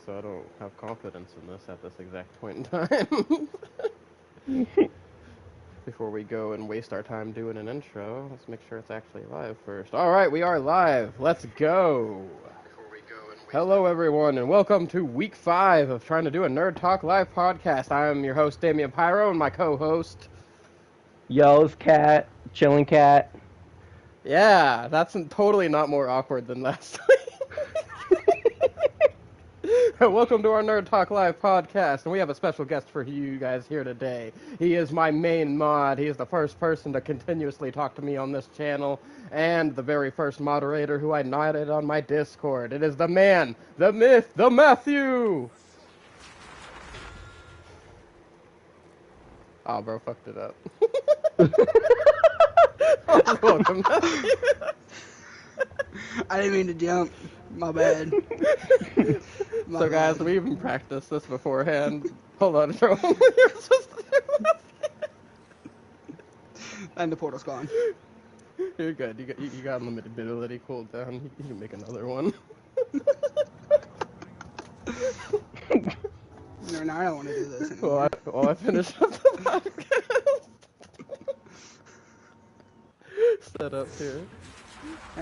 so I don't have confidence in this at this exact point in time. Before we go and waste our time doing an intro, let's make sure it's actually live first. Alright, we are live. Let's go. Hello, everyone, and welcome to week 5 of trying to do a Nerd Talk live podcast. I am your host, Damionpyro, and my co-host... Yo, it's Cat, ChillenCat. Yeah, that's totally not more awkward than last week. Welcome to our Nerd Talk Live podcast, and we have a special guest for you guys here today. He is my main mod. He is the first person to continuously talk to me on this channel, and the very first moderator who I nodded on my Discord. It is the man, the myth, the Matthew! Oh, bro, fucked it up. Welcome, Matthew. I didn't mean to jump. My bad. So guys, we even practiced this beforehand. Hold on, bro. You're supposed to do that. And the portal's gone. You're good. You got unlimited ability cooldown. You can make another one. No, I don't want to do this anymore. While I finish up the podcast. Set up here. I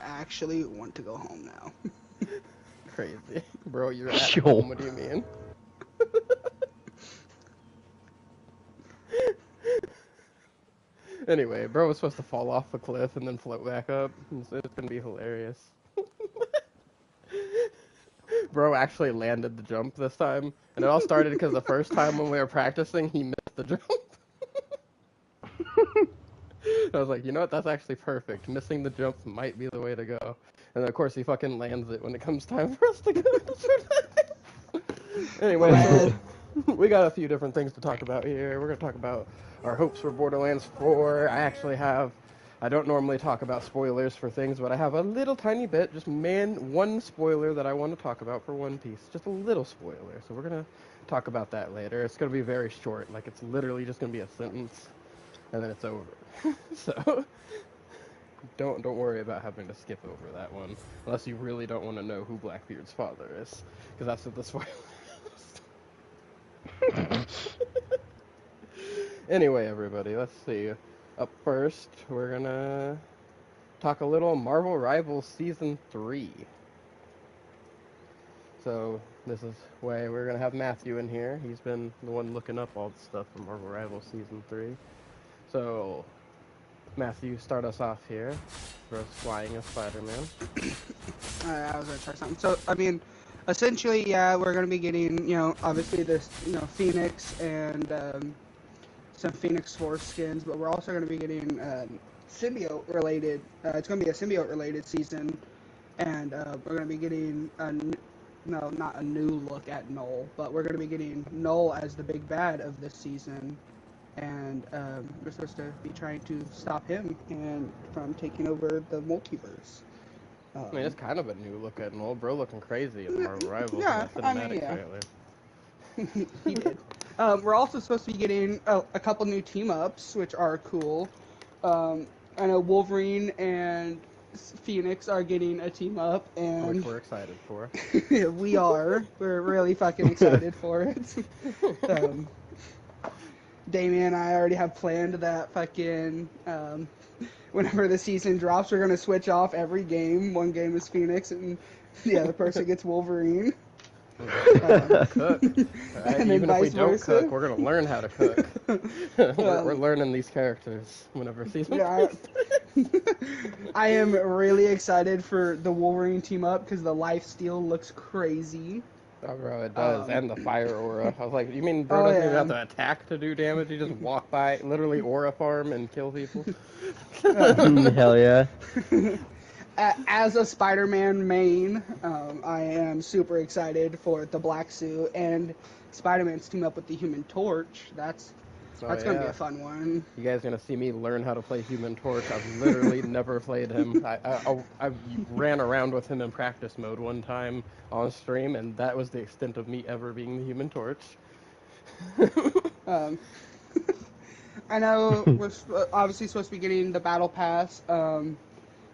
actually want to go home now. Crazy. Bro, you're at home. What do you mean? Anyway, bro was supposed to fall off a cliff and then float back up. It's gonna be hilarious. Bro actually landed the jump this time, and it all started because the first time when we were practicing, he missed the jump. I was like, you know what, that's actually perfect. Missing the jump might be the way to go. And then, of course, he fucking lands it when it comes time for us to go. Anyway, so we got a few different things to talk about here. We're going to talk about our hopes for Borderlands 4. I don't normally talk about spoilers for things, but I have a little tiny bit, one spoiler that I want to talk about for One Piece. Just a little spoiler. So we're going to talk about that later. It's going to be very short. Like, it's literally just going to be a sentence, and then it's over. So, don't worry about having to skip over that one, unless you really don't want to know who Blackbeard's father is, because that's what the spoiler is. Anyway, everybody, let's see. Up first, we're gonna talk a little Marvel Rivals Season 3. So, this is why we're gonna have Matthew in here. He's been the one looking up all the stuff from Marvel Rivals Season 3. So, Matthew, start us off here. For us flying as Spider-Man. I was going to try something. So, I mean, essentially, yeah, we're going to be getting, obviously this, Phoenix and some Phoenix Force skins, but we're also going to be getting symbiote-related, it's going to be a symbiote-related season, and we're going to be getting, not a new look at Null, but we're going to be getting Null as the big bad of this season. And we're supposed to be trying to stop him from taking over the multiverse. I mean, it's kind of a new look at Null. Bro looking crazy in Marvel Rivals. Yeah, Trailer. He did. We're also supposed to be getting a couple new team-ups, which are cool. I know Wolverine and Phoenix are getting a team-up, and which we're excited for. we are. We're really fucking excited for it. Damien and I already have planned that fucking, whenever the season drops, we're going to switch off every game. One game is Phoenix, and the other person gets Wolverine. Cook. Right? Even if we don't cook, we're going to learn how to cook. We're learning these characters whenever season I am really excited for the Wolverine team-up, because the lifesteal looks crazy. Oh, bro, it does, and the fire aura. I was like, you mean bro doesn't even have to attack to do damage? You just walk by, literally aura farm and kill people? Hell yeah. As a Spider-Man main, I am super excited for the black suit and Spider-Man's team up with the Human Torch. That's going to be a fun one. You guys are going to see me learn how to play Human Torch. I've literally never played him. I ran around with him in practice mode one time on stream, and that was the extent of me ever being the Human Torch. I know we're obviously supposed to be getting the Battle Pass.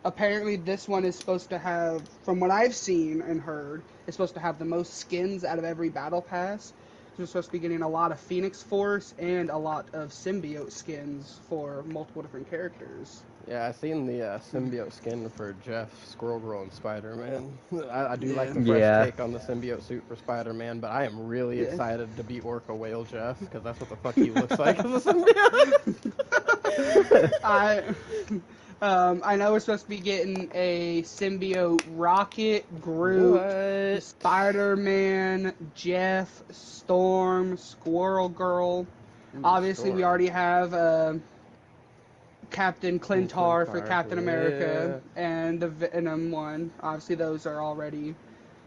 apparently this one is supposed to have, from what I've seen and heard, it's supposed to have the most skins out of every battle pass. So we're supposed to be getting a lot of Phoenix Force and a lot of symbiote skins for multiple different characters. Yeah, I seen the symbiote skin for Jeff, Squirrel Girl, and Spider-Man. I do Yeah. like the fresh Yeah. take on the symbiote suit for Spider-Man, but I am really Yeah. excited to be Orca Whale Jeff, because that's what the fuck he looks like as a symbiote. I know we're supposed to be getting a symbiote Rocket, Groot, What? Spider-Man, Jeff, Storm, Squirrel Girl. Obviously, we Storm. already have Captain Clintar for Clintar, Captain America and the Venom one. Obviously, those are already,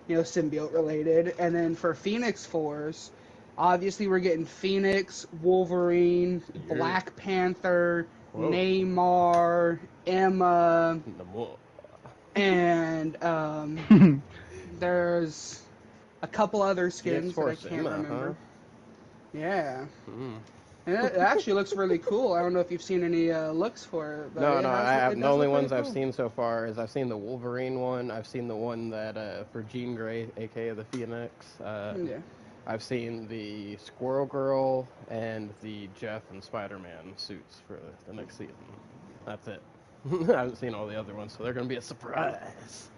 symbiote related. And then for Phoenix Force, obviously we're getting Phoenix, Wolverine, Yeah. Black Panther, Whoa. Neymar, Emma, Namor. and there's a couple other skins that I X-Force can't Emma, remember. Yeah. Hmm. And it actually looks really cool. I don't know if you've seen any looks for it. But No, it no. it The does only look ones pretty I've cool. seen so far is I've seen the Wolverine one. I've seen the one that for Jean Grey, aka the Phoenix. Yeah. I've seen the Squirrel Girl and the Jeff and Spider-Man suits for the next season. That's it. I haven't seen all the other ones, so they're gonna be a surprise.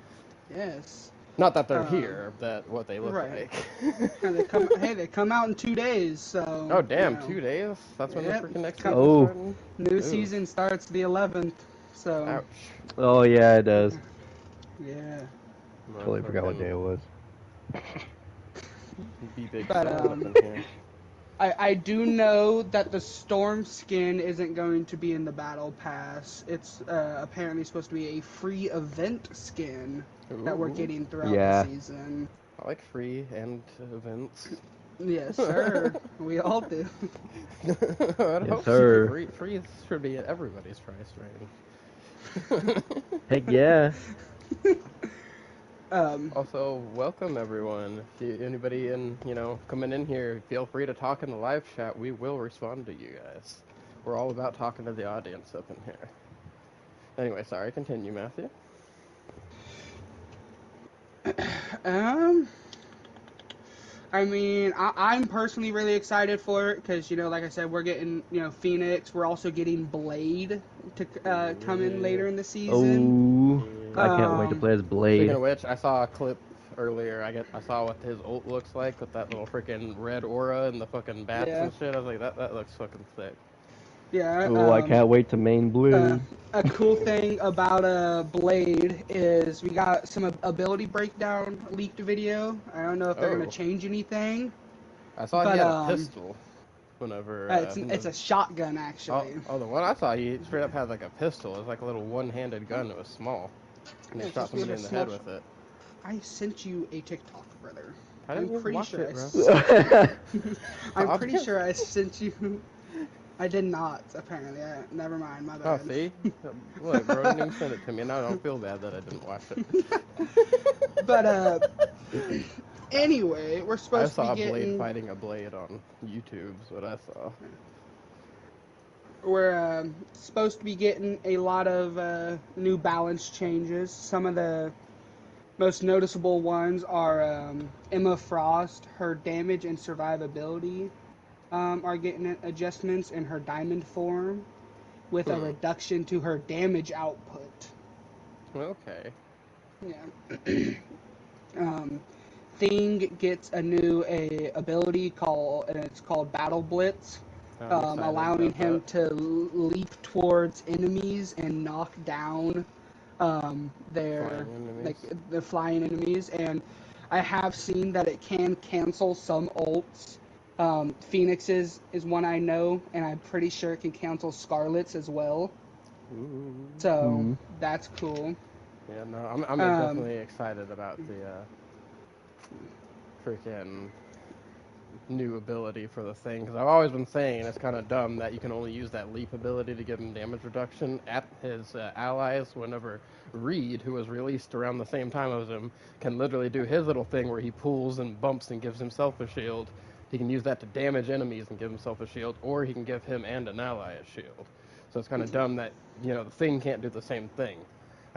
Yes. Not that they're here, that what they look Right. like. And they come out in 2 days, so. Oh damn, you know, 2 days? That's when Yep. the freaking next Oh. season's starting? New Ooh. season starts the 11th, so. Ouch. Oh yeah, it does. Yeah. Totally forgot what day it was. Be big But, sun up in here. I do know that the Storm skin isn't going to be in the Battle Pass. It's apparently supposed to be a free event skin that we're Ooh. getting throughout Yeah. the season. I like free and events. Yes, sir. We all do. I'd hope sir. Free should be at everybody's price range. Heck yeah. Also, welcome everyone. If anybody coming in here, feel free to talk in the live chat. We will respond to you guys. We're all about talking to the audience up in here. Anyway, sorry. Continue, Matthew. I mean, I'm personally really excited for it because, like I said, we're getting, Phoenix. We're also getting Blade to come in later in the season. Oh, I can't wait to play as Blade. Speaking of which, I saw a clip earlier. I saw what his ult looks like with that little freaking red aura and the fucking bats and shit. I was like, that looks fucking sick. Yeah. Oh, I can't wait to main Blade. A cool thing about Blade is we got some ability breakdown leaked video. I don't know if they're gonna change anything. I saw he had a pistol. Whenever it's a shotgun actually. Oh, the one I saw, he straight up had like a pistol. It was like a little one-handed gun. It was small, and he shot somebody in the head with it. I sent you a TikTok, brother. I'm pretty sure it, bro. I'm pretty sure I sent you. I did not, apparently. Never mind, my bad. Oh, see? Look, bro didn't even send it to me, and I don't feel bad that I didn't watch it. But, anyway, we're supposed to be getting... I saw a blade fighting a blade on YouTube, is what I saw. We're supposed to be getting a lot of new balance changes. Some of the most noticeable ones are Emma Frost, her damage and survivability are getting adjustments in her diamond form with a reduction to her damage output. Okay. Yeah. Thing gets a new ability it's called Battle Blitz, allowing him to leap towards enemies and knock down the flying enemies. And I have seen that it can cancel some ults. Phoenix's is one I know, and I'm pretty sure it can cancel Scarlet's as well. Ooh. So that's cool. Yeah, no, I'm definitely excited about the freaking new ability for the thing, because I've always been saying it's kind of dumb that you can only use that leap ability to give him damage reduction at his allies, whenever Reed, who was released around the same time as him, can literally do his little thing where he pulls and bumps and gives himself a shield. He can use that to damage enemies and give himself a shield, or he can give him and an ally a shield. So it's kind of dumb that, the thing can't do the same thing.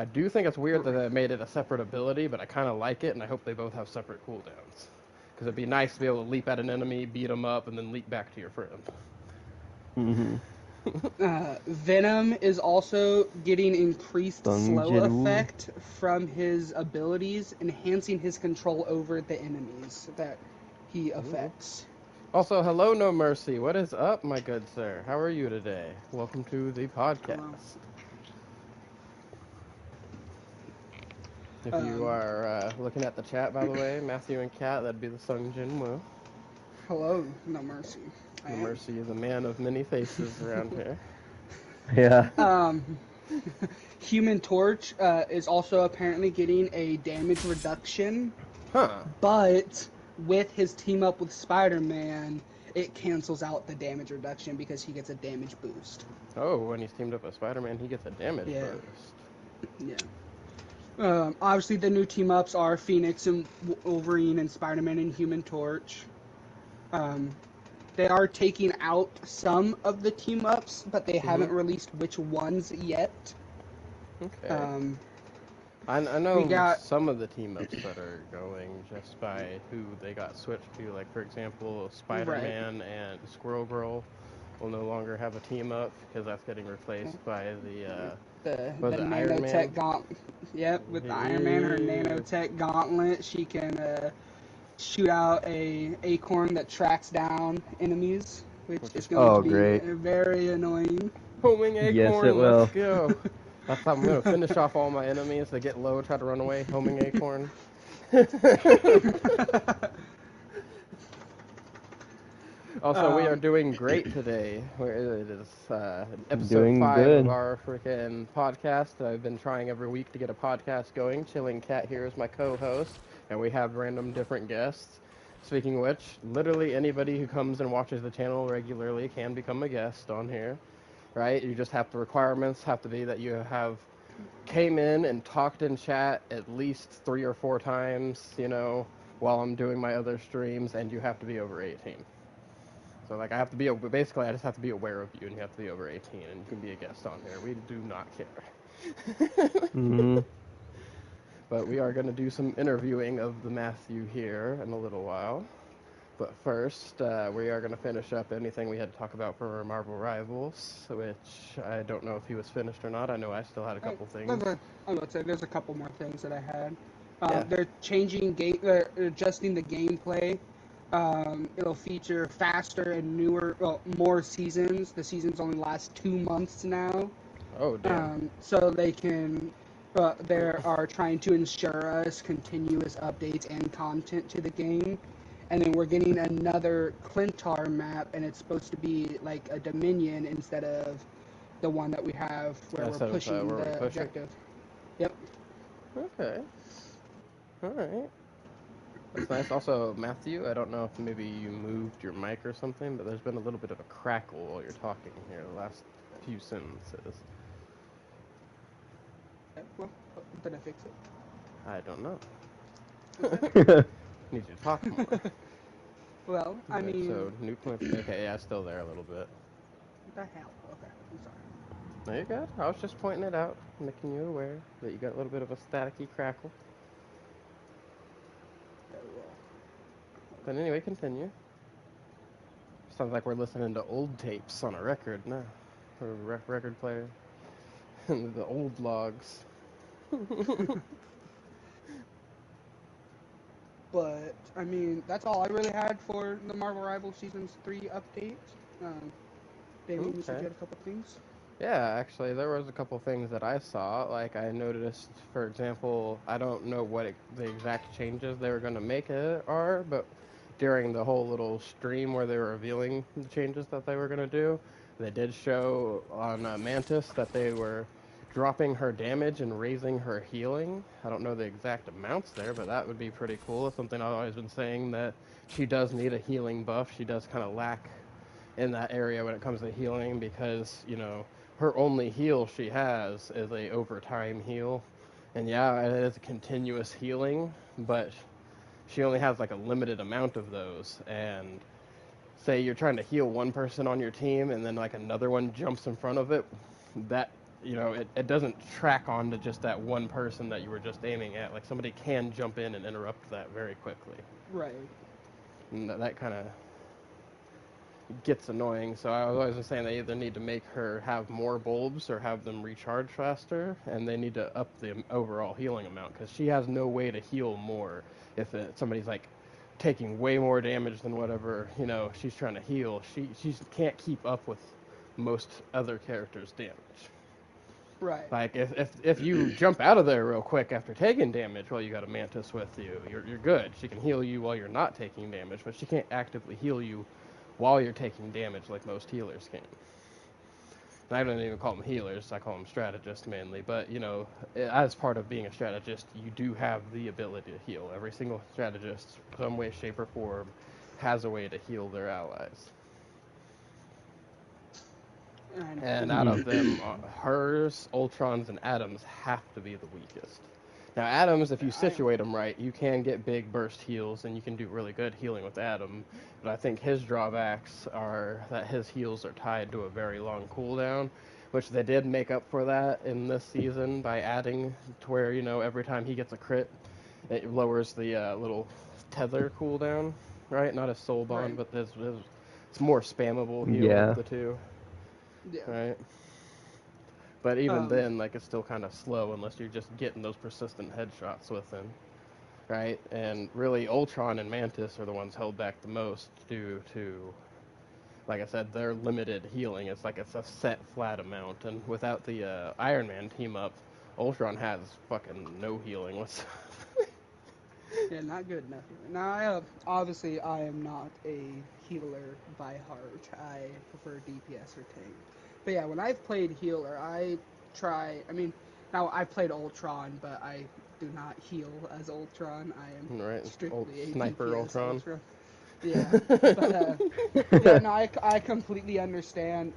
I do think it's weird that they made it a separate ability, but I kind of like it, and I hope they both have separate cooldowns. Because it'd be nice to be able to leap at an enemy, beat them up, and then leap back to your friend. Mm-hmm. Venom is also getting increased Sung slow Jinwoo. effect from his abilities, enhancing his control over the enemies that he affects. Also, hello, No Mercy. What is up, my good sir? How are you today? Welcome to the podcast. Hello. If you are looking at the chat, by the way, Matthew and Kat, that'd be the Sung Jinwoo. Hello, No Mercy. No Mercy is a man of many faces around here. Yeah. Human Torch is also apparently getting a damage reduction, Huh. but with his team up with Spider-Man, it cancels out the damage reduction because he gets a damage boost. Oh, when he's teamed up with Spider-Man, he gets a damage boost. Yeah. Obviously, the new team-ups are Phoenix and Wolverine and Spider-Man and Human Torch. They are taking out some of the team-ups, but they haven't released which ones yet. Okay. I know some of the team-ups that are going just by who they got switched to. Like, for example, Spider-Man and Squirrel Girl will no longer have a team-up because that's getting replaced by the nanotech gauntlet. Yep, with the Iron Man, her nanotech gauntlet, she can shoot out a acorn that tracks down enemies, which is going to be very annoying. Homing acorn, yes, it will. Let's go. That's how I'm going to finish off all my enemies. They get low, try to run away, homing acorn. Also, we are doing great today. It is episode 5 of our freaking podcast. I've been trying every week to get a podcast going. ChillenCat here is my co-host, and we have random different guests. Speaking of which, literally anybody who comes and watches the channel regularly can become a guest on here, right? You just have the requirements have to be that you have came in and talked in chat at least 3 or 4 times, while I'm doing my other streams, and you have to be over 18. So, like, I have to be, basically, I just have to be aware of you, and you have to be over 18, and you can be a guest on here. We do not care. But we are going to do some interviewing of the Matthew here in a little while. But first, we are going to finish up anything we had to talk about for Marvel Rivals, which I don't know if he was finished or not. I know I still had a couple things. I'm about to say, there's a couple more things that I had. They're changing they're adjusting the gameplay. It'll feature faster and more seasons. The seasons only last 2 months now. Oh, damn. So they can, they are trying to ensure us continuous updates and content to the game. And then we're getting another Clintar map, and it's supposed to be like a Dominion instead of the one that we have where we're pushing the objective. Yep. Okay. All right. That's nice. Also, Matthew, I don't know if maybe you moved your mic or something, but there's been a little bit of a crackle while you're talking here the last few sentences. Well, did I fix it? I don't know. Need you to talk more. Well, I mean... So, new point... Okay, yeah, still there a little bit. What the hell? Okay, I'm sorry. No, you're good. I was just pointing it out, making you aware that you got a little bit of a staticky crackle. But anyway, continue. Sounds like we're listening to old tapes on a record now. Or a record player. The old logs. But, I mean, that's all I really had for the Marvel Rivals Seasons 3 update. Damien, you said you had a couple things? Yeah, actually, there was a couple things that I saw. Like, I noticed, for example, I don't know what the exact changes they were going to make are, but during the whole little stream where they were revealing the changes that they were going to do, they did show on Mantis that they were dropping her damage and raising her healing. I don't know the exact amounts there, but that would be pretty cool. It's something I've always been saying, that she does need a healing buff. She does kind of lack in that area when it comes to healing because, her only heal she has is a overtime heal. And yeah, it is a continuous healing, but she only has like a limited amount of those. And say you're trying to heal one person on your team and then like another one jumps in front of it, that you know, it doesn't track on to just that one person that you were just aiming at. Like, somebody can jump in and interrupt that very quickly. Right. And that kind of gets annoying. So I was always saying they either need to make her have more bulbs or have them recharge faster, and they need to up the overall healing amount, because she has no way to heal more if somebody's like taking way more damage than whatever, you know, she's trying to heal. She can't keep up with most other characters' damage. Right. Like, if you jump out of there real quick after taking damage, well, you got a Mantis with you, you're good. She can heal you while you're not taking damage, but she can't actively heal you while you're taking damage like most healers can. And I don't even call them healers, I call them strategists mainly. But, you know, as part of being a strategist, you do have the ability to heal. Every single strategist, some way, shape, or form, has a way to heal their allies. And out of them, hers, Ultron's, and Adam's have to be the weakest. Now, Adam's, if you situate them right, you can get big burst heals, and you can do really good healing with Adam. But I think his drawbacks are that his heals are tied to a very long cooldown, which they did make up for that in this season by adding to where, you know, every time he gets a crit, it lowers the little tether cooldown, right? Not a soul bond, Right. but it's more spammable heal of the two. Yeah. Right. But even then, like, it's still kind of slow unless you're just getting those persistent headshots with him. Right? And really, Ultron and Mantis are the ones held back the most due to, like I said, their limited healing. It's like it's a set flat amount. And without the Iron Man team up, Ultron has fucking no healing whatsoever. Yeah, not good enough. Now, obviously, I am not a healer by heart. I prefer DPS or tank. But yeah, when I've played healer, now I played Ultron, but I do not heal as Ultron. I am Right. strictly a Sniper DPS Ultron. Yeah, but yeah, no, I completely understand.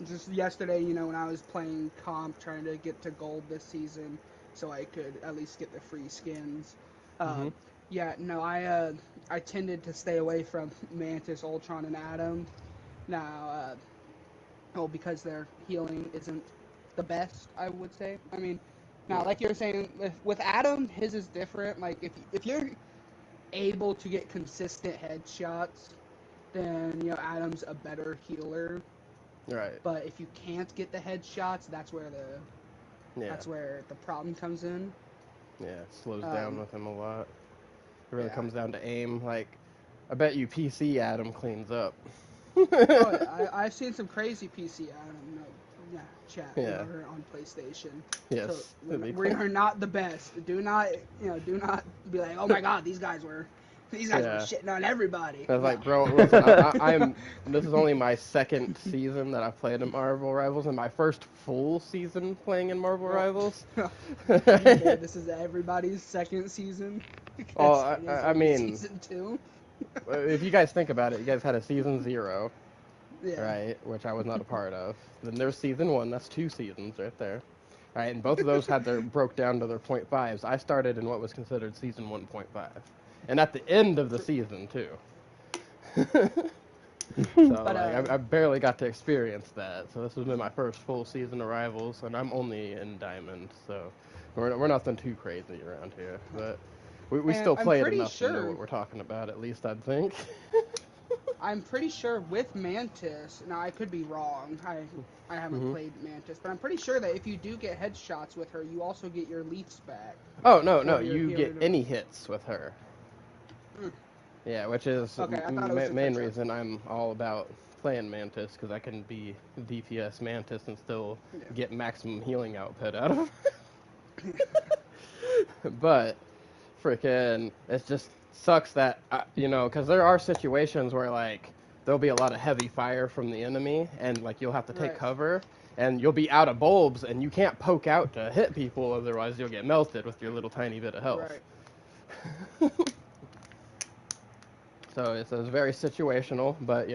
Just yesterday, you know, when I was playing comp, trying to get to gold this season, so I could at least get the free skins. Yeah, no, I tended to stay away from Mantis, Ultron, and Adam. Now, because their healing isn't the best, I would say. I mean, now, like you were saying, with Adam, his is different. Like, if you're able to get consistent headshots, then, you know, Adam's a better healer. Right. But if you can't get the headshots, that's where the problem comes in. Yeah, it slows down with him a lot. It really Yeah. comes down to aim. Like, I bet you PC Adam cleans up. Oh yeah, I've seen some crazy PC Adam chat over on PlayStation. Yes. So we are not the best. Do not be like, oh my god, these guys were shitting on everybody. I was like, bro, listen, this is only my second season that I've played in Marvel Rivals, and my first full season playing in Marvel Rivals. This is everybody's second season. Oh, I mean, season 2. If you guys think about it, you guys had a season 0, Yeah. right, which I was not a part of. Then there's season 1, that's 2 seasons right there. Right, and both of those broke down to their 0.5s. I started in what was considered season 1.5. And at the end of the season, too. So, I barely got to experience that. So this has been my first full season of Rivals, and I'm only in Diamond, so we're nothing too crazy around here. But we still play it enough to know what we're talking about, at least, I'd think. I'm pretty sure with Mantis, now I could be wrong, I haven't played Mantis, but I'm pretty sure that if you do get headshots with her, you also get your leaps back. Oh, no, you get any hits with her. Yeah, which is the main reason I'm all about playing Mantis, because I can be DPS Mantis and still get maximum healing output out of her. But, freaking, it just sucks that, because there are situations where, like, there'll be a lot of heavy fire from the enemy, and, like, you'll have to take cover, and you'll be out of bulbs, and you can't poke out to hit people, otherwise you'll get melted with your little tiny bit of health. Right. So it's very situational, but,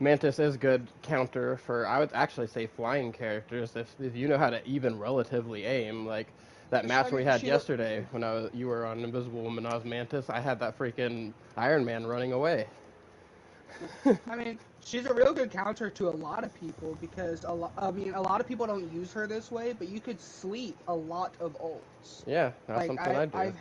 Mantis is good counter for, I would actually say, flying characters. If you know how to even relatively aim, like that match we had yesterday when you were on Invisible Woman, I was Mantis, I had that freaking Iron Man running away. I mean, she's a real good counter to a lot of people because a lot of people don't use her this way, but you could sleep a lot of ults. Yeah, that's Like something I do.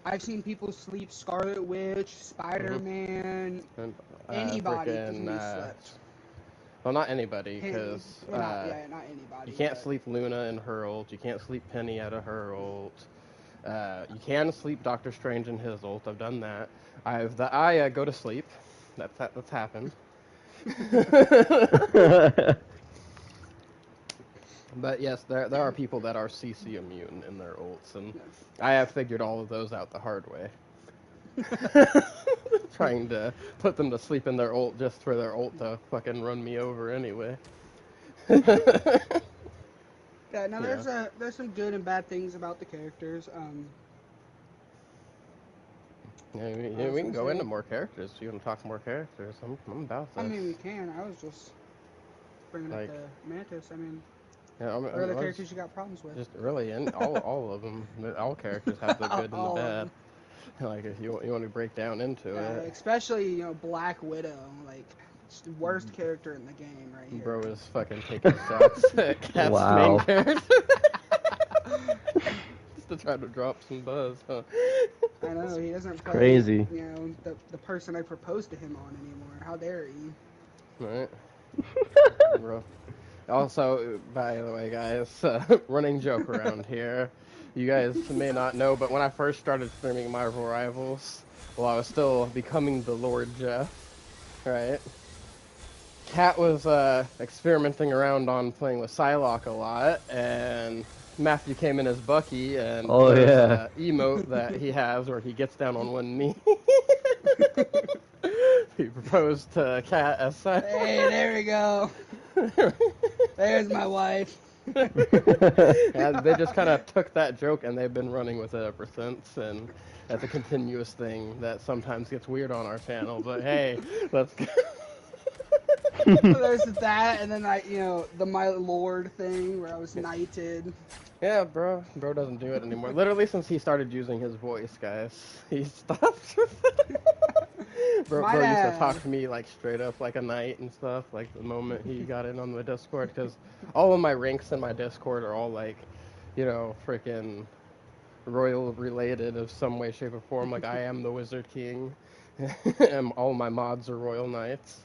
I've seen people sleep Scarlet Witch, Spider-Man, And, anybody can frickin', be slept. well, not anybody, because not anybody. you can't but... sleep Luna in her ult. You can't sleep Penny out of her ult. You can sleep Doctor Strange in his ult. I've done that. I go to sleep. That's happened. But yes, there are people that are CC immune in their ults, and I have figured all of those out the hard way. Trying to put them to sleep in their ult just for their ult to fucking run me over anyway. Yeah, no, there's some good and bad things about the characters. Yeah, we can go into more characters. If you want to talk more characters, I'm about this. I mean, we can. I was just bringing up the Mantis. I mean, yeah, what other characters you got problems with? Just really, and all of them. All characters have the good and the bad. Like if you want to break down into it, especially Black Widow, like it's the worst character in the game right here. Bro is fucking taking shots at Cat's main character. Just to try to drop some buzz, huh? I know, he doesn't play, crazy. The person I proposed to him on anymore. How dare he? Right. Bro. Also, by the way, guys, running joke around here. You guys may not know, but when I first started streaming Marvel Rivals, well, I was still becoming the Lord Jeff, right? Cat was experimenting around on playing with Psylocke a lot, and Matthew came in as Bucky, and emote that he has where he gets down on one knee. He proposed to Cat as Psylocke. Hey, there we go. There's my wife. And they just kind of took that joke and they've been running with it ever since, and that's a continuous thing that sometimes gets weird on our channel, but hey, let's go. There's that, and then the My Lord thing where I was knighted. Yeah, bro doesn't do it anymore. Literally since he started using his voice, guys, he stopped. Bro used to talk to me like straight up like a knight and stuff, like the moment he got in on the Discord, because all of my ranks in my Discord are all like, freaking royal related of some way, shape, or form. Like I am the Wizard King, and all my mods are royal knights.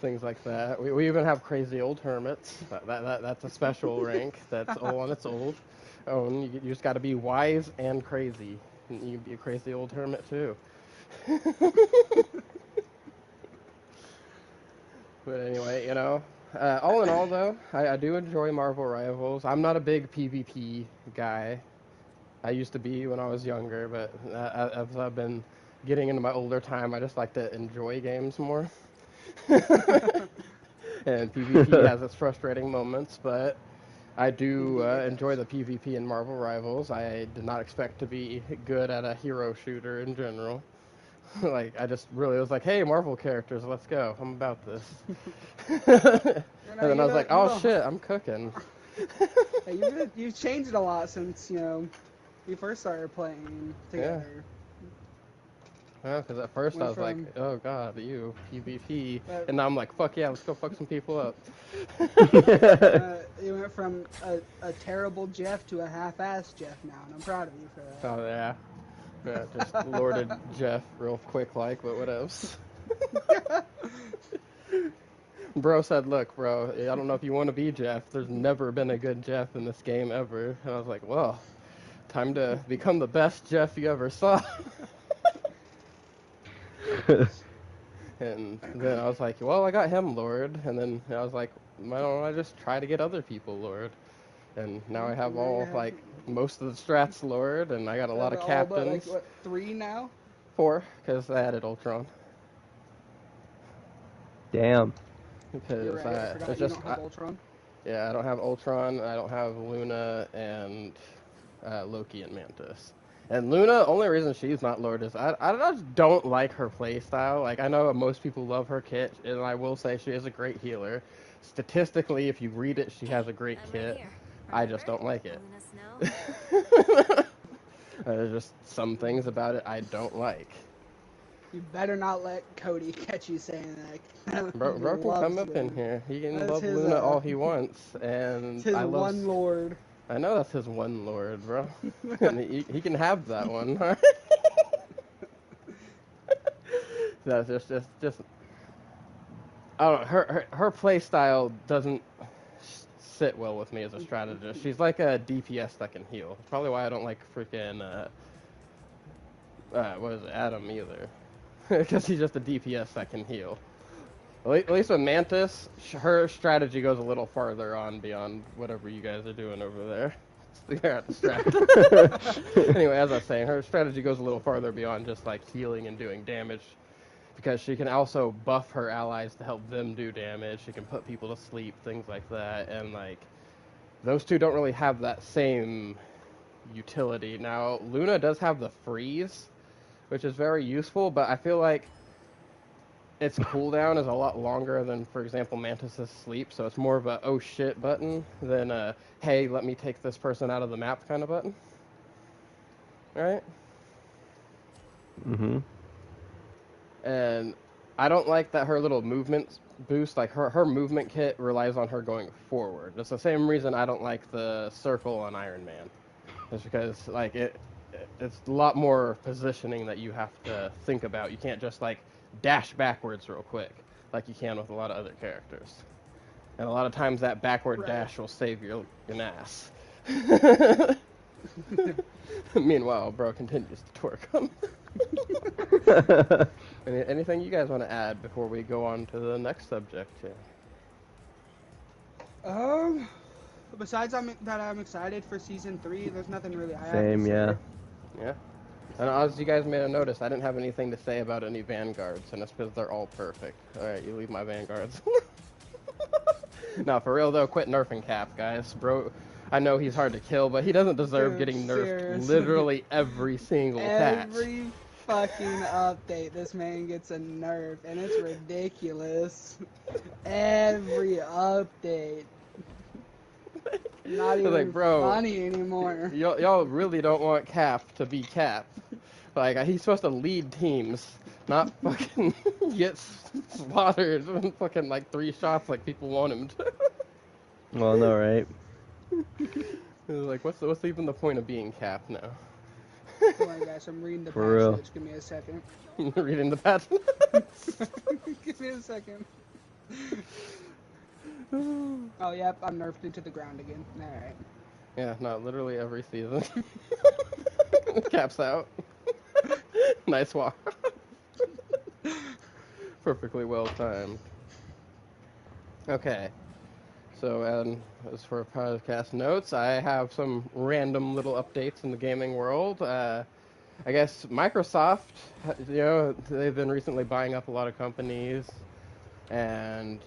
Things like that. We even have crazy old hermits. That's a special rank that's all on its own. You just got to be wise and crazy. You can be a crazy old hermit too. But anyway, all in all though, I do enjoy Marvel Rivals. I'm not a big PvP guy. I used to be when I was younger, but as I've been getting into my older time, I just like to enjoy games more. And PvP has its frustrating moments, but I do enjoy the PvP in Marvel Rivals. I did not expect to be good at a hero shooter in general. Like, I just really was like, hey, Marvel characters, let's go. I'm about this. And then I was like, oh shit, I'm cooking. You've changed a lot since, we first started playing together. Yeah. Yeah, because at first I was like, oh god, you, PvP. And now I'm like, fuck yeah, let's go fuck some people up. You went from a terrible Jeff to a half-assed Jeff now, and I'm proud of you for that. Oh yeah. Yeah, just lorded Jeff real quick like, but what else? Bro said, look, bro, I don't know if you want to be Jeff. There's never been a good Jeff in this game ever. And I was like, well, time to become the best Jeff you ever saw. And then I was like, well, I got him Lord. And then I was like, why don't I just try to get other people Lord? And now I have like, most of the strats Lord, and I got a lot of captains. Like, 3 now? 4, because I added Ultron. Damn. Because I don't have Ultron. Yeah, I don't have Ultron, I don't have Luna, and Loki and Mantis. And Luna, only reason she's not Lord is I just don't like her playstyle. Like, I know most people love her kit, and I will say she is a great healer. Statistically, if you read it, she has a great kit. I just don't like it. There's just some things about it I don't like. You better not let Cody catch you saying that. Bro can come up in here. He can love Luna all he wants, and his one lord. I know that's his one lord, bro. And he can have that one. Huh? That's just. I don't know. Her play style doesn't sit well with me as a strategist. She's like a DPS that can heal. Probably why I don't like freaking what is it, Adam either, because he's just a DPS that can heal. At least with Mantis, her strategy goes a little farther on beyond whatever you guys are doing over there. You're at distracted. Anyway, as I was saying, her strategy goes a little farther beyond just like healing and doing damage, because she can also buff her allies to help them do damage. She can put people to sleep, things like that, and like those two don't really have that same utility. Now, Luna does have the freeze, which is very useful, but I feel like its cooldown is a lot longer than, for example, Mantis's sleep, so it's more of a oh shit button than a hey, let me take this person out of the map kind of button. Right? Mm-hmm. And I don't like that her little movement boost, like her movement kit relies on her going forward. That's the same reason I don't like the circle on Iron Man. It's because like it's a lot more positioning that you have to think about. You can't just like dash backwards real quick like you can with a lot of other characters. And a lot of times that backward dash will save your ass. Meanwhile, bro continues to twerk him. Anything you guys want to add before we go on to the next subject here? Besides that I'm excited for Season 3, there's nothing really I have to Same, say. yeah. Yeah. And as you guys may have noticed, I didn't have anything to say about any Vanguards, and it's because they're all perfect. Alright, you leave my Vanguards. No, for real though, quit nerfing Cap, guys. Bro, I know he's hard to kill, but he doesn't deserve getting nerfed seriously. Literally every single patch. Every fucking update, this man gets a nerf, and it's ridiculous. Every update. Not even like, bro, funny anymore. Y'all really don't want Cap to be Cap. Like, he's supposed to lead teams, not fucking get slaughtered in fucking like 3 shots like people want him to. Well, no, right? Like, what's even the point of being Cap now? Come on, guys, I'm reading the For real. passage. Give me a second. Reading the patch. Give me a second. Oh, yep, I'm nerfed into the ground again. Alright. Yeah, no, literally every season. Cap's out. Nice walk. Perfectly well timed. Okay. So, as for podcast notes, I have some random little updates in the gaming world. I guess Microsoft, you know, they've been recently buying up a lot of companies, and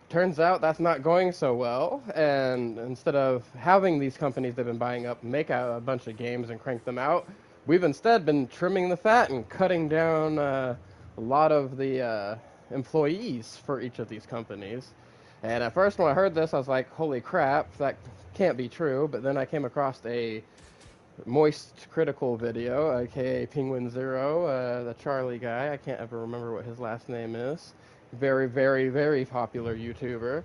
turns out that's not going so well. And instead of having these companies they've been buying up make out a bunch of games and crank them out, we've instead been trimming the fat and cutting down a lot of the employees for each of these companies. And at first when I heard this, I was like, holy crap, that can't be true. But then I came across a Moist Critical video, aka Penguin Zero, the Charlie guy. I can't ever remember what his last name is. Very, very, very popular YouTuber.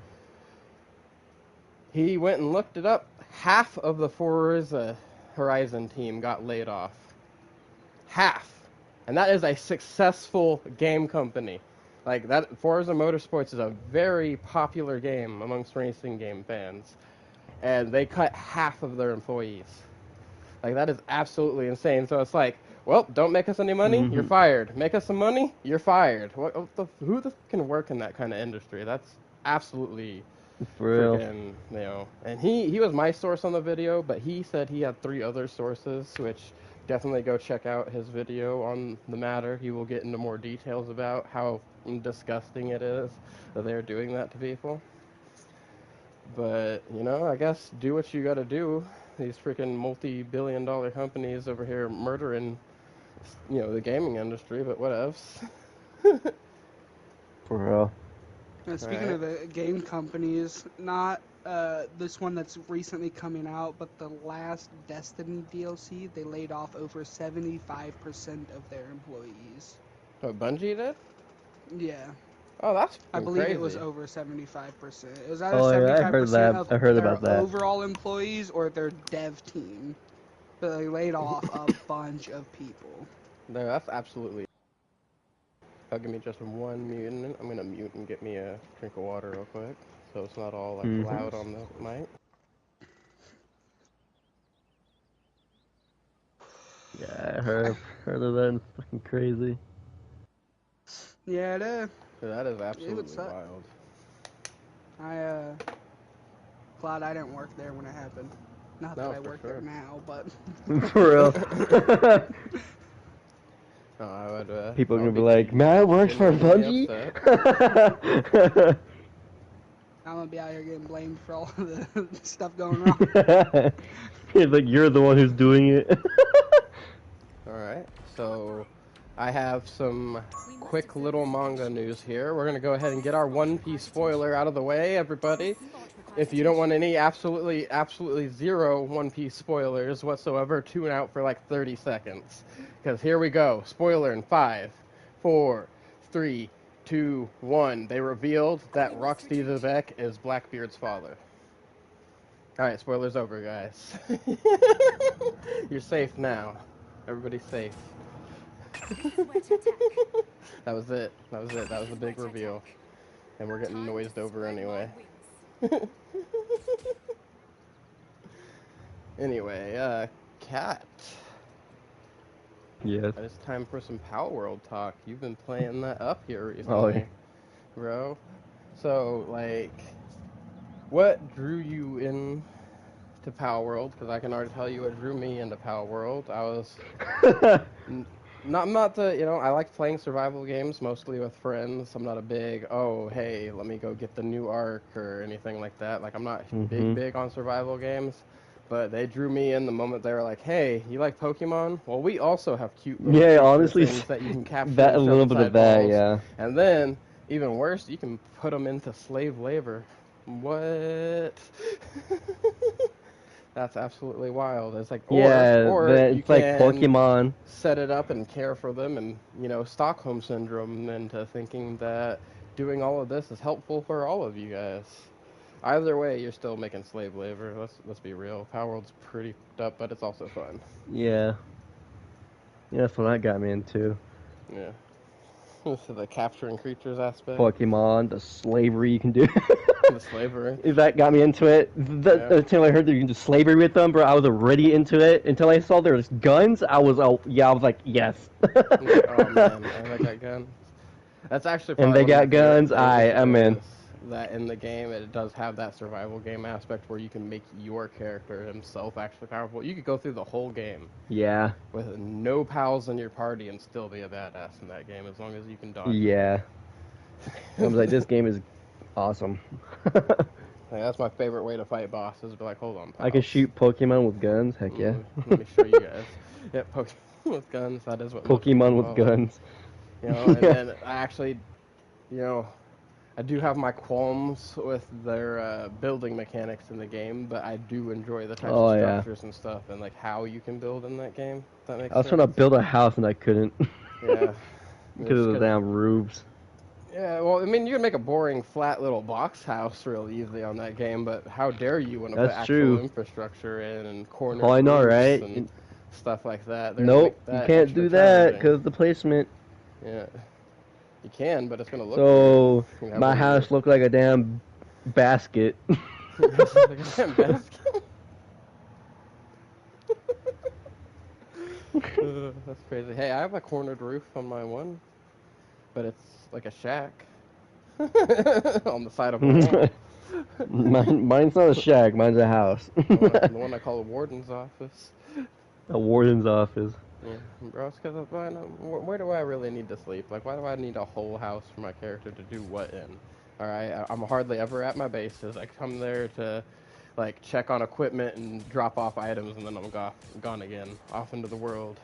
He went and looked it up. Half of the Forza Horizon team got laid off. Half. And that is a successful game company. Like, that Forza Motorsports is a very popular game amongst racing game fans. And they cut half of their employees. Like, that is absolutely insane. So it's like, well, don't make us any money, you're fired. Make us some money, you're fired. Who can work in that kind of industry? That's absolutely For real. freaking, you know. And he was my source on the video, but he said he had 3 other sources, which definitely go check out his video on the matter. He will get into more details about how disgusting it is that they're doing that to people. But, you know, I guess do what you gotta do. These freaking multi-billion-dollar companies over here murdering, you know, the gaming industry, but whatevs. For real. And speaking of game companies, not this one that's recently coming out, but the last Destiny DLC, they laid off over 75% of their employees. What, Bungie did? Yeah. Oh, that's I believe crazy. it was over 75%. It was either Oh, yeah, 75% I heard that. of I heard their about that. overall employees or their dev team. But they laid off a bunch of people. No, that's absolutely. I'll give me just one mutant. I'm gonna mute and get me a drink of water real quick, so it's not all like loud on the mic. Yeah, I heard of that. It's fucking crazy. Yeah, it is. That is absolutely suck. wild. Glad I didn't work there when it happened. Not No, that I for work sure. there now, but For real. No, I would. People I are would gonna be like, Matt works for genuinely Bungie? upset. I'm gonna be out here getting blamed for all of the stuff going wrong. It's like you're the one who's doing it. Alright, so I have some quick little manga news here. We're gonna go ahead and get our One Piece spoiler out of the way, everybody. If you don't want any absolutely zero One Piece spoilers whatsoever, tune out for like 30 seconds. Because here we go. Spoiler in 5, 4, 3, 2, 1. They revealed that Roxy Zebek is Blackbeard's father. Alright, spoilers over, guys. You're safe now. Everybody's safe. That was it. That was it. That was the big reveal. And we're getting noised over anyway. Anyway, Cat. Yes. It's time for some Power World talk. You've been playing that up here recently, Oh, yeah. bro. So, like, what drew you in to Power World? Because I can already tell you what drew me into Power World. I was not the, I like playing survival games mostly with friends. I'm not a big, oh, hey, let me go get the new arc or anything like that. Like, I'm not big on survival games. But they drew me in the moment they were like, hey, you like Pokemon? Well, we also have cute little honestly, things that you can capture that and a shove little bit inside of that, balls. yeah. And then, even worse, you can put them into slave labor. What? That's absolutely wild. It's like, or you it's like can Pokemon. set it up and care for them and, Stockholm Syndrome into thinking that doing all of this is helpful for all of you guys. Either way, you're still making slave labor. Let's be real. Power World's pretty f***ed up, but it's also fun. Yeah. Yeah, that's what that got me into. Yeah. So the capturing creatures aspect. Pokemon, the slavery you can do. The slavery. That got me into it. Until I heard that you can do slavery with them, bro, I was already into it. Until I saw there's guns, I was like, yes. Oh man, and they got guns. That's actually probably And they one of got my favorite guns, things I'm in. is that in the game it does have that survival game aspect where you can make your character himself actually powerful. You could go through the whole game Yeah. with no pals in your party and still be a badass in that game as long as you can dodge. Yeah. I was like, this game is awesome. Like, that's my favorite way to fight bosses. Be like, hold on, pals. I can shoot Pokemon with guns. Heck yeah. Let me show you guys. Yeah, Pokemon with guns. That is what. Pokemon with guns. And then I actually, I do have my qualms with their building mechanics in the game, but I do enjoy the types of structures and stuff and like how you can build in that game. If that makes sense. I was trying to build a house and I couldn't. Yeah. Because of the damn roofs. Yeah, well, I mean, you can make a boring, flat little box house real easy on that game, but how dare you want to put actual infrastructure in and corner I know, right? And stuff like that. Nope, you can't do that because the placement. Yeah. You can, but it's going to look So, weird. my house looked like a damn basket. Like a damn basket. That's crazy. Hey, I have a cornered roof on my one, but it's like a shack on the side of a wall. Mine's not a shack, mine's a house. The one I call a warden's office. A warden's office. Yeah, bro, it's because where do I really need to sleep? Like, why do I need a whole house for my character to do what in? Alright, I'm hardly ever at my bases. I come there to, like, check on equipment and drop off items, and then I'm gone again, off into the world.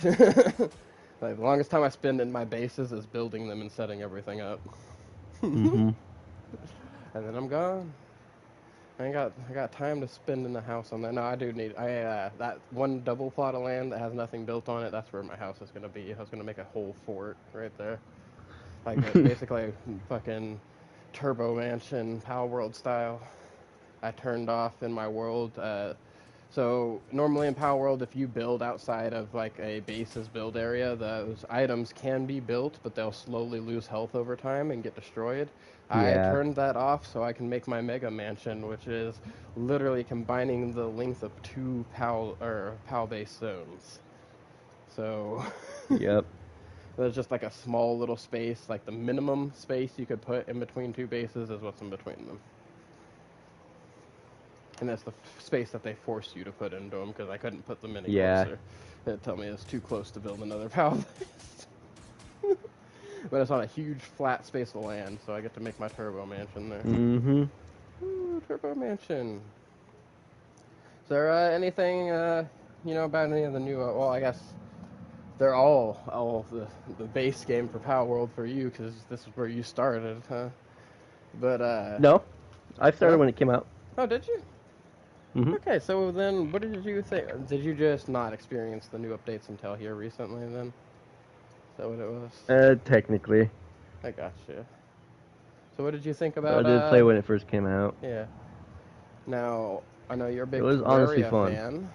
Like, the longest time I spend in my bases is building them and setting everything up. Mm-hmm. And then I'm gone. I got time to spend in the house on that. No, I do need that one double plot of land that has nothing built on it. That's where my house is gonna be. I was gonna make a whole fort right there, like basically fucking Turbo Mansion, Power World style. I turned off in my world. So normally in Power World, if you build outside of like a base's build area, those items can be built, but they'll slowly lose health over time and get destroyed. I Yeah. turned that off so I can make my Mega Mansion, which is literally combining the length of two PAL based zones. So Yep. there's just like a small little space, like the minimum space you could put in between two bases is what's in between them. And that's the space that they forced you to put into them because I couldn't put them any Yeah. closer. They told me it's too close to build another power base. But it's on a huge flat space of land, so I get to make my Turbo Mansion there. Mm-hmm. Ooh, Turbo Mansion. Is there anything, about any of the new, well, I guess they're all the base game for Power World for you because this is where you started, huh? But, No, I started no? when it came out. Oh, did you? Mm-hmm. Okay, so then what did you think? Did you just not experience the new updates until here recently then? Is that what it was? Technically. I gotcha. So what did you think But about, I did play when it first came out. yeah. Now, I know you're a big It was honestly Terraria fun. fan.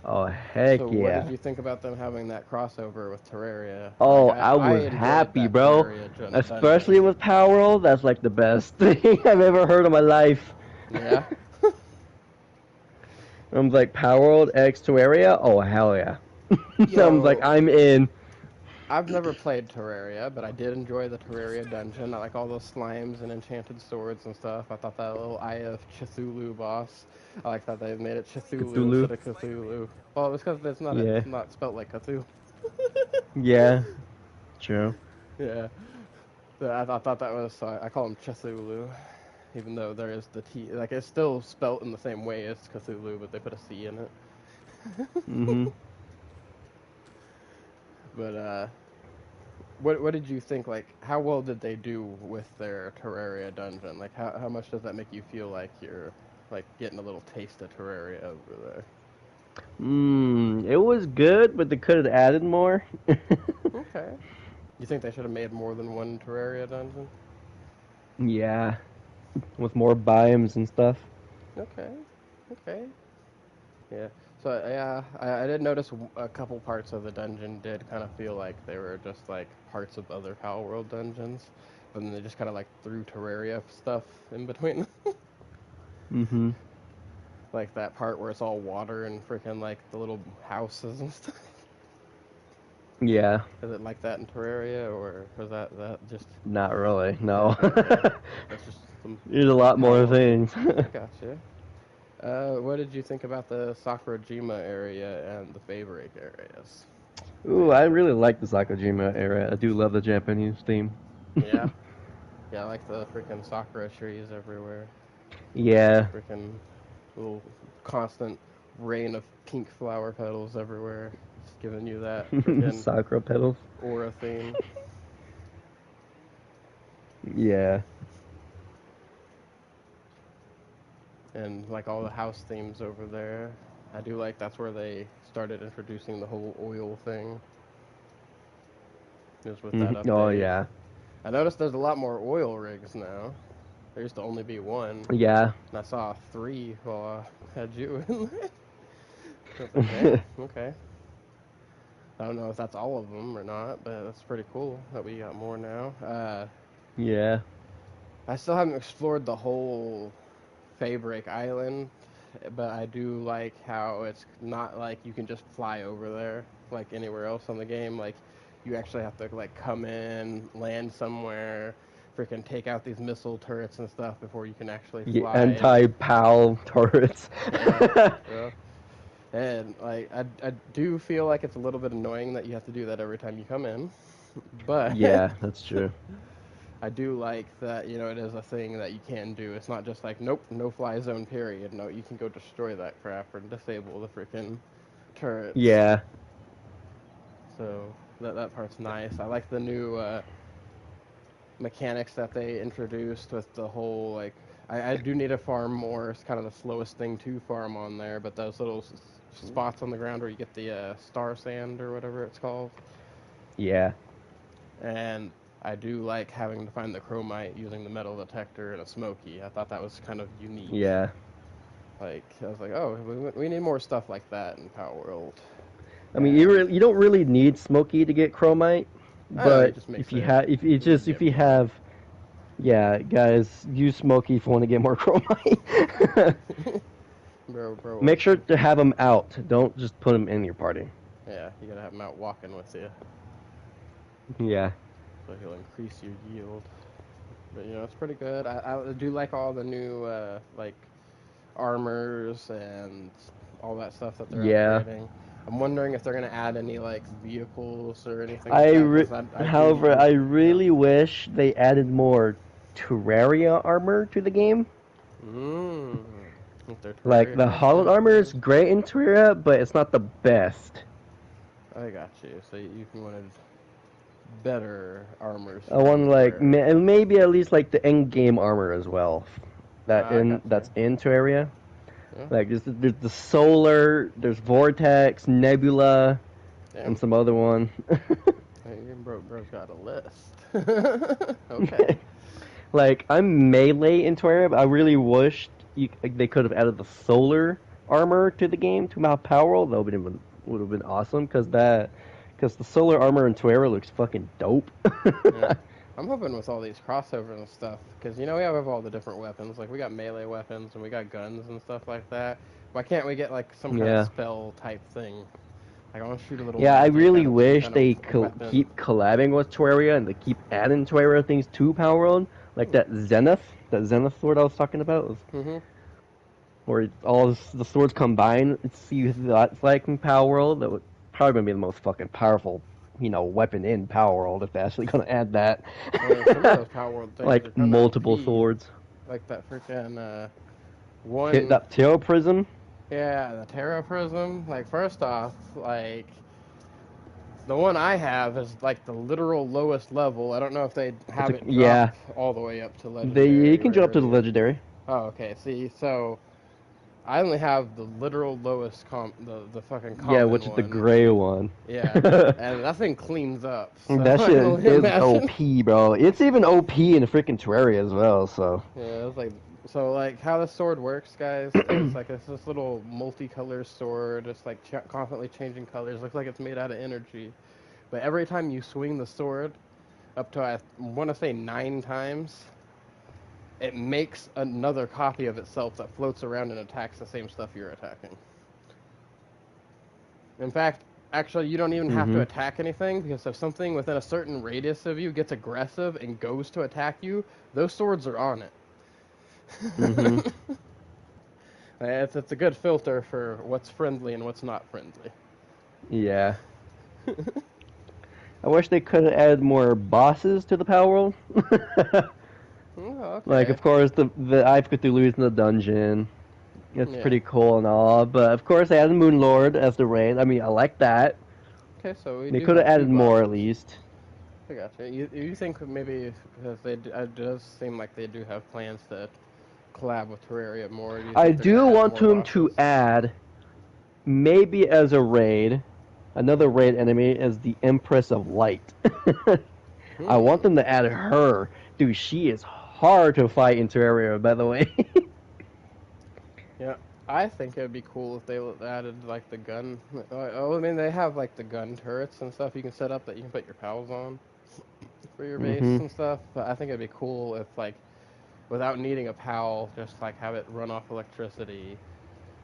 Oh, heck So yeah. what did you think about them having that crossover with Terraria? Oh, Like, I was enjoyed happy, that bro. Terraria Especially dungeon. with Power World, that's like the best thing I've ever heard in my life. Yeah? I'm like, Power World X Terraria? Oh, hell yeah. I'm like, Yo, I'm in. I've never played Terraria, but I did enjoy the Terraria dungeon. I like all those slimes and enchanted swords and stuff. I thought that little Eye of Cthulhu boss. I like that they made it Cthulhu Cthulhu. instead of Cthulhu. Well, it's because Yeah. it's not spelled like Cthulhu. Yeah. True. Yeah. So I thought that was, I call him Cthulhu, even though there is the T, like it's still spelt in the same way as Cthulhu, but they put a C in it. Mm-hmm. But what did you think? Like, how well did they do with their Terraria dungeon? Like, how much does that make you feel like you're like getting a little taste of Terraria over there? It was good, but they could have added more. Okay. You think they should have made more than one Terraria dungeon? Yeah. With more biomes and stuff. Okay. Okay. Yeah. So yeah, I did notice a couple parts of the dungeon did kind of feel like they were just like parts of other Power World dungeons, but then they just kind of like threw Terraria stuff in between, Mm-hmm. like that part where it's all water and freaking like the little houses and stuff. Yeah. Is it like that in Terraria, or was that just? Not really, no. That's just some. There's a lot more things. I gotcha. What did you think about the Sakurajima area and the Favorite areas? Ooh, I really like the Sakajima era. I do love the Japanese theme. Yeah. Yeah, I like the freaking sakura trees everywhere. Yeah. Freaking little constant rain of pink flower petals everywhere. Just giving you that freaking Sakura petals. aura theme. Yeah. And like all the house themes over there. I do like that's where they started introducing the whole oil thing. Is with that update. Oh, yeah. I noticed there's a lot more oil rigs now. There used to only be one. Yeah. And I saw 3 while I had you in there. So it's like, damn, okay. I don't know if that's all of them or not, but that's pretty cool that we got more now. Yeah. I still haven't explored the whole Fabric Island, but I do like how it's not like you can just fly over there like anywhere else on the game. Like, you actually have to like come in, land somewhere, freaking take out these missile turrets and stuff before you can actually Yeah, fly. anti-PAL turrets. Yeah. And like I do feel like it's a little bit annoying that you have to do that every time you come in, but Yeah, that's true. I do like that, it is a thing that you can do. It's not just like, nope, no fly zone, period. No, you can go destroy that crap or disable the freaking turrets. Yeah. So that part's nice. I like the new mechanics that they introduced with the whole like I do need to farm more. It's kind of the slowest thing to farm on there, but those little spots on the ground where you get the star sand or whatever it's called. Yeah. And I do like having to find the chromite using the metal detector and a smoky. I thought that was kind of unique. Yeah. Like, I was like, oh, we need more stuff like that in Power World. I mean, you don't really need smoky to get chromite, but if you have, yeah, guys, use smoky if you want to get more chromite. bro, Make sure to have them out. Don't just put them in your party. Yeah, you gotta have them out walking with you. Yeah. So he'll increase your yield. But it's pretty good. I do like all the new like armors and all that stuff that they're upgrading. I'm wondering if they're gonna add any like vehicles or anything. However, I really wish they added more Terraria armor to the game. Like the Hollow armor is great in Terraria, but it's not the best. I got you. So you wanted better armors. I want like maybe at least like the end game armor as well. That's in Terraria. Yeah. Like there's the Solar, there's Vortex, Nebula, and some other one. Bro's got a list. Okay. Like I'm melee in Terraria, but I really wished they could have added the Solar armor to the game to my Power. That would have been awesome because the Solar armor in Terraria looks fucking dope. Yeah. I'm hoping with all these crossovers and stuff, because we have all the different weapons. Like we got melee weapons and we got guns and stuff like that. Why can't we get like some kind of spell type thing? Like I want to shoot a little. Yeah, I really wish they keep collabing with Terraria and they keep adding Terraria things to Power World, like that Zenith sword I was talking about. Where all the swords combine. See what that's like in Power World. That would probably be the most fucking powerful weapon in Power World if they're actually gonna add that. Some of those Power World things like multiple swords. Like that freaking one. That Terra Prism. Yeah, the Terra Prism. Like first off, like the one I have is like the literal lowest level. I don't know if they have it drop all the way up to legendary. You can drop to the legendary. Oh, okay. See, so I only have the literal lowest the fucking common Yeah, which is the gray one. Yeah, and that thing cleans up. So that shit is OP, bro. It's even OP in the freaking Terraria as well, so. Yeah, it's like how the sword works, guys. It's this little multicolor sword. It's like constantly changing colors. Looks like it's made out of energy. But every time you swing the sword, up to I want to say 9 times, it makes another copy of itself that floats around and attacks the same stuff you're attacking. In fact, actually, you don't even have to attack anything, because if something within a certain radius of you gets aggressive and goes to attack you, those swords are on it. It's a good filter for what's friendly and what's not friendly. Yeah. I wish they could have added more bosses to the Power World. Okay. Like, of course, the Eye of Cthulhu's in the dungeon. It's pretty cool and all, but of course they added Moon Lord as the raid. I mean, I like that. Okay, so they could have added more at least. I gotcha. You think maybe because it does seem like they do have plans to collab with Terraria more? I do want them to add, maybe as a raid, another raid enemy as the Empress of Light. I want them to add her. Dude, she is hard to fight in Terraria, by the way. Yeah, I think it'd be cool if they added like the gun. I mean, they have like the gun turrets and stuff you can set up that you can put your pals on for your base and stuff. But I think it'd be cool if like, without needing a pal, just like have it run off electricity.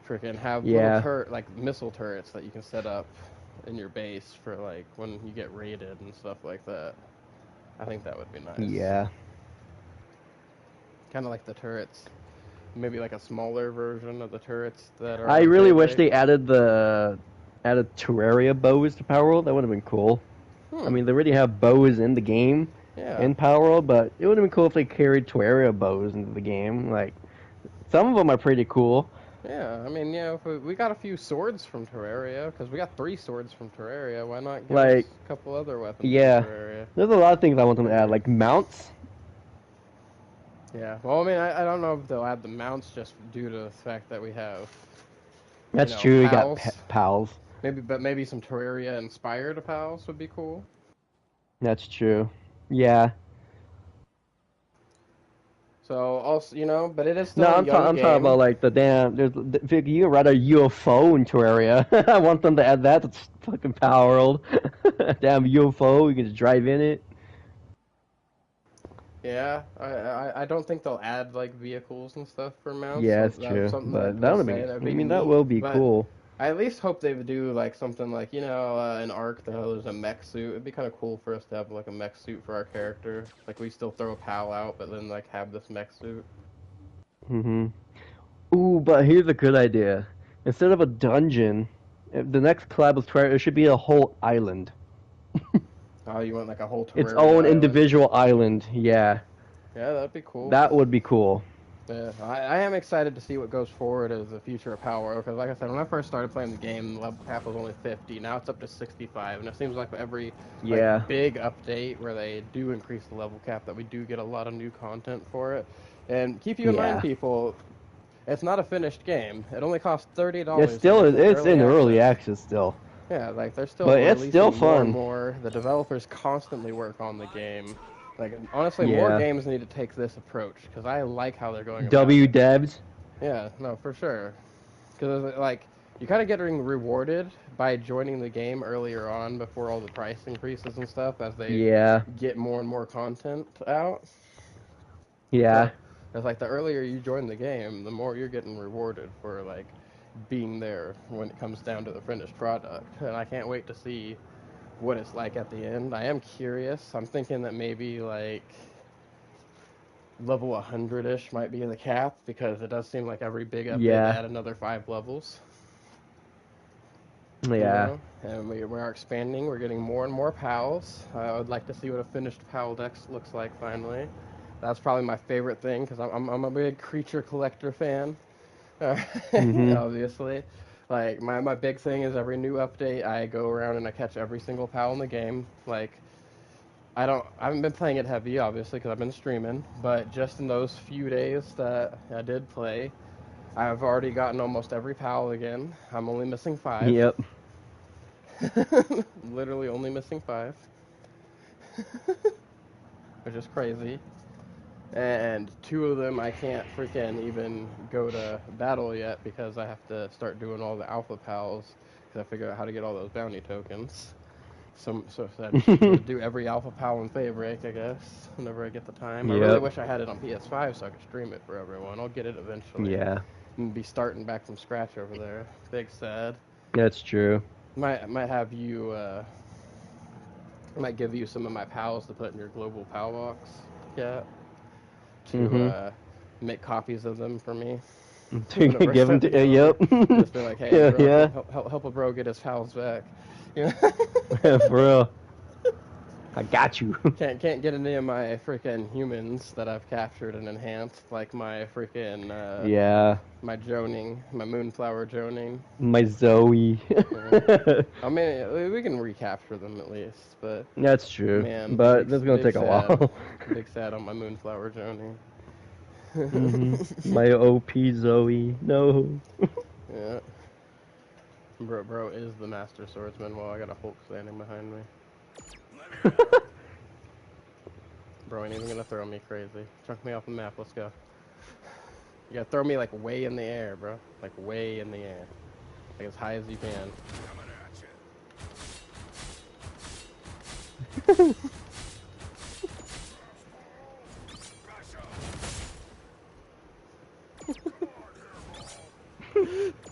Freaking have little like missile turrets that you can set up in your base for like when you get raided and stuff like that. I think that would be nice. Yeah. Kind of like the turrets. Maybe like a smaller version of the turrets that are. I really wish they added Terraria bows to Power World. That would have been cool. I mean, they already have bows in the game in Power World, but it would have been cool if they carried Terraria bows into the game. Like, some of them are pretty cool. Yeah, I mean, we got a few swords from Terraria, because we got 3 swords from Terraria. Why not give us a couple other weapons from Terraria? There's a lot of things I want them to add, like mounts. Yeah. Well, I mean, I don't know if they'll add the mounts just due to the fact that we have, That's true. We got pals. pals. Maybe some Terraria inspired pals would be cool. That's true. Yeah. So also, but it is No, still a young I'm talking game. about like the damn. You can ride a UFO in Terraria. I want them to add that to fucking Power World. Damn UFO, you can just drive in it. Yeah, I don't think they'll add like vehicles and stuff for mounts. Yeah, So it's that's true. something I But that will would say be. that'd I be mean, that neat. will be But cool. I at least hope they would do like something like an Ark that there's a mech suit. It'd be kind of cool for us to have like a mech suit for our character. Like we still throw a PAL out, but then like have this mech suit. Mhm. Ooh, but here's a good idea. Instead of a dungeon, the next collab with Terraria, it should be a whole island. Oh, you want like a whole Its Terraria own island? individual island. Yeah, Yeah, that'd be cool. that would be cool. Yeah, I am excited to see what goes forward as the future of Power because, like I said, when I first started playing the game, the level cap was only 50. Now it's up to 65, and it seems like every Yeah. big update where they do increase the level cap, that we do get a lot of new content for it. And keep you in mind, Yeah. people, it's not a finished game. It only costs It's $30 to still get the it's in early access. access still. Yeah, like they're still But it's still releasing more and fun. more. The developers constantly work on the game. Like honestly, more Yeah. games need to take this approach because I like how they're going about W it. devs. Yeah, no, for sure. Because like you kind of getting rewarded by joining the game earlier on before all the price increases and stuff as they Yeah. get more and more content out. Yeah. So it's like the earlier you join the game, the more you're getting rewarded for like being there when it comes down to the finished product. And I can't wait to see what it's like at the end. I am curious. I'm thinking that maybe like level 100-ish might be the cap because it does seem like every big update they Yeah. add another 5 levels. Yeah. And we are expanding. We're getting more and more pals. I would like to see what a finished pal deck looks like finally. That's probably my favorite thing because I'm a big creature collector fan. Mhm. Obviously, like my big thing is every new update I go around and I catch every single pal in the game. Like I haven't been playing it heavy obviously because I've been streaming, but just in those few days that I did play, I've already gotten almost every pal again. I'm only missing 5. Yep. Literally only missing 5. Which is crazy. And 2 of them I can't freaking even go to battle yet because I have to start doing all the alpha pals because I figure out how to get all those bounty tokens. So I just need to do every alpha pal in Favorite, I guess, whenever I get the time. I really Yep. wish I had it on PS5 so I could stream it for everyone. I'll get it eventually. Yeah. And be starting back from scratch over there. Big sad. That's true. Might have you I might give you some of my pals to put in your global pal box, yeah, to Mhm. make copies of them for me. To Whenever I give them start the to game over. yep. Just be like, hey, Yeah, bro, yeah. help a bro get his pals back. You For know? real. I got you. Can't get any of my freaking humans that I've captured and enhanced, like my freaking Yeah. my Joning, my Moonflower Joning. My Zoe. I mean, we can recapture them at least, but That's true. man, But that's gonna take a while. Big sad on my Moonflower Joning. My OP Zoe. No. Yeah. Bro is the master swordsman while I got a Hulk standing behind me. Bro ain't even gonna throw me crazy. Chunk me off the map, let's go. You gotta throw me like way in the air, bro. Like way in the air. Like as high as you can.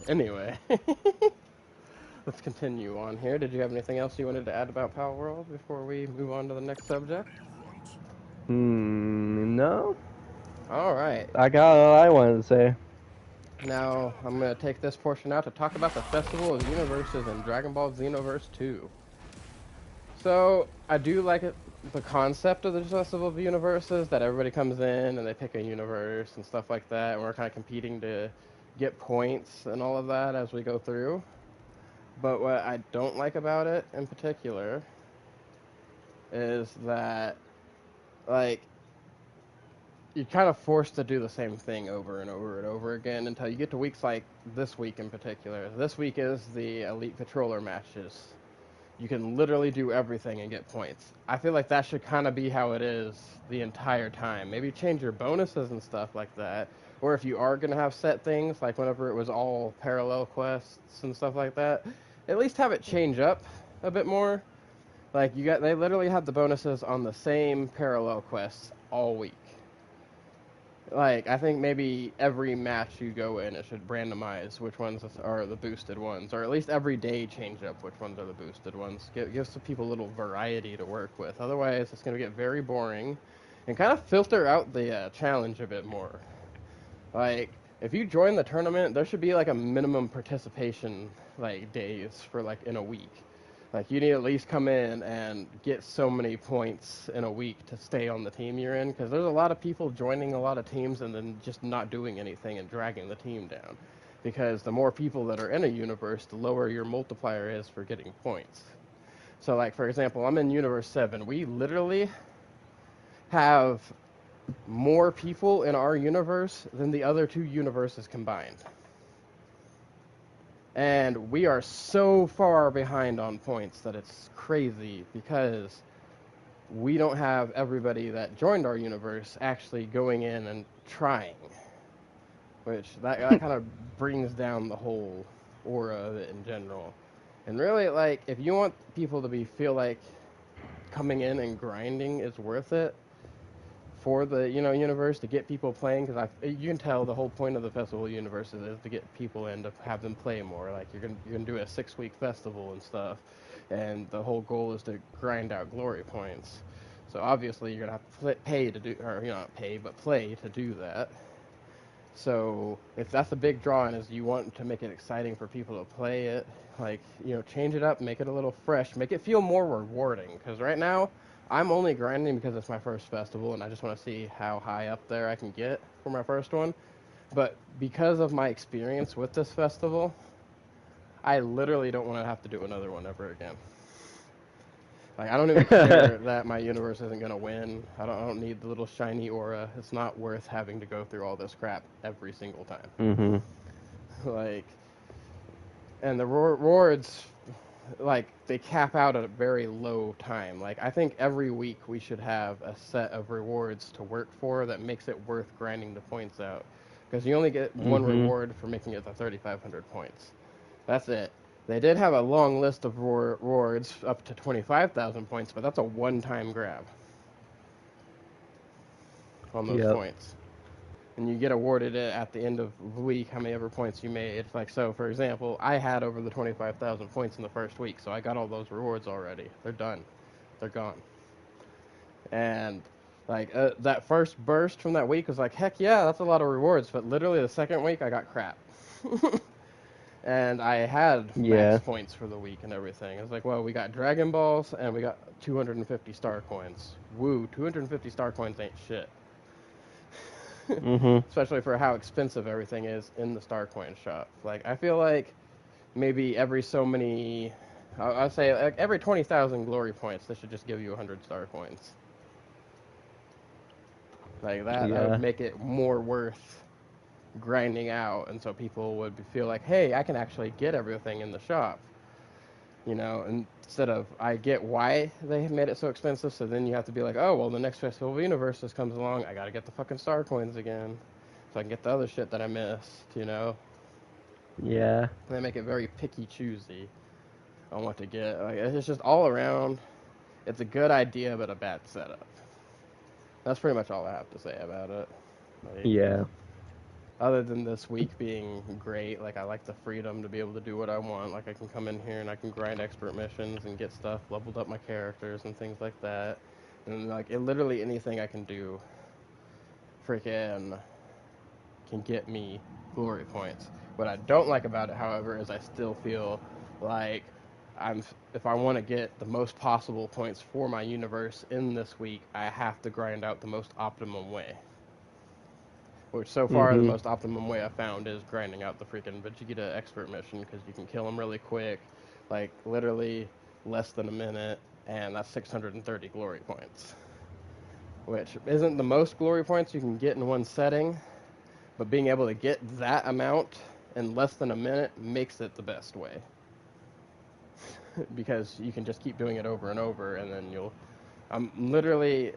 Anyway. Let's continue on here. Did you have anything else you wanted to add about Power World before we move on to the next subject? No. Alright. I got all I wanted to say. Now, I'm going to take this portion out to talk about the Festival of Universes in Dragon Ball Xenoverse 2. So, I do like the concept of the Festival of Universes, that everybody comes in and they pick a universe and stuff like that, and we're kind of competing to get points and all of that as we go through. But what I don't like about it in particular is that, like, you're kind of forced to do the same thing over and over and over again until you get to weeks like this week in particular. This week is the Elite Patroller matches. You can literally do everything and get points. I feel like that should kind of be how it is the entire time. Maybe change your bonuses and stuff like that. Or if you are going to have set things, like whenever it was all parallel quests and stuff like that, at least have it change up a bit more. Like they literally have the bonuses on the same parallel quests all week. Like, I think maybe every match you go in, it should randomize which ones are the boosted ones, or at least every day change up which ones are the boosted ones. Give some people a little variety to work with. Otherwise, it's going to get very boring, and kind of filter out the challenge a bit more. Like, if you join the tournament, there should be like a minimum participation like days for like in a week. Like, you need to at least come in and get so many points in a week to stay on the team you're in, because there's a lot of people joining a lot of teams and then just not doing anything and dragging the team down. Because the more people that are in a universe, the lower your multiplier is for getting points. So, like, for example, I'm in Universe 7. We literally have more people in our universe than the other two universes combined. And we are so far behind on points that it's crazy, because we don't have everybody that joined our universe actually going in and trying. Which, that kind of brings down the whole aura of it in general. And really, like, if you want people to feel like coming in and grinding is worth it, for the universe, to get people playing, because you can tell the whole point of the festival universe is to get people in, to have them play more. Like, you're gonna do a 6-week festival and stuff, and the whole goal is to grind out glory points. So obviously you're gonna have to pay to do, or not pay, but play to do that. So if that's a big draw, and is you want to make it exciting for people to play it, like, change it up, make it a little fresh, make it feel more rewarding. Because right now, I'm only grinding because it's my first festival, and I just want to see how high up there I can get for my first one. But because of my experience with this festival, I literally don't want to have to do another one ever again. Like, I don't even care that my universe isn't going to win. I don't need the little shiny aura. It's not worth having to go through all this crap every single time. Mm-hmm. Like, and the rewards, like, they cap out at a very low time. Like, I think every week we should have a set of rewards to work for that makes it worth grinding the points out. Because you only get one reward for making it to 3,500 points. That's it. They did have a long list of rewards up to 25,000 points, but that's a one-time grab on those points. And you get awarded it at the end of the week, how many ever points you made. Like, so, for example, I had over the 25,000 points in the first week, so I got all those rewards already. They're done. They're gone. And, like, that first burst from that week was like, heck yeah, that's a lot of rewards. But literally the second week, I got crap. And I had max points for the week and everything. I was like, well, we got Dragon Balls, and we got 250 star coins. Woo, 250 star coins ain't shit. Especially for how expensive everything is in the star coin shop. Like, I feel like maybe every so many, I'll say like every 20,000 glory points, they should just give you 100 star coins. Like, that would make it more worth grinding out, and so people would feel like, hey, I can actually get everything in the shop. Instead of, I get why they made it so expensive, so then you have to be like, oh, well, the next Festival of Universes comes along, I gotta get the fucking star coins again, so I can get the other shit that I missed, Yeah. And they make it very picky-choosy on what to get. Like, it's just all around, it's a good idea, but a bad setup. That's pretty much all I have to say about it. Like, other than this week being great, like, I like the freedom to be able to do what I want. Like, I can come in here and I can grind expert missions and get stuff, leveled up my characters and things like that. And, like, literally anything I can do freaking can get me glory points. What I don't like about it, however, is I still feel like if I want to get the most possible points for my universe in this week, I have to grind out the most optimum way. Which, so far, the most optimum way I found is grinding out the freaking Vegeta expert mission, because you can kill them really quick, like, literally less than a minute, and that's 630 glory points. which isn't the most glory points you can get in one setting, but being able to get that amount in less than a minute makes it the best way. Because you can just keep doing it over and over, and then I'm literally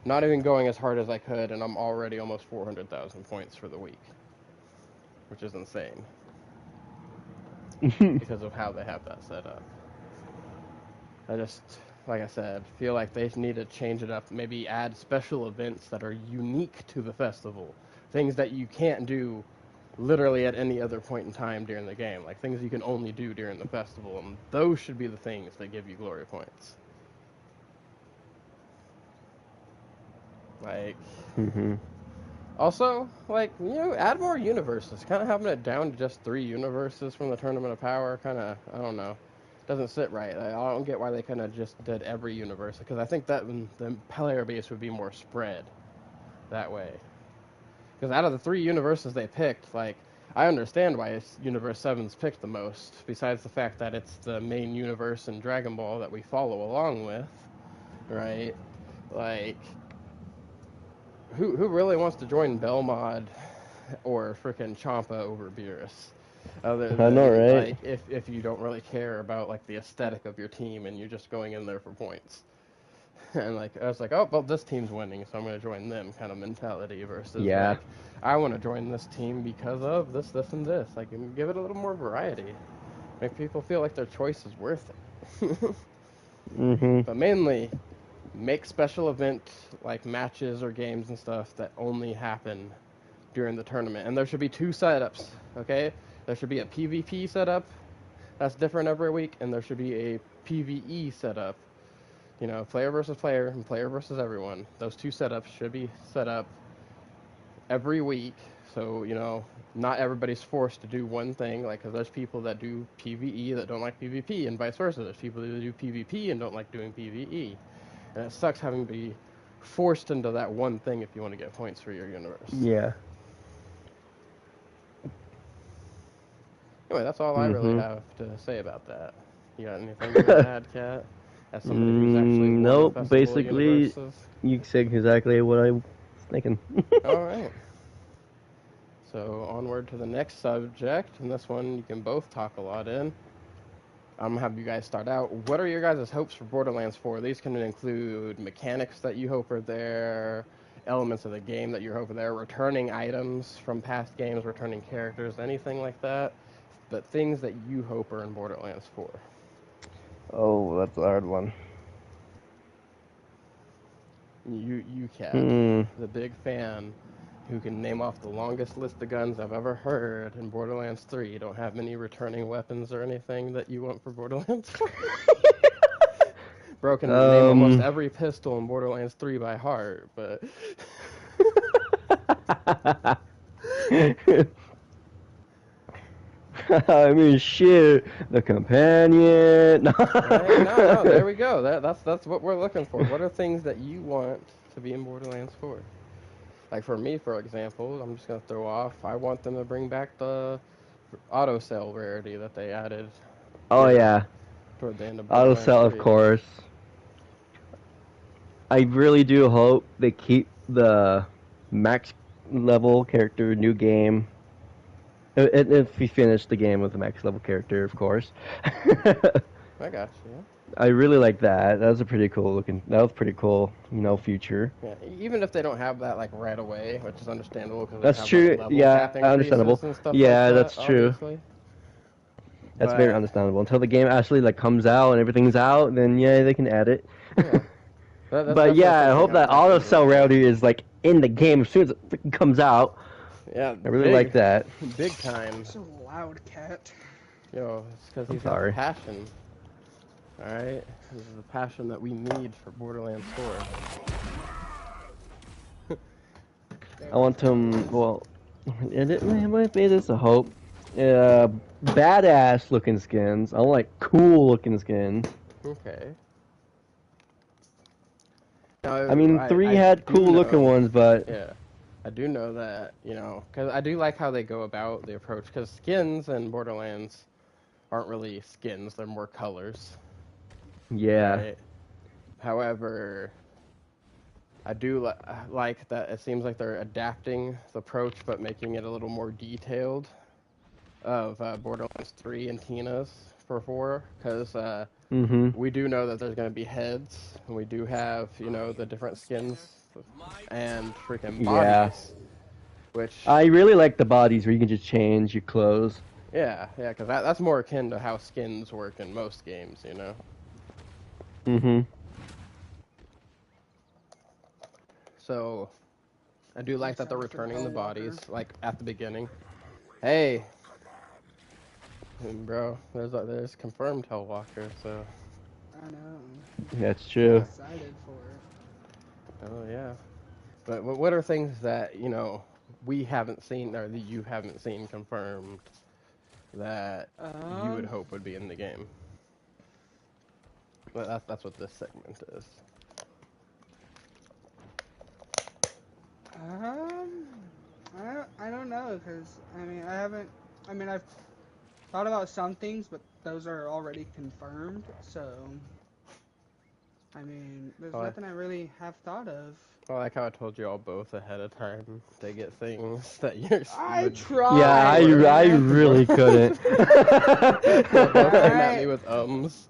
not even going as hard as I could, and I'm already almost 400,000 points for the week, which is insane. Because of how they have that set up. I just, like I said, feel like they need to change it up. Maybe add special events that are unique to the festival. Things that you can't do literally at any other point in time during the game. Like things you can only do during the festival. And those should be the things that give you glory points. Like, also, like, add more universes. Kind of having it down to just 3 universes from the Tournament of Power, kind of, I don't know, doesn't sit right. I don't get why they kind of just did every universe, because I think that the player base would be more spread that way. Because out of the 3 universes they picked, like, I understand why Universe 7's picked the most, besides the fact that it's the main universe in Dragon Ball that we follow along with, right? Like, who really wants to join Belmod or frickin' Champa over Beerus? Other than, I know, right? Like, if you don't really care about, like, the aesthetic of your team and you're just going in there for points. And, like, I was like, oh, well, this team's winning, so I'm going to join them kind of mentality versus, like, I want to join this team because of this, and this. Like, give it a little more variety. Make people feel like their choice is worth it. But mainly, make special event, like, matches or games and stuff that only happen during the tournament. And there should be 2 setups, okay? There should be a PvP setup that's different every week, and there should be a PvE setup. Player versus player and player versus everyone. Those 2 setups should be set up every week. So, not everybody's forced to do one thing. Like, because there's people that do PvE that don't like PvP, and vice versa. There's people that do PvP and don't like doing PvE. And it sucks having to be forced into that one thing if you want to get points for your universe. Yeah. Anyway, that's all I really have to say about that. You got anything to add, Kat? As somebody who's actually nope, basically, universes? You said exactly what I was thinking. Alright. So, onward to the next subject, and this one you can both talk a lot in. I'm going to have you guys start out. What are your guys' hopes for Borderlands 4? These can include mechanics that you hope are there, elements of the game that you hope are there, returning items from past games, returning characters, anything like that. But things that you hope are in Borderlands 4. Oh, that's a hard one. You Kat, the big fan who can name off the longest list of guns I've ever heard in Borderlands 3. You don't have many returning weapons or anything that you want for Borderlands 4? Bro can name almost every pistol in Borderlands 3 by heart, but... I mean, shit, the companion. No, there we go. That's what we're looking for. What are things that you want to be in Borderlands 4? Like for me, for example, I'm just gonna throw off. I want them to bring back the auto sell rarity that they added. Oh yeah, toward the end of auto Borderlands sell, 3. of course. I really do hope they keep the max level character new game. If we finish the game with the max level character, of course. I got you. I really like that. That was pretty cool, feature. Yeah, even if they don't have that like right away, which is understandable because that's true. Like, yeah, understandable. Yeah, like that's true. Obviously. That's very understandable. Until the game actually like comes out and everything's out, then yeah, they can add it. Yeah. But yeah, I hope that auto sell rarity is like in the game as soon as it freaking comes out. Yeah, I really like that. Big time. So loud, Cat. Yo, it's because he's got passion. Alright? This is the passion that we need for Borderlands 4. I want them, well, it might be this a hope. Badass looking skins. I don't like cool looking skins. Okay. Now, I mean, 3 had cool looking ones, but... Yeah. I do know that, because I do like how they go about the approach, because skins in Borderlands aren't really skins, they're more colors. Yeah. Right? However, I do like that it seems like they're adapting the approach, but making it a little more detailed of Borderlands 3 and Tina's for 4, because we do know that there's going to be heads, and we do have, the different skins and freaking Yeah. bodies, which... I really like the bodies where you can just change your clothes. Yeah, because that's more akin to how skins work in most games, So, I do like that they're returning the bodies, like, at the beginning. Hey! Bro, there's confirmed Hellwalker, so... I know. That's true. I'm excited for it. Oh, yeah. But what are things that, we haven't seen, or that you haven't seen confirmed, that you would hope would be in the game? Well, that's what this segment is. I don't know, because, I've thought about some things, but those are already confirmed, so, there's nothing I really have thought of. Well, like how I told you all both ahead of time to get things that you're... I tried! Yeah, I really couldn't. Both came at me with ums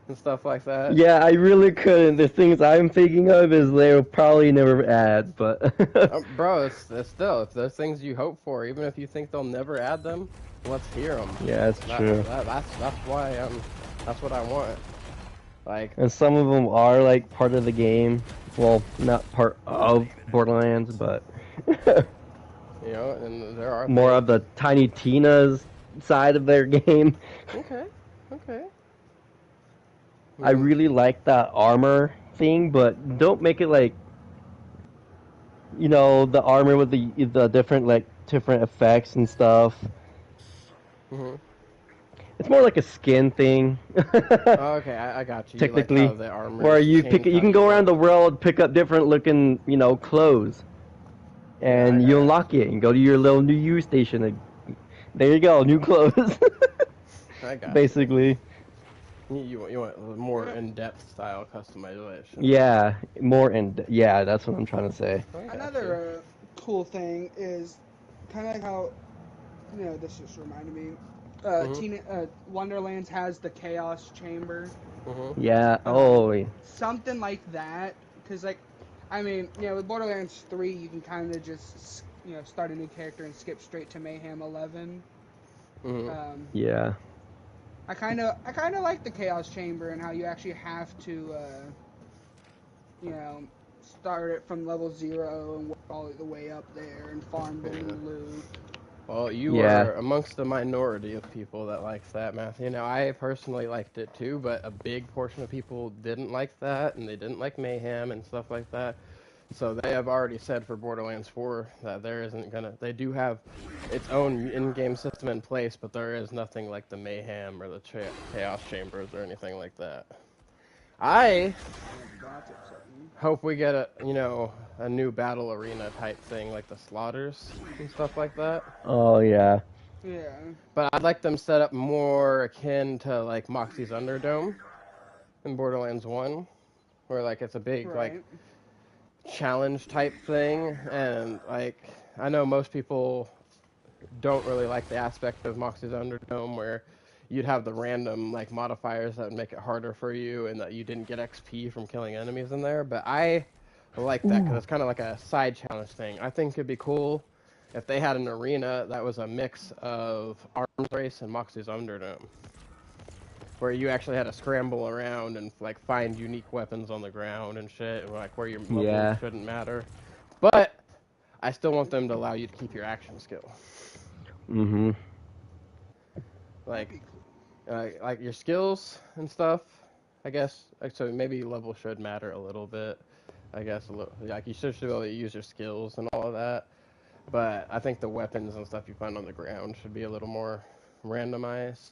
and stuff like that. Yeah, I really couldn't. The things I'm thinking of is they'll probably never add, but... Bro, it's still, if there's things you hope for, even if you think they'll never add them, let's hear them. Yeah, that's true. That's why that's what I want. Like, and some of them are like part of the game. Well, not part of Borderlands, but and there are more of the Tiny Tina's side of their game. Okay. I really like that armor thing, but don't make it like, the armor with the different effects and stuff. It's more like a skin thing. Okay, I got you. Technically, you like how the armor where you can go around the world, pick up different looking, clothes, and you unlock it and go to your little new U station. And there you go, new clothes. I got basically. You want more in-depth style customization. Yeah, yeah, that's what I'm trying to say. Another cool thing is kind of like how, this just reminded me. Wonderlands has the Chaos Chamber. Yeah. Something like that, because with Borderlands 3, you can kind of just start a new character and skip straight to Mayhem 11. Yeah. I kind of like the Chaos Chamber and how you actually have to start it from level 0 and work all the way up there and farm and loot. Well, you are amongst the minority of people that likes that, Matthew. I personally liked it too, but a big portion of people didn't like that, and they didn't like Mayhem and stuff like that. So they have already said for Borderlands 4 that they do have its own in-game system in place, but there is nothing like the Mayhem or the Chaos Chambers or anything like that. I hope we get a new battle arena type thing, like the slaughters and stuff like that. Oh, yeah. Yeah. But I'd like them set up more akin to, like, Moxxi's Underdome in Borderlands 1, where, like, it's a big, like, challenge type thing, and, like, I know most people don't really like the aspect of Moxxi's Underdome, where you'd have the random, like, modifiers that would make it harder for you, and that you didn't get XP from killing enemies in there, but I like that, because it's kind of like a side challenge thing. I think it'd be cool if they had an arena that was a mix of Arms Race and Moxxi's Underdome, where you actually had to scramble around and, like, find unique weapons on the ground and shit, and, like, where your level shouldn't matter. But I still want them to allow you to keep your action skill. Like your skills and stuff, I guess. So maybe level should matter a little bit, I guess. Like, you should be able to use your skills and all of that. But I think the weapons and stuff you find on the ground should be a little more randomized,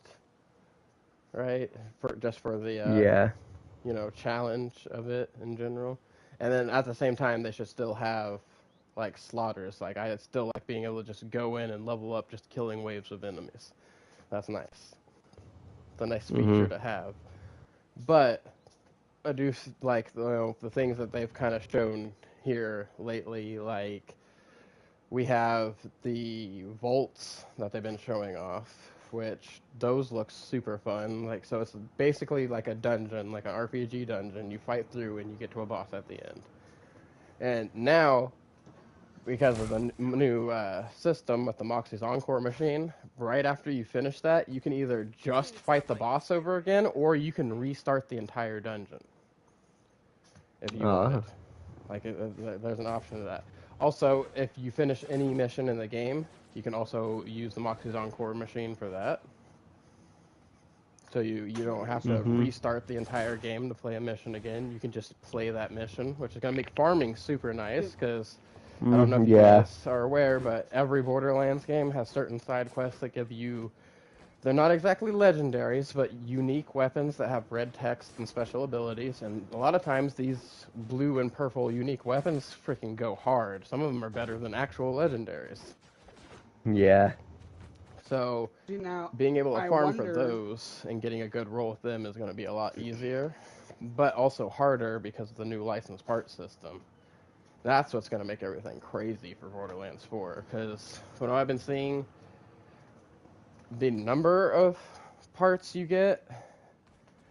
right? Just for the challenge of it in general. And then at the same time, they should still have, like, slaughters. Like, I still like being able to just go in and level up just killing waves of enemies. That's nice. It's a nice feature to have. But I do like the things that they've kind of shown here lately. Like, we have the vaults that they've been showing off, which those look super fun. Like, so it's basically like a dungeon, like an RPG dungeon. You fight through and you get to a boss at the end. And now, because of the new system with the Moxie's Encore machine, right after you finish that, you can either just fight the boss over again, or you can restart the entire dungeon. If you wanted. Like, there's an option to that. Also, if you finish any mission in the game, you can also use the Moxie's Encore machine for that. So you don't have to restart the entire game to play a mission again. You can just play that mission, which is going to make farming super nice, because I don't know if you guys are aware, but every Borderlands game has certain side quests that give you, they're not exactly legendaries, but unique weapons that have red text and special abilities, and a lot of times these blue and purple unique weapons freaking go hard. Some of them are better than actual legendaries. Yeah. So, now, being able to farm for those and getting a good roll with them is going to be a lot easier, but also harder because of the new license part system. That's what's going to make everything crazy for Borderlands 4, because what I've been seeing, the number of parts you get,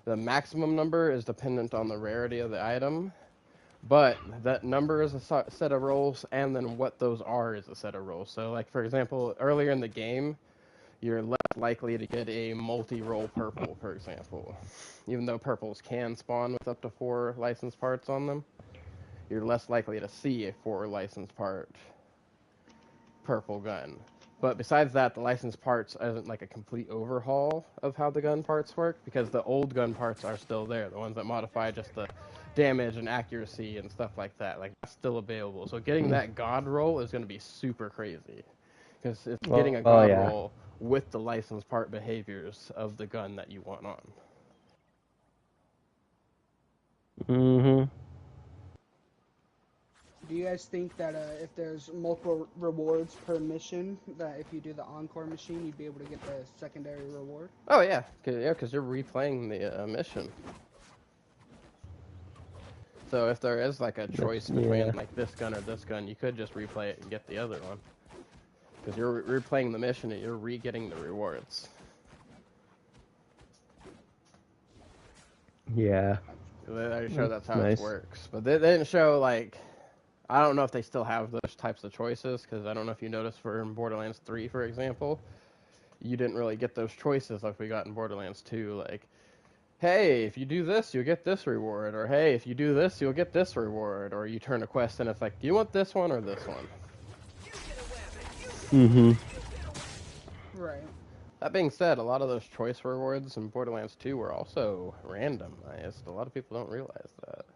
the maximum number is dependent on the rarity of the item, but that number is a set of rolls, and then what those are is a set of rolls. So, like, for example, earlier in the game, you're less likely to get a multi-roll purple, for example. Even though purples can spawn with up to 4 licensed parts on them, you're less likely to see a 4 licensed part purple gun. But besides that, the licensed parts isn't like a complete overhaul of how the gun parts work, because the old gun parts are still there, the ones that modify just the damage and accuracy and stuff like that. Like, that's still available. So getting that god roll is going to be super crazy, because it's getting a god roll with the licensed part behaviors of the gun that you want on. Do you guys think that if there's multiple rewards per mission, that if you do the Encore machine, you'd be able to get the secondary reward? Oh, yeah. Because you're replaying the mission. So if there is, like, a choice between, like, this gun or this gun, you could just replay it and get the other one. Because you're replaying the mission and you're re-getting the rewards. Yeah. They show that's how it works. But they didn't show, like, I don't know if they still have those types of choices, because I don't know if you noticed for Borderlands 3, for example, you didn't really get those choices like we got in Borderlands 2, like, hey, if you do this, you'll get this reward, or hey, if you do this, you'll get this reward, or you turn a quest and it's like, do you want this one or this one? Right. That being said, a lot of those choice rewards in Borderlands 2 were also randomized. A lot of people don't realize that.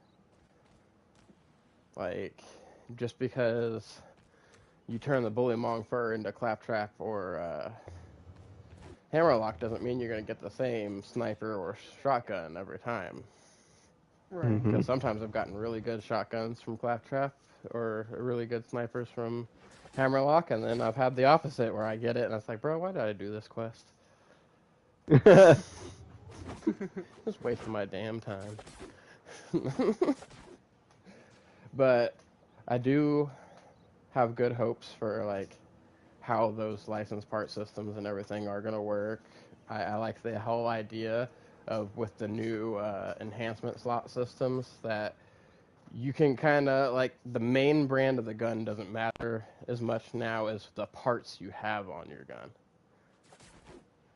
Like, just because you turn the Bullymong Fur into Claptrap or Hammerlock doesn't mean you're going to get the same sniper or shotgun every time. Right. Because sometimes I've gotten really good shotguns from Claptrap or really good snipers from Hammerlock, and then I've had the opposite where I get it and it's like, bro, why did I do this quest? Just wasting my damn time. But I do have good hopes for, like, how those license part systems and everything are going to work. I like the whole idea of, with the new enhancement slot systems, that you can kind of, like, the main brand of the gun doesn't matter as much now as the parts you have on your gun.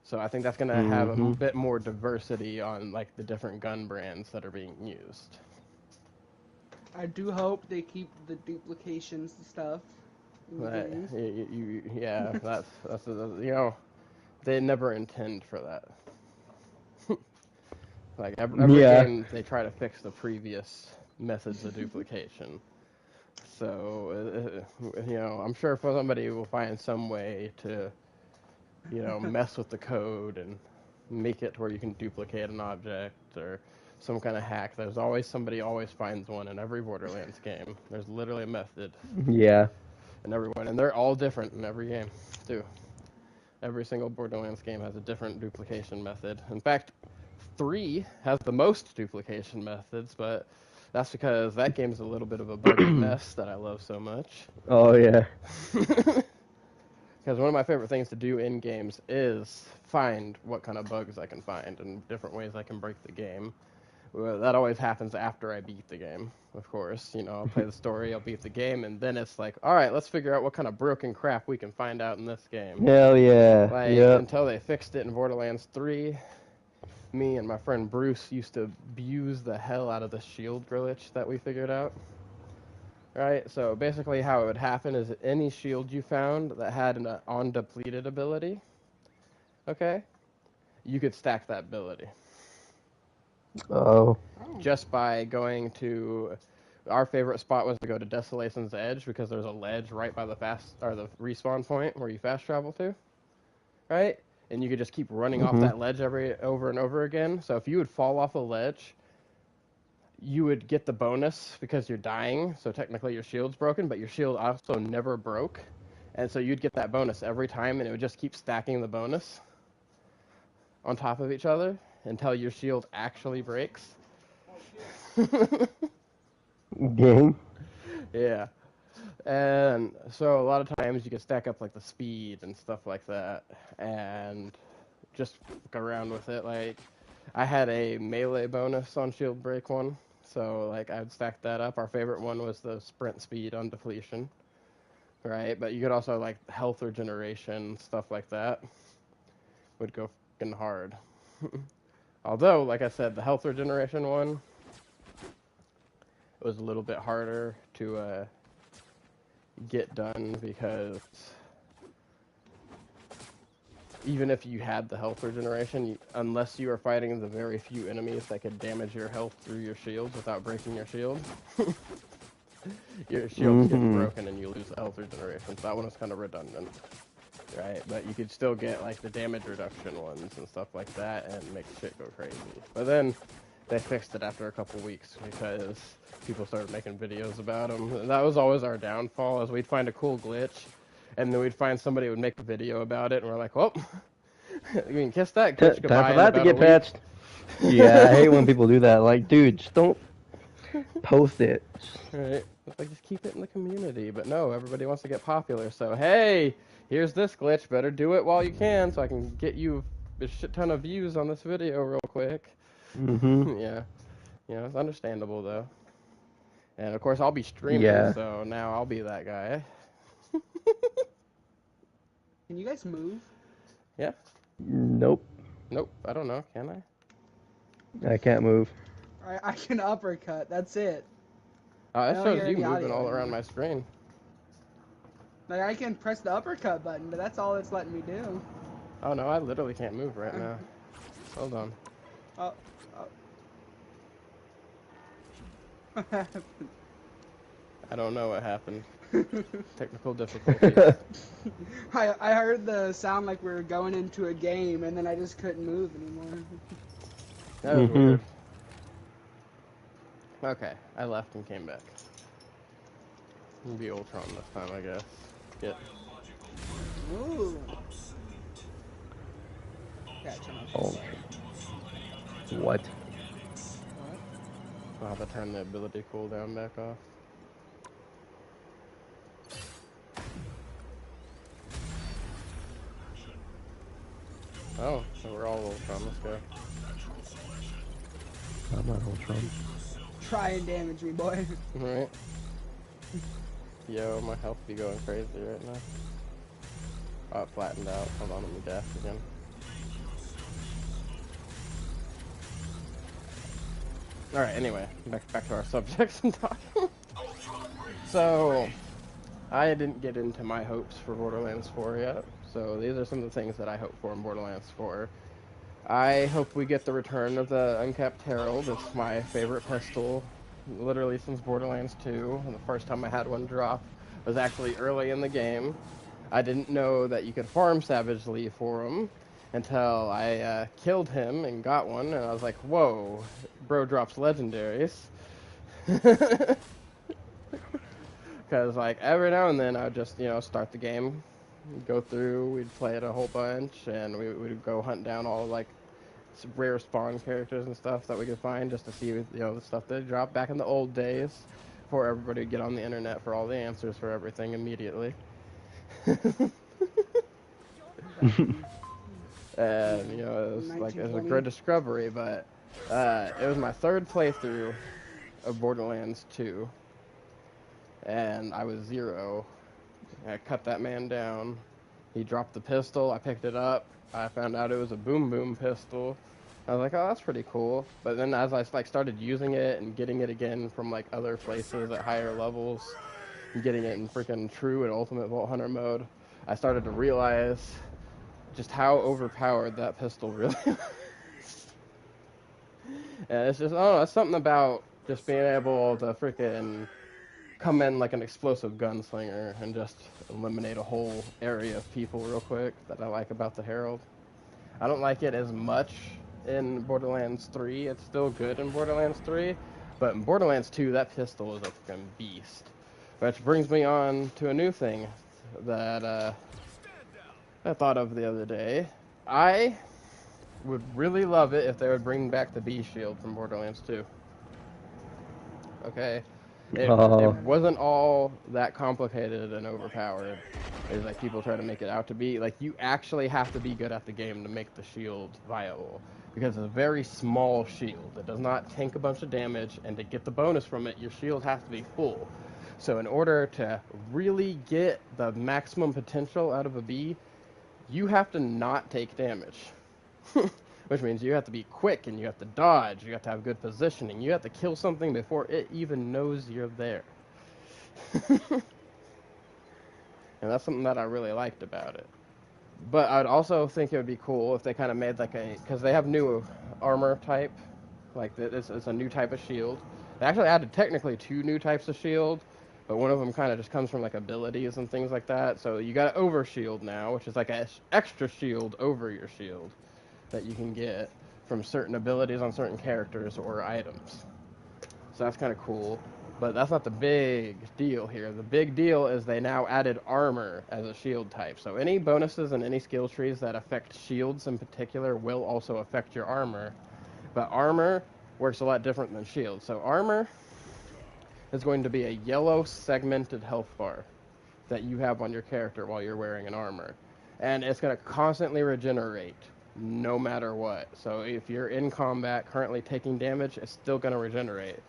So I think that's going to have a bit more diversity on, like, the different gun brands that are being used. I do hope they keep the duplications and stuff. Yeah, that's you know, they never intend for that. Like, every game, they try to fix the previous methods of duplication. So, you know, I'm sure somebody will find some way to, you know, mess with the code and make it to where you can duplicate an object or some kind of hack. There's always somebody always finds one in every Borderlands game. There's literally a method. Yeah. In everyone, and they're all different in every game, too. Every single Borderlands game has a different duplication method. In fact, 3 has the most duplication methods, but That's because that game's a little bit of a buggy mess that I love so much. Oh yeah. Because one of my favorite things to do in games is find what kind of bugs I can find and different ways I can break the game. Well, that always happens after I beat the game, of course. You know, I'll play the story, I'll beat the game, and then it's like, all right, let's figure out what kind of broken crap we can find out in this game. Hell yeah. Like, Yep. until they fixed it in Borderlands 3, me and my friend Bruce used to abuse the hell out of the shield glitch that we figured out. Right, so basically how it would happen is any shield you found that had an on-depleted ability, okay, you could stack that ability. Oh. Just by going to, our favorite spot was to go to Desolation's Edge because there's a ledge right by the the respawn point where you fast travel to, right? And you could just keep running off that ledge over and over again. So if you would fall off a ledge, you would get the bonus because you're dying, so technically your shield's broken, but your shield also never broke. And so you'd get that bonus every time, and it would just keep stacking the bonus on top of each other until your shield actually breaks. Game. Yeah. And so a lot of times you can stack up like the speed and stuff like that, and just fuck around with it. Like, I had a melee bonus on shield break one. So, like, I'd stack that up. Our favorite one was the sprint speed on depletion, right? But you could also, like, health regeneration, stuff like that would go fucking hard. Although, like I said, the health regeneration one was a little bit harder to get done because even if you had the health regeneration, unless you were fighting the very few enemies that could damage your health through your shields without breaking your shield, your shield's getting broken and you lose the health regeneration. So that one was kind of redundant, right? But you could still get like the damage reduction ones and stuff like that and make shit go crazy. But then they fixed it after a couple weeks because people started making videos about them. And that was always our downfall, is we'd find a cool glitch, and then we'd find somebody who would make a video about it, and we're like, well, you can kiss that glitch goodbye. Time for that to get patched. Yeah, I hate when people do that. Like, dude, just don't post it. Right. Like, just keep it in the community. But no, everybody wants to get popular. So, hey, here's this glitch. Better do it while you can so I can get you a shit ton of views on this video real quick. Yeah. You know, it's understandable, though. And, of course, I'll be streaming, so now I'll be that guy. Can you guys move? Yeah. Nope. Nope. I don't know. Can I? I can't move. I can uppercut. That's it. It shows you moving audio all anymore. around my screen. Like, I can press the uppercut button, but that's all it's letting me do. Oh, no, I literally can't move right now. Hold on. Oh. What happened? I don't know what happened. Technical difficulties. I heard the sound like we were going into a game, and then I just couldn't move anymore. That was weird. Okay, I left and came back. It'll be Ultron this time, I guess. Get. Ooh. Gotcha. Oh. What? I'll have to turn the ability cooldown back off. Oh, so we're all Ultron. Let's go. I'm not Ultron. Try and damage me, boy. Right. Yo, my health be going crazy right now. Oh, it flattened out. Hold on, let me dash again. Alright, anyway, back to our subjects and talking. So, I didn't get into my hopes for Borderlands 4 yet, so these are some of the things that I hope for in Borderlands 4. I hope we get the return of the Uncapped Herald. It's my favorite pistol, literally since Borderlands 2, and the first time I had one drop was actually early in the game. I didn't know that you could farm savagely for him until I killed him and got one, and I was like, whoa, bro drops legendaries. Because, like, every now and then I would just, you know, start the game, go through, we'd play it a whole bunch, and we would go hunt down all, like, rare spawn characters and stuff that we could find just to see, the stuff they dropped back in the old days before everybody would get on the internet for all the answers for everything immediately. And, it was like, it was a great discovery, but it was my third playthrough of Borderlands 2, and I was 0. I cut that man down. He dropped the pistol. I picked it up. I found out it was a boom boom pistol. I was like, oh, that's pretty cool. But then as I started using it and getting it again from like other places at higher levels, and getting it in freaking true and ultimate Vault Hunter mode, I started to realize just how overpowered that pistol really was. And it's just, I don't know, it's something about just being able to freaking come in like an explosive gunslinger and just eliminate a whole area of people real quick that I like about the Herald. I don't like it as much in Borderlands 3. It's still good in Borderlands 3, but in Borderlands 2, that pistol is a freaking beast. Which brings me on to a new thing that I thought of the other day. I would really love it if they would bring back the B shield from Borderlands 2. Okay? It wasn't all that complicated and overpowered. It's like people try to make it out to be. Like, you actually have to be good at the game to make the shield viable. Because it's a very small shield. It does not tank a bunch of damage, and to get the bonus from it, your shield has to be full. So in order to really get the maximum potential out of a B, you have to not take damage. Which means you have to be quick, and you have to dodge, you have to have good positioning, you have to kill something before it even knows you're there. And that's something that I really liked about it. But I'd also think it would be cool if they kind of made like because they have new armor type, like it's a new type of shield. They actually added technically 2 new types of shield, but one of them kind of just comes from like abilities and things like that. So you got over shield now, which is like an extra shield over your shield that you can get from certain abilities on certain characters or items. So that's kind of cool. But that's not the big deal here. The big deal is they now added armor as a shield type. So any bonuses and any skill trees that affect shields in particular will also affect your armor. But armor works a lot different than shield. So armor is going to be a yellow segmented health bar that you have on your character while you're wearing an armor. And it's going to constantly regenerate no matter what. So if you're in combat currently taking damage, it's still going to regenerate.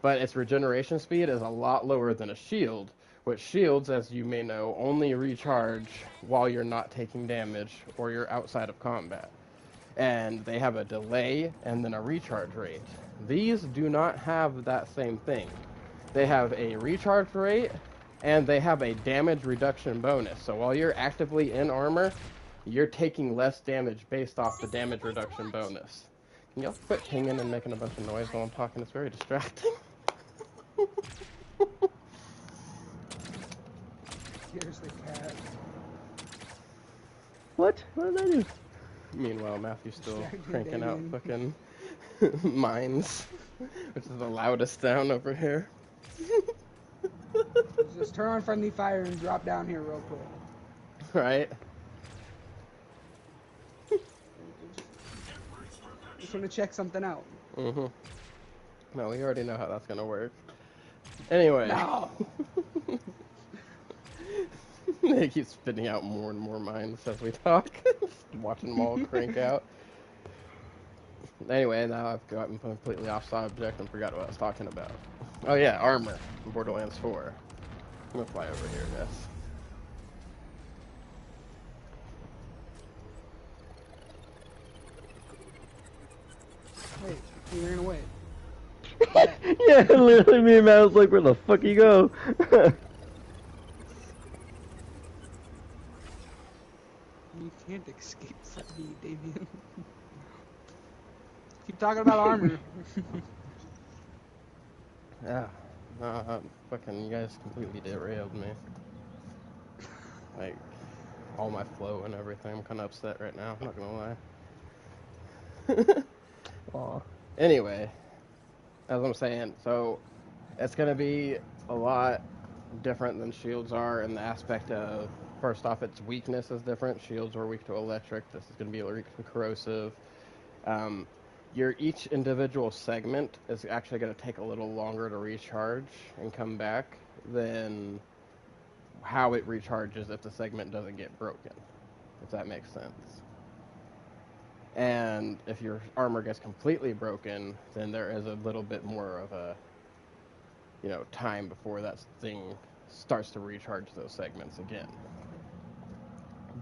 But its regeneration speed is a lot lower than a shield, which shields, as you may know, only recharge while you're not taking damage or you're outside of combat. And they have a delay and then a recharge rate. These do not have that same thing. They have a recharge rate and they have a damage reduction bonus. So while you're actively in armor, you're taking less damage based off the damage reduction bonus. Can y'all quit pinging and making a bunch of noise while I'm talking? It's very distracting. Here's the cat. What? What did I do? Meanwhile, Matthew's still cranking out fucking mines, which is the loudest sound over here. Just turn on friendly fire and drop down here real quick. Right? Just want to check something out. Mm-hmm. No, we already know how that's gonna work. Anyway. No. They keep spitting out more and more mines as we talk. Watching them all crank out. Anyway, now I've gotten completely off subject and forgot what I was talking about. Oh yeah, armor in Borderlands 4. I'm gonna fly over here, guys. Wait, you ran away. Yeah, literally me and Matt was like, where the fuck you go? You can't escape from me, Damien. Keep talking about armor. Yeah. Fucking, you guys completely derailed me. Like, all my flow and everything. I'm kind of upset right now, I'm not gonna lie. Aw. Anyway, as I'm saying, so it's going to be a lot different than shields are in the aspect of, first off, its weakness is different. Shields are weak to electric. This is going to be weak to corrosive. Your each individual segment is actually going to take a little longer to recharge and come back than how it recharges if the segment doesn't get broken, if that makes sense. And if your armor gets completely broken, then there is a little bit more of a, time before that thing starts to recharge those segments again.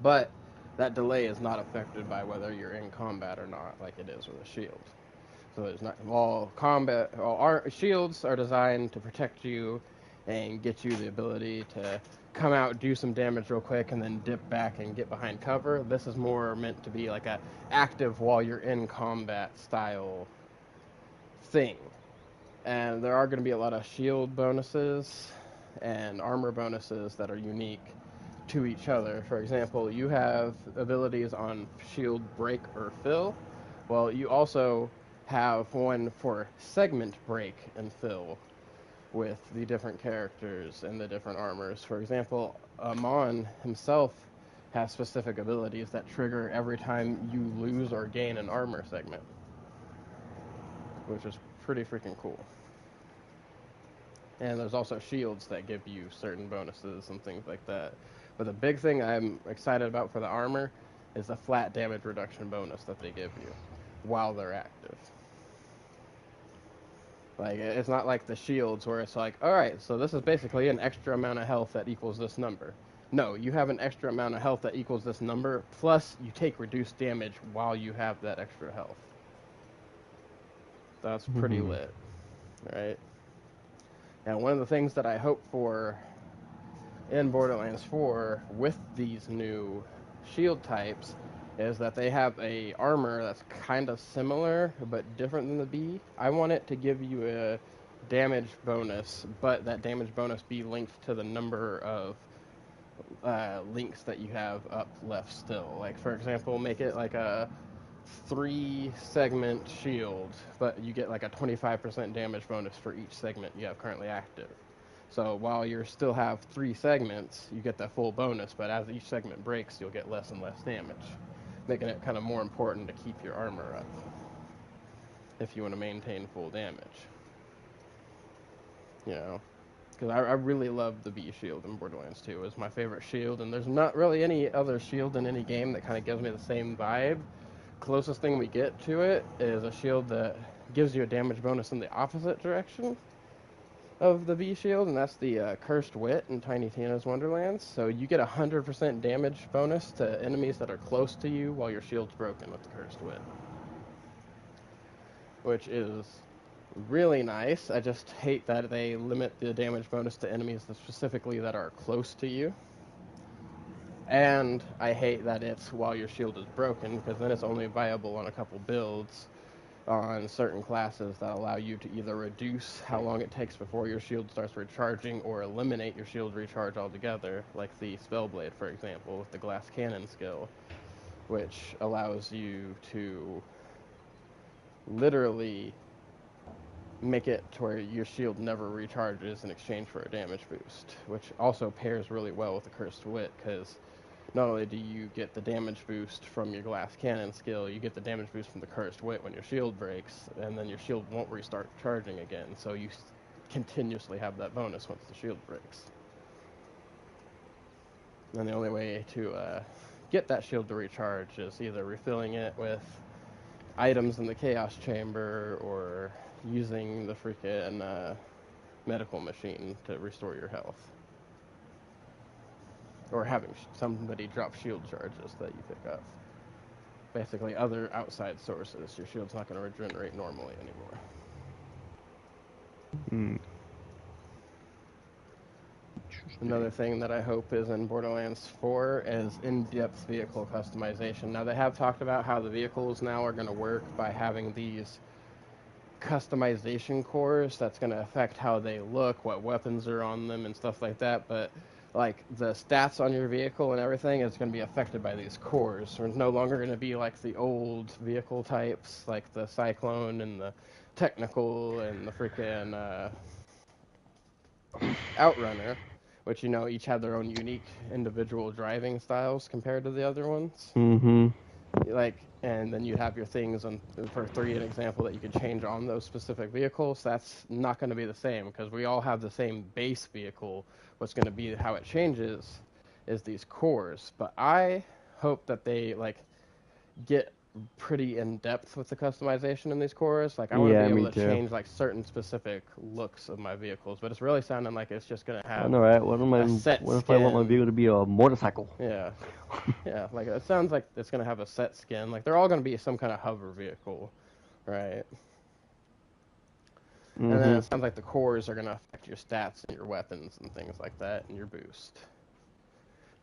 But that delay is not affected by whether you're in combat or not, like it is with a shield. So there's not all shields are designed to protect you and get you the ability to come out, do some damage real quick, and then dip back and get behind cover. This is more meant to be like a active while you're in combat style thing. And there are going to be a lot of shield bonuses and armor bonuses that are unique to each other. For example, you have abilities on shield break or fill. Well, you also have one for segment break and fill with the different characters and the different armors. For example, Amon himself has specific abilities that trigger every time you lose or gain an armor segment, which is pretty freaking cool. And there's also shields that give you certain bonuses and things like that. But the big thing I'm excited about for the armor is the flat damage reduction bonus that they give you while they're active. Like, it's not like the shields where it's like, alright, so this is basically an extra amount of health that equals this number. No, you have an extra amount of health that equals this number, plus you take reduced damage while you have that extra health. That's pretty lit, right? And one of the things that I hope for in Borderlands 4 with these new shield types is that they have a armor that's kind of similar but different than the B. I want it to give you a damage bonus, but that damage bonus be linked to the number of links that you have up left still. Like, for example, make it like a 3-segment shield, but you get like a 25% damage bonus for each segment you have currently active. So while you still have 3 segments, you get that full bonus, but as each segment breaks, you'll get less and less damage, making it kind of more important to keep your armor up if you want to maintain full damage. Because I really love the B shield in Borderlands 2. It's my favorite shield, and there's not really any other shield in any game that kind of gives me the same vibe. Closest thing we get to it is a shield that gives you a damage bonus in the opposite direction of the B shield, and that's the Cursed Wit in Tiny Tina's Wonderlands. So you get 100% damage bonus to enemies that are close to you while your shield's broken with the Cursed Wit, which is really nice. I just hate that they limit the damage bonus to enemies specifically that are close to you. And I hate that it's while your shield is broken, because then it's only viable on a couple builds on certain classes that allow you to either reduce how long it takes before your shield starts recharging or eliminate your shield recharge altogether, like the Spellblade, for example, with the glass cannon skill, which allows you to literally make it to where your shield never recharges in exchange for a damage boost, which also pairs really well with the Cursed Wit, because not only do you get the damage boost from your glass cannon skill, you get the damage boost from the Cursed Wit when your shield breaks, and then your shield won't restart charging again, so you continuously have that bonus once the shield breaks. And the only way to get that shield to recharge is either refilling it with items in the Chaos Chamber or using the freaking medical machine to restore your health. Or having somebody drop shield charges that you pick up. Basically, other outside sources. Your shield's not going to regenerate normally anymore. Another thing that I hope is in Borderlands 4 is in-depth vehicle customization. Now, they have talked about how the vehicles now are going to work by having these customization cores that's going to affect how they look, what weapons are on them, and stuff like that, but like the stats on your vehicle and everything is going to be affected by these cores. There's no longer going to be like the old vehicle types, like the Cyclone and the Technical and the freaking Outrunner, which each have their own unique individual driving styles compared to the other ones. like, and then you have your things on for 3, an example that you could change on those specific vehicles. That's not going to be the same because we all have the same base vehicle. What's going to be how it changes is these cores. But I hope that they like get pretty in depth with the customization in these cores. Like I want to Yeah, be me able to too. change like certain specific looks of my vehicles, but it's really sounding like it's just going to I have know, right? a set What if I want my skin. vehicle to be a motorcycle? Yeah. Yeah, like it sounds like it's gonna have a set skin. Like they're all gonna be some kind of hover vehicle, right? And then Mm-hmm. it sounds like the cores are gonna affect your stats and your weapons and things like that and your boost.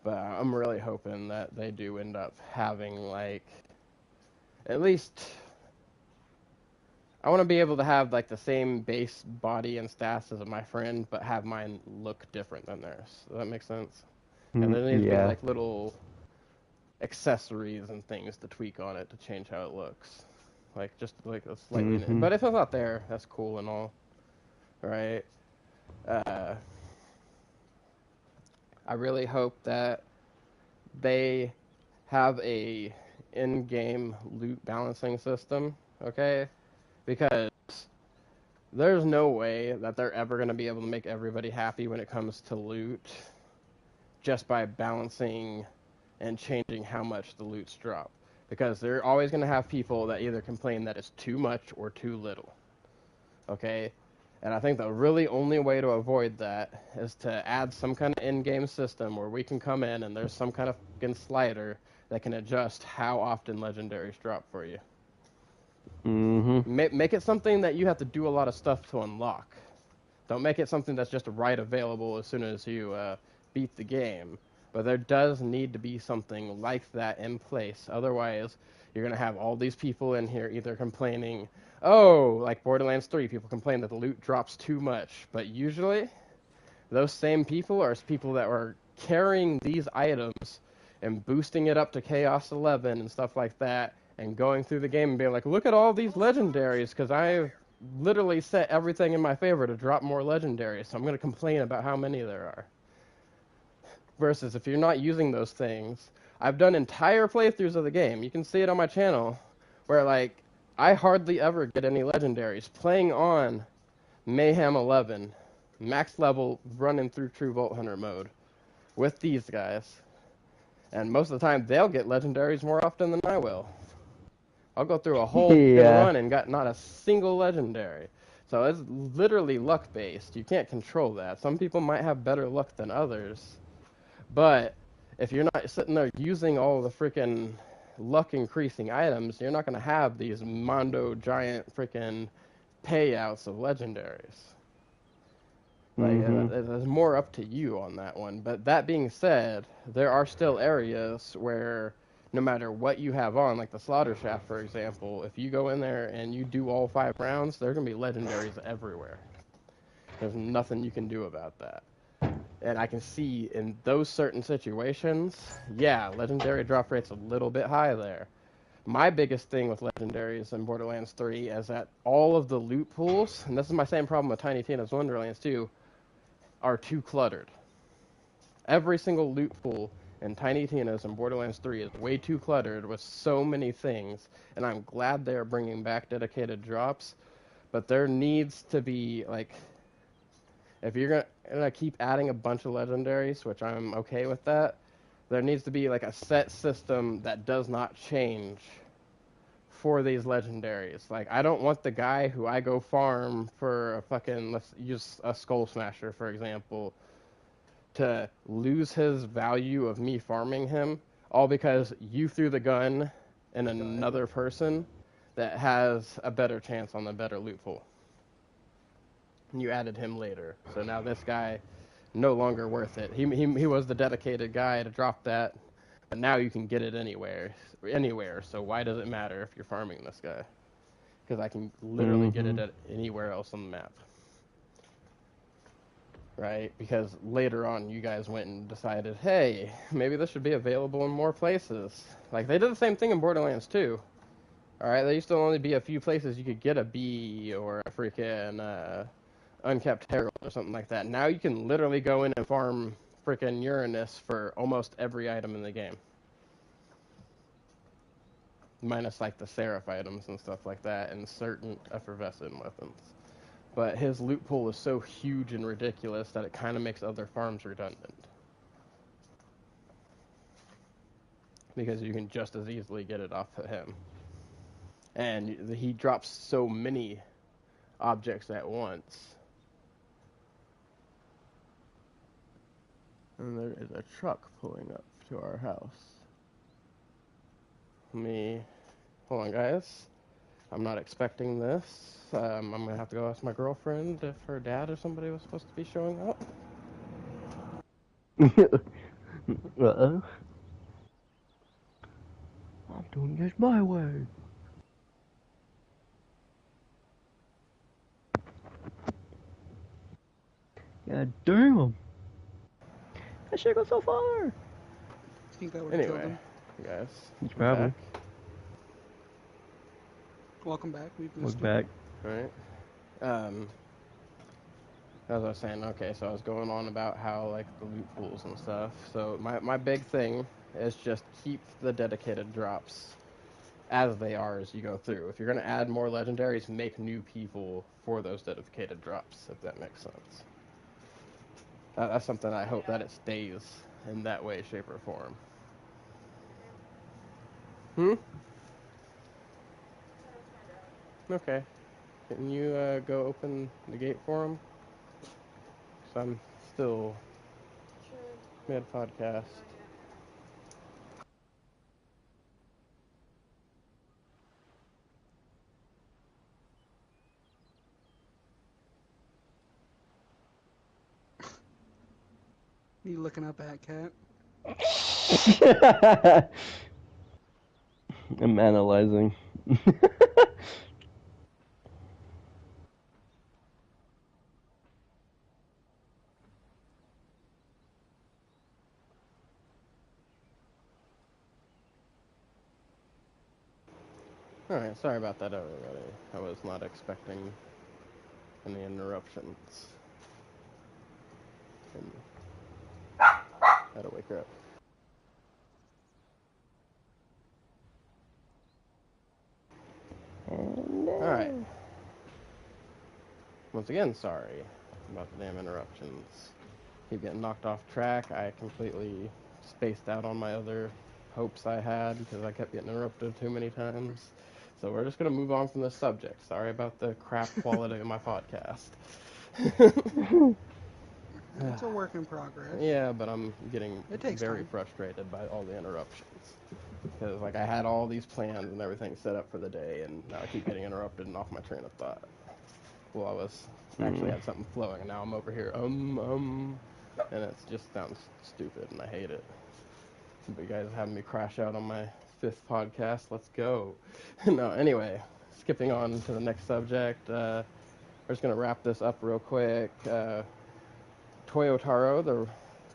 But I'm really hoping that they do end up having like at least I want to be able to have like the same base body and stats as my friend, but have mine look different than theirs. Does that make sense? And there needs to be Yeah. like little accessories and things to tweak on it to change how it looks. Like just like a slightly, Mm-hmm. but if it's not there, that's cool and all, right? Uh, I really hope that they have a in-game loot balancing system, okay? Because there's no way that they're ever going to be able to make everybody happy when it comes to loot just by balancing and changing how much the loots drop. Because they're always going to have people that either complain that it's too much or too little. Okay? And I think the really only way to avoid that is to add some kind of in-game system where we can come in and there's some kind of fucking slider that can adjust how often legendaries drop for you. Mm-hmm. Make it something that you have to do a lot of stuff to unlock. Don't make it something that's just right available as soon as you beat the game. But there does need to be something like that in place. Otherwise, you're going to have all these people in here either complaining, oh, like Borderlands 3, people complain that the loot drops too much. But usually, those same people are people that are carrying these items and boosting it up to Chaos 11 and stuff like that, and going through the game and being like, look at all these legendaries, because I've literally set everything in my favor to drop more legendaries, so I'm going to complain about how many there are. Versus if you're not using those things, I've done entire playthroughs of the game, you can see it on my channel, where like, I hardly ever get any legendaries playing on Mayhem 11, max level, running through True Vault Hunter mode with these guys. And most of the time, they'll get legendaries more often than I will. I'll go through a whole Yeah. run and got not a single legendary. So it's literally luck-based. You can't control that. Some people might have better luck than others. But if you're not sitting there using all the freaking luck-increasing items, you're not going to have these Mondo giant freaking payouts of legendaries. Like, Mm-hmm. there's more up to you on that one. But that being said, there are still areas where no matter what you have on, like the Slaughter Shaft, for example, if you go in there and you do all 5 rounds, there's going to be legendaries everywhere. There's nothing you can do about that. And I can see in those certain situations, yeah, legendary drop rate's a little bit high there. My biggest thing with legendaries in Borderlands 3 is that all of the loot pools, and this is my same problem with Tiny Tina's Wonderlands too, are too cluttered. Every single loot pool in Tiny Tina's and Borderlands 3 is way too cluttered with so many things, and I'm glad they're bringing back dedicated drops, but there needs to be, like, if you're gonna keep adding a bunch of legendaries, which I'm okay with that, there needs to be, like, a set system that does not change for these legendaries. Like, I don't want the guy who I go farm for a fucking, let's use a Skull Smasher, for example, to lose his value of me farming him, all because you threw the gun in another person that has a better chance on the better loot pool. And you added him later. So now this guy, no longer worth it. He was the dedicated guy to drop that, but now you can get it anywhere. So why does it matter if you're farming this guy? Because I can literally get it at anywhere else on the map. Right? Because later on, you guys went and decided, hey, maybe this should be available in more places. Like, they did the same thing in Borderlands 2. Alright, there used to only be a few places you could get a bee or a freaking unkept herald or something like that. Now you can literally go in and farm freaking Uranus for almost every item in the game. minus like the Seraph items and stuff like that, and certain effervescent weapons. But his loot pool is so huge and ridiculous that it kind of makes other farms redundant. Because you can just as easily get it off of him. And he drops so many objects at once. And there is a truck pulling up to our house. Hold on, guys. I'm not expecting this. I'm going to have to go ask my girlfriend if her dad or somebody was supposed to be showing up. Uh-oh. I'm doing this my way. God damn. That shit goes so far. I think that would have killed Anyway, him. guys. Probably. Welcome back. We've missed Look back. Right. As I was saying, okay, so I was going on about how, like, the loot pools and stuff. So my big thing is just keep the dedicated drops as they are as you go through. If you're going to add more legendaries, make new people for those dedicated drops, if that makes sense. That's something I hope that it stays in that way, shape, or form. Okay. Can you go open the gate for him? So I'm still mid-podcast. What are you looking up at, Cat? I'm analyzing. Alright, sorry about that, everybody. I was not expecting any interruptions. And had to wake her up. Alright. Once again, sorry about the damn interruptions. Keep getting knocked off track. I completely spaced out on my other hopes I had because I kept getting interrupted too many times. So we're just going to move on from this subject. Sorry about the crap quality of my podcast. It's a work in progress. Yeah, but I'm getting very time. frustrated by all the interruptions. Because, like, I had all these plans and everything set up for the day, and now I keep getting interrupted and off my train of thought. Well, I was actually had something flowing, and now I'm over here, and it just sounds stupid, and I hate it. But you guys are having me crash out on my 5th podcast. Let's go. No, anyway, skipping on to the next subject. We're just going to wrap this up real quick. Toyotaro, the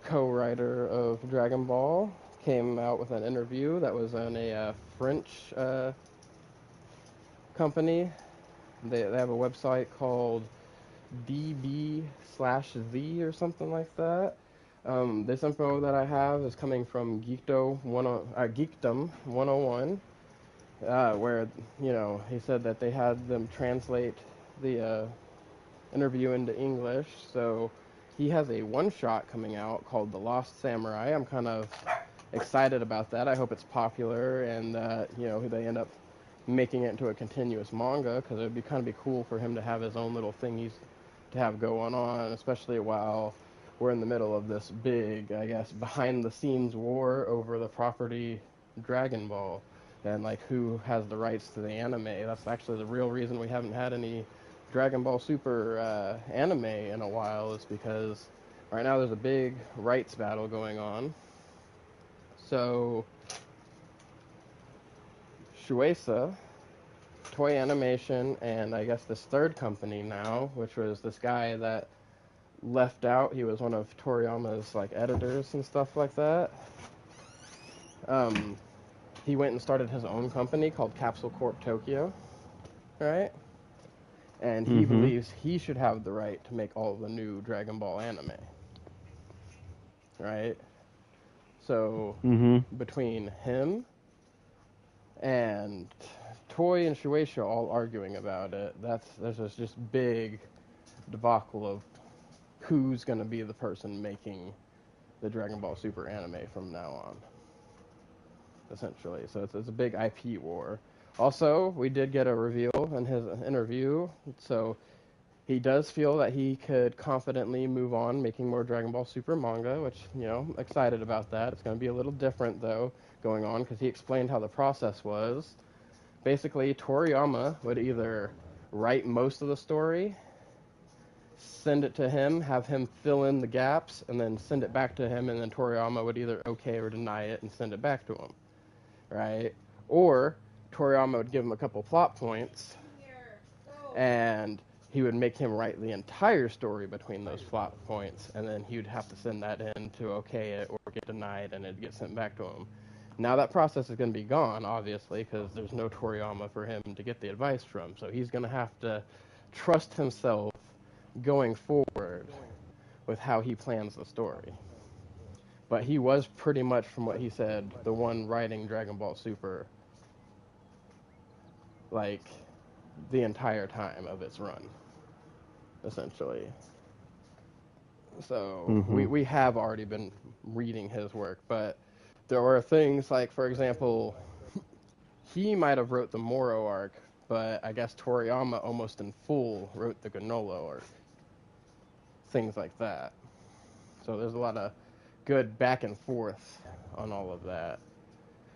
co-writer of Dragon Ball, came out with an interview that was on a French company. They have a website called DB/Z or something like that. This info that I have is coming from Geekdom 101, where, you know, he said that they had them translate the interview into English. So he has a one-shot coming out called The Lost Samurai. I'm kind of excited about that. I hope it's popular and you know, they end up making it into a continuous manga, because it would be kind of be cool for him to have his own little thing he's to have going on, especially while we're in the middle of this big, I guess, behind-the-scenes war over the property Dragon Ball, and like who has the rights to the anime. That's actually the real reason we haven't had any Dragon Ball Super anime in a while, is because right now there's a big rights battle going on. So Shueisha, Toei Animation, and I guess this third company now, which was this guy that left out. He was one of Toriyama's like editors and stuff like that. He went and started his own company called Capsule Corp Tokyo, right? And he believes he should have the right to make all the new Dragon Ball anime, right? So between him and Toy and Shueisha are all arguing about it. There's this just big debacle of who's going to be the person making the Dragon Ball Super anime from now on, essentially. So it's a big IP war. Also, we did get a reveal in his interview, so he does feel that he could confidently move on making more Dragon Ball Super manga, which, excited about that. It's going to be a little different, though, going on, because he explained how the process was. Basically, Toriyama would either write most of the story, send it to him, have him fill in the gaps, and then send it back to him, and then Toriyama would either okay or deny it and send it back to him, right? Or Toriyama would give him a couple plot points, and he would make him write the entire story between those plot points, and then he would have to send that in to okay it or get denied, and it'd get sent back to him. Now that process is going to be gone, obviously, because there's no Toriyama for him to get the advice from, so he's going to have to trust himself going forward with how he plans the story. But he was pretty much, from what he said, the one writing Dragon Ball Super, like, the entire time of its run, essentially. So we have already been reading his work, but there are things like, for example, he might have wrote the Moro arc, but I guess Toriyama almost in full wrote the Gonolo arc. Things like that. So there's a lot of good back and forth on all of that.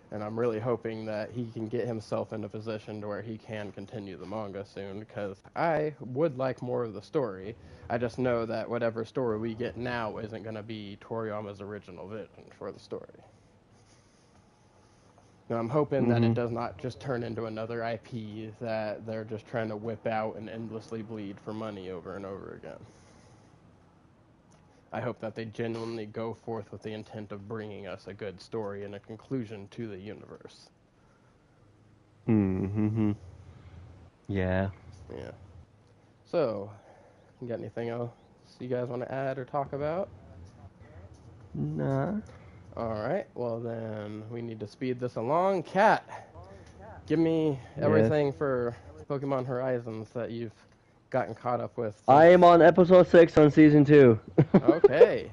And I'm really hoping that he can get himself in a position to where he can continue the manga soon, because I would like more of the story. I just know that whatever story we get now isn't going to be Toriyama's original vision for the story. Now, I'm hoping that it does not just turn into another IP that they're just trying to whip out and endlessly bleed for money over and over again. I hope that they genuinely go forth with the intent of bringing us a good story and a conclusion to the universe. Yeah. Yeah. So, you got anything else you guys want to add or talk about? Nah. Alright, well then, we need to speed this along. Cat, give me everything for Pokemon Horizons that you've gotten caught up with. I am on episode 6 on season 2. Okay.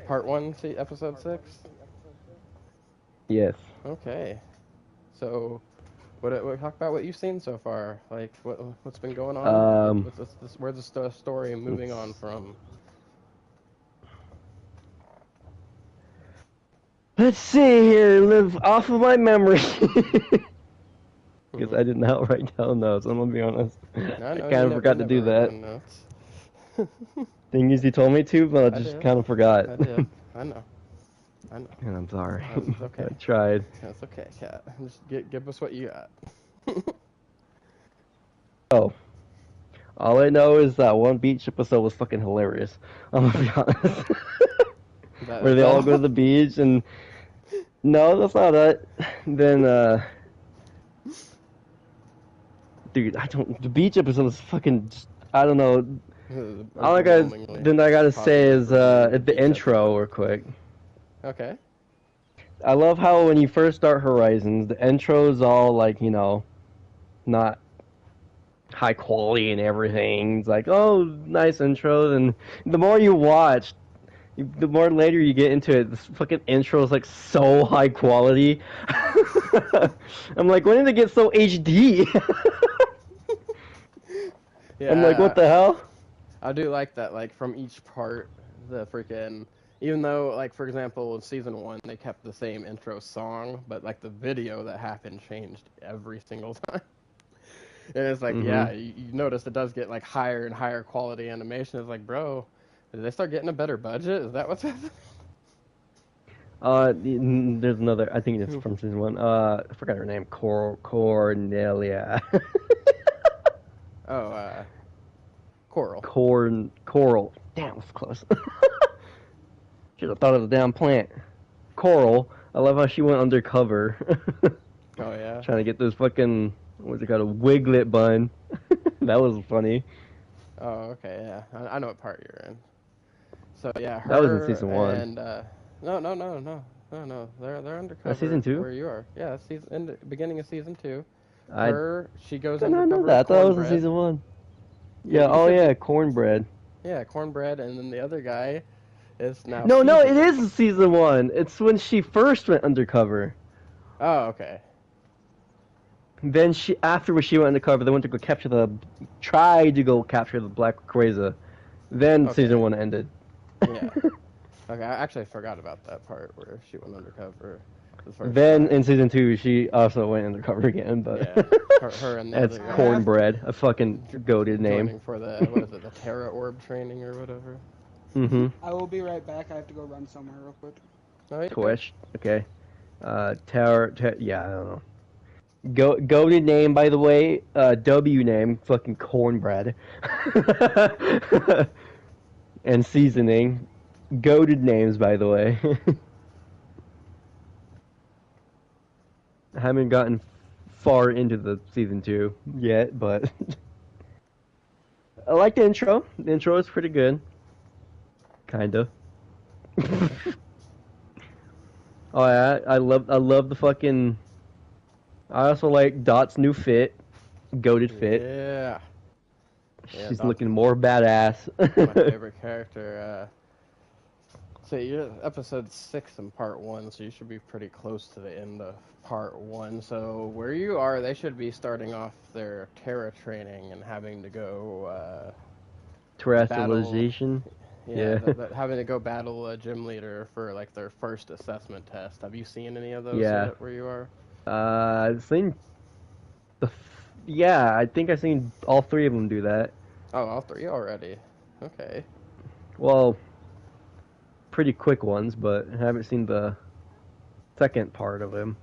Part 1, episode 6? Yes. Okay. So, what talk about what you've seen so far? Like, what's been going on? Where's the story moving on from? Let's see here, live off of my memory. Because I did not write down notes, I'm gonna be honest. I kind of forgot to do that. Thing is, you told me to, but I just kind of forgot. I did. I know. And I'm sorry. It's okay. I tried. That's okay, Cat. Just give us what you got. Oh. All I know is that one beach episode was fucking hilarious. I'm gonna be honest. Where they all go to the beach and... No, that's not it. Then, dude, the beach episode was fucking, I don't know. All I gotta say is, the intro real quick. Okay. I love how when you first start Horizons, the intro's all like, not high quality and everything. It's like, oh, nice intro. And the more you watch, the more later you get into it, this fucking intro is like so high quality. I'm like, when did it get so HD? Yeah, I'm like, what the hell? I do like that, like, from each part, the freaking, even though, like, for example, in Season 1, they kept the same intro song, but, like, the video that happened changed every single time. And it's like, yeah, you notice it does get, like, higher and higher quality animation. It's like, bro, did they start getting a better budget? Is that what's happening? There's another, I think it's from Season 1, I forgot her name, Cornelia. Coral. Coral. Damn, that's close. Should have thought of the damn plant. Coral. I love how she went undercover. Oh, yeah? Trying to get this fucking, what's it called, a wiglet bun. That was funny. Oh, okay, yeah. I know what part you're in. So, yeah, her that was in Season 1. And, no. Oh no, they're undercover. That's season 2? Where you are? Yeah, that's beginning of season 2. I She goes did not undercover. know that. I thought it was in Cornbread. season 1. Yeah, Yeah. Oh said yeah, Cornbread. Yeah, Cornbread, and then the other guy is now. No, it is season 1. It's when she first went undercover. Oh, okay. Then afterwards she went undercover. They went to go tried to go capture the Black Rayquaza. Then season 1 ended. Yeah. Okay, I actually forgot about that part where she went undercover. Then in season 2 she also went undercover again, but yeah, her and the that's other guy. Cornbread, a fucking goated name. For the the Terra Orb training or whatever. I will be right back. I have to go run somewhere real quick. Oh, Twitch. Okay. Yeah, I don't know. Goated name, by the way. W name, fucking Cornbread. And seasoning. Goated names, by the way. I haven't gotten far into the season 2 yet, but I like the intro. The intro is pretty good. Kinda. Oh yeah, I love the fucking. I also like Dot's new fit, goated fit. Yeah. She's looking more badass. My favorite character. So you're episode 6 in part 1, so you should be pretty close to the end of part 1. So where you are, they should be starting off their Terra training and having to go. Terrestrialization. Yeah. Having to go battle a gym leader for like their first assessment test. Have you seen any of those yet where you are? I've seen I think I've seen all 3 of them do that. Oh, all 3 already. Okay. Well, pretty quick ones, but I haven't seen the second part of them.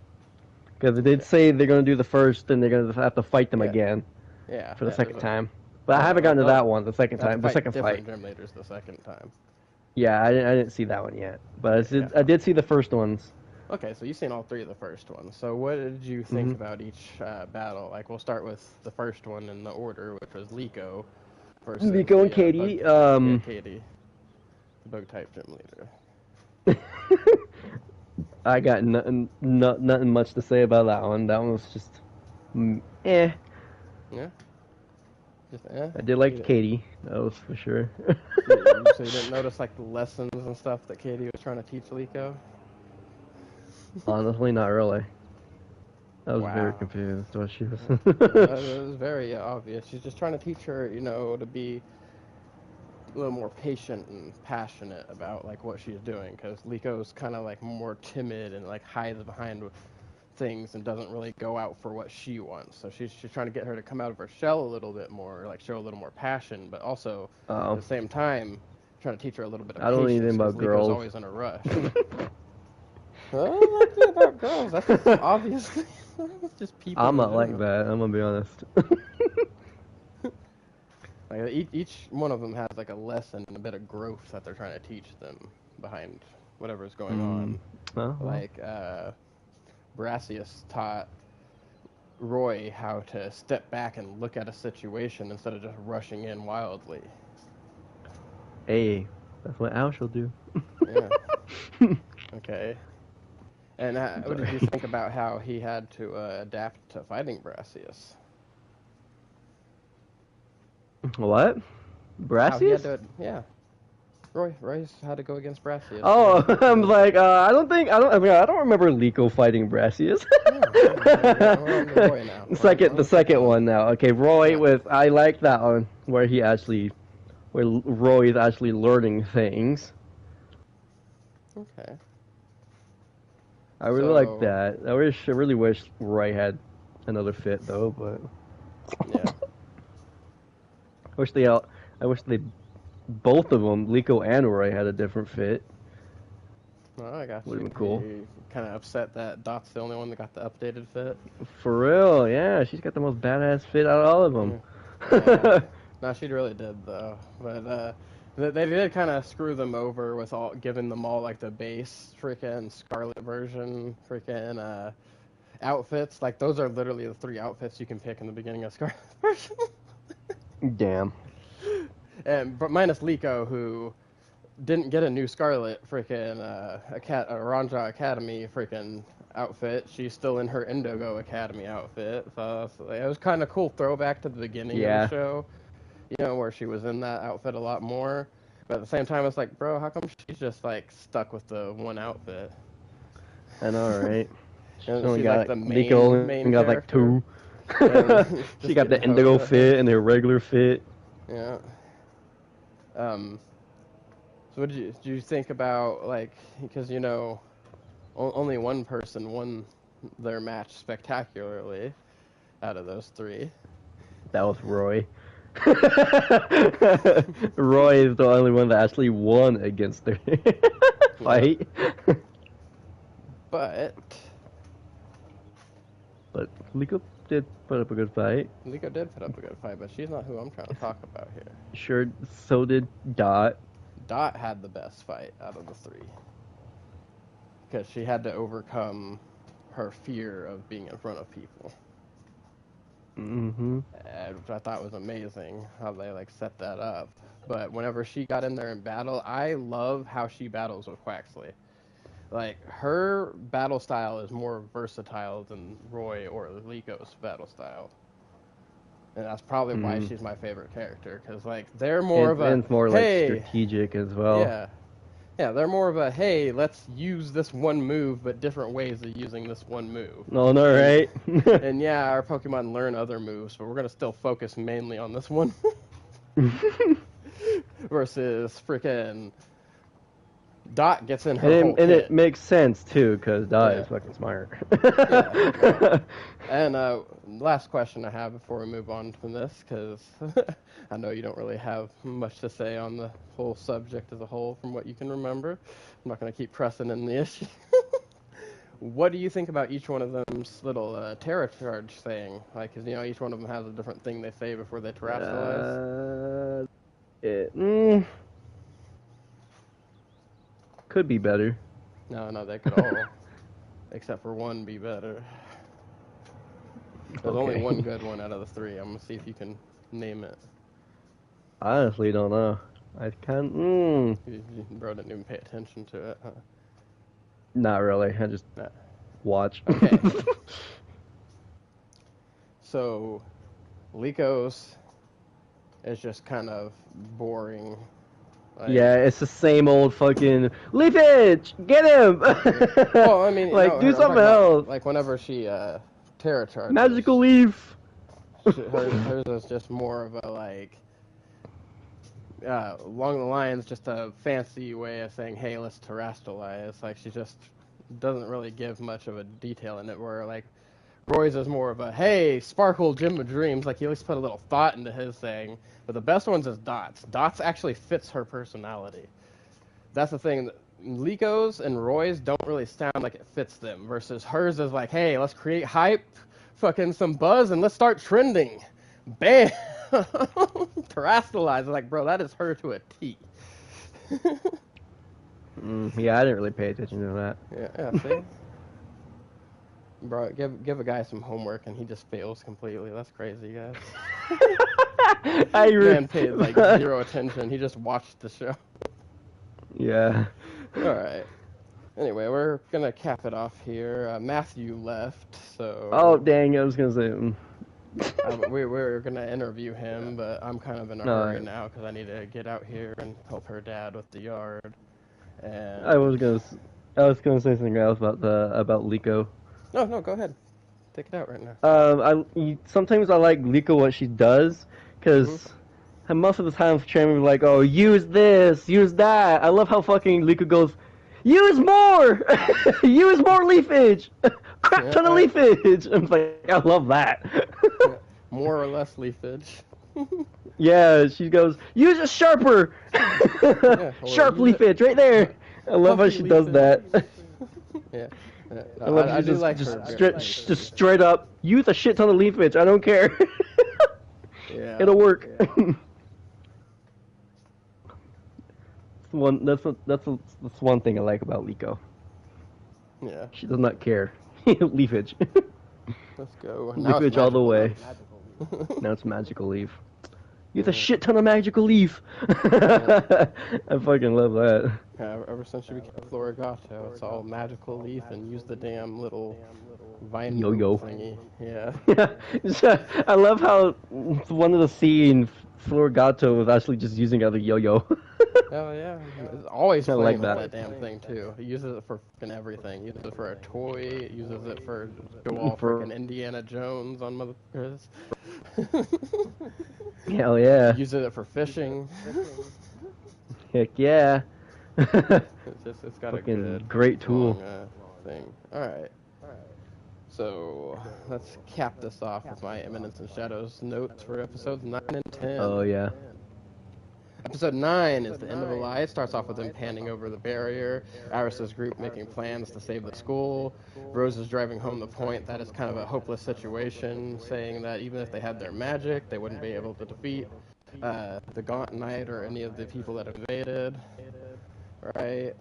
Because they did say they're going to do the first, and they're going to have to fight them again. Yeah. For the second time. But I haven't gotten to that one, the second time. The second fight. Gym leaders the second time. Yeah, I didn't see that one yet. But I did see the first ones. Okay, so you've seen all 3 of the first ones. So what did you think about each battle? Like, we'll start with the first one in the order, which was Liko versus Liko and Katie. Katie, the bug-type gym leader. I got nothing much to say about that one. That one was just, eh. Yeah. Just eh. I did like Katie. That was for sure. So you didn't notice like the lessons and stuff that Katie was trying to teach Liko? Honestly, not really. I was very confused what she was. It was very obvious. She's just trying to teach her, to be a little more patient and passionate about like what she's doing, because Liko's kind of like more timid and like hides behind things and doesn't really go out for what she wants. So she's trying to get her to come out of her shell a little bit more, like show a little more passion, but also at the same time trying to teach her a little bit of patience. I don't know anything about girls. Liko's always in a rush. Well, nothing about girls. That's just obviously just people. I'm not like that. I'm gonna be honest. Like each one of them has like a lesson and a bit of growth that they're trying to teach them behind whatever's going on. Oh, like Brassius taught Roy how to step back and look at a situation instead of just rushing in wildly. Hey, that's what Al shall do. Yeah. Okay. And what did you think about how he had to adapt to fighting Brassius? What? Brassius? Yeah. Roy's had to go against Brassius. Oh, I'm like, I don't remember Liko fighting Brassius. The second one now. Okay, Roy I like that one where Roy is actually learning things. Okay. I really like that. I really wish Roy had another fit though, but yeah. I wish both of them, Liko and Roy, had a different fit. Well, I got Would've you. been cool. Kind of upset that Dot's the only one that got the updated fit. For real, yeah, she's got the most badass fit out of all of them. Yeah. No, she really did though. But they did kind of screw them over with giving them all like the base freaking Scarlet version freaking outfits. Like those are literally the 3 outfits you can pick in the beginning of Scarlet version. Damn. But minus Liko, who didn't get a new Scarlet freaking Ranja Academy freaking outfit. She's still in her Indigo Academy outfit. So it was kind of cool throwback to the beginning of the show, you know, where she was in that outfit a lot more. But at the same time, it's like, bro, how come she's just like stuck with the one outfit? I know, right? She only got like the main got like two. She got the Indigo fit and the regular fit. Yeah. So what did you think about, like, because, you know, only one person won their match spectacularly out of those three. That was Roy. Roy is the only one that actually won against their fight. But Liko did put up a good fight. Liko did put up a good fight, but she's not who I'm trying to talk about here. Sure, so did Dot. Dot had the best fight out of the three. Because she had to overcome her fear of being in front of people. Mm-hmm. Which I thought was amazing, how they, like, set that up. But whenever she got in there in battle, I love how she battles with Quaxley. Like, her battle style is more versatile than Roy or Liko's battle style. And that's probably why she's my favorite character, because, like, they're more of a, and it's more hey, like strategic as well. Yeah, they're more of a, hey, let's use this one move, but different ways of using this one move. No, right? And yeah, our Pokemon learn other moves, but we're going to still focus mainly on this one. Versus freaking Dot gets in her whole and kit. it makes sense, too, because Dot is fucking smart. And last question I have before we move on from this, because I know you don't really have much to say on the whole subject as a whole from what you can remember. I'm not going to keep pressing in the issue. What do you think about each one of them's little Terra Charge saying? Like, 'cause, you know, each one of them has a different thing they say before they terrestrialize. Could be better. No, they could all, except for one, be better. There's only one good one out of the three. I'm going to see if you can name it. I honestly don't know. I can't. You bro didn't even pay attention to it, huh? Not really. I just watch. Okay. So, Liko's is just kind of boring. Like, yeah, it's the same old fucking Leafage! Get him! Well, I mean, like, do something else. Like, whenever she Terra Charges. Magical Leaf! Hers is just more of a, like, along the lines, just a fancy way of saying, hey, let's terrestrialize. Like, she just doesn't really give much of a detail in it, where, like, Roy's is more of a, hey, Sparkle, Gym of Dreams. Like, he at least put a little thought into his saying. But the best ones is Dot's. Dot's actually fits her personality. That's the thing. Liko's and Roy's don't really sound like it fits them, versus hers is like, hey, let's create hype, fucking some buzz, and let's start trending. Bam! Terrestrialize. Like, bro, that is her to a T. Yeah, I didn't really pay attention to that. Yeah, see? Bro, give a guy some homework and he just fails completely. That's crazy, guys. Man paid like 0 attention. He just watched the show. Yeah. Alright. Anyway, we're gonna cap it off here. Matthew left, so... Oh, dang, I was gonna say... we're gonna interview him, but I'm kind of in a hurry now because I need to get out here and help her dad with the yard. And I was gonna say something else about Liko. No, go ahead. Take it out right now. Sometimes I like Liko what she does, because most of the time Chairman will be like, oh, use this, use that. I love how fucking Liko goes, use more! Use more leafage! Crap ton of leafage! I'm like, I love that. More or less leafage. Yeah, she goes, use a sharper! Sharp leafage, right there! I love how she does that. Yeah. I love how she just straight up, use a shit ton of leafage, I don't care. Yeah. It'll work. Yeah. That's one thing I like about Liko. Yeah. She does not care. Leafage. Let's go. Leafage all the way. Now it's Magical Leaf. Use a shit ton of magical leaf. I fucking love that. Yeah, ever since she became Florigato, it's all magical leaf and use the damn little vine Yo-yo thingy. Yeah. Yeah, I love how one of the scenes, Florigato was actually just using other yo-yo. Oh yeah, it's always I playing like with that. that damn thing too. He uses it for fucking everything. He uses it for a toy. He uses it for go all For- freaking Indiana Jones on motherfuckers. Hell yeah. Uses it for fishing. Heck yeah. It's got Fucking a good great tool. long, thing. All right. So let's cap this off with my Eminence and Shadows notes for episodes 9 and 10. Oh yeah. Episode 9 is the end of a lie. It starts off with them panning over the barrier, Iris's group making plans to save the school, Rose is driving home the point that it's kind of a hopeless situation, saying that even if they had their magic, they wouldn't be able to defeat the Gaunt Knight or any of the people that invaded. Right?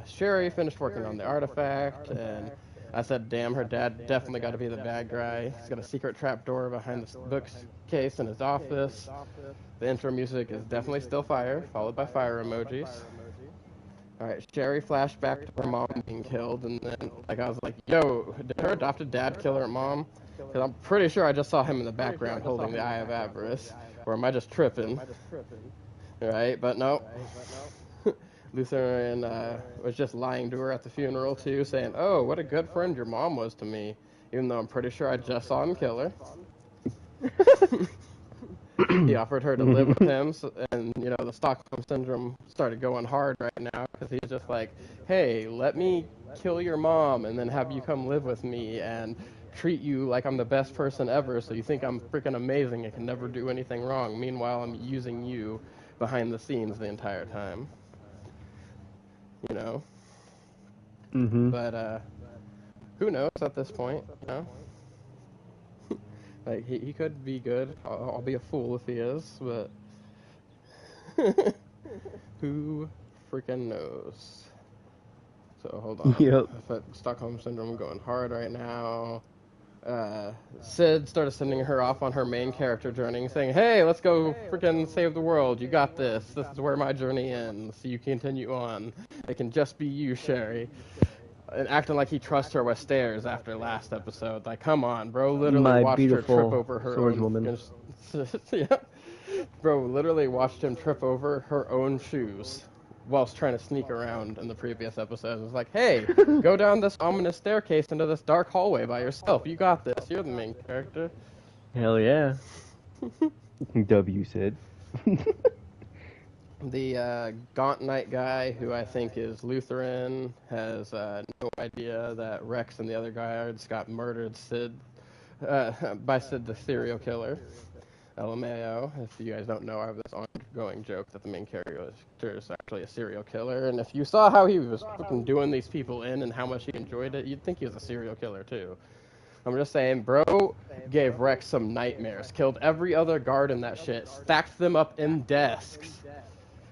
Sherry finished working on the artifact, and I said, damn, her dad definitely got to be the bad guy. He's got a secret trapdoor behind the bookcase in his office. The intro music is definitely still fire, followed by fire emojis. Alright, Sherry flashed back to her mom being killed, and then I was like, yo, did her adopted dad kill her mom? Because I'm pretty sure I just saw him in the background holding the Eye of Avarice. Or am I just tripping? Right, but no. Lutheran was just lying to her at the funeral, too, saying, oh, what a good friend your mom was to me, even though I'm pretty sure I just saw him kill her. He offered her to live with him, and, you know, the Stockholm Syndrome started going hard right now, because he's just like, hey, let me kill your mom, and then have you come live with me, and treat you like I'm the best person ever, so you think I'm freaking amazing and can never do anything wrong. Meanwhile, I'm using you behind the scenes the entire time. You know? Mm-hmm. But, who knows at this point, you know? Like, he could be good. I'll be a fool if he is, but... who freaking knows? So, hold on. Yep. Stockholm Syndrome going hard right now. Sid started sending her off on her main character journey, saying, hey, let's go freaking save the world. You got this. This is where my journey ends. So you continue on. It can just be you, Sherry. And acting like he trusts her with stairs after last episode. Like, come on, bro. Literally watched her trip over her swordswoman. Yeah. Bro, literally watched him trip over her own shoes whilst trying to sneak around in the previous episode. It was like, hey, go down this ominous staircase into this dark hallway by yourself. You got this. You're the main character. Hell yeah. W said. The Gaunt Knight guy, who I think is Lutheran, has no idea that Rex and the other guards got murdered by Sid the serial killer. LMAO. If you guys don't know, I have this ongoing joke that the main character is actually a serial killer, and if you saw how he was fucking doing these people in and how much he enjoyed it, you'd think he was a serial killer too. I'm just saying, bro gave Rex some nightmares, killed every other guard in that shit, stacked them up in desks.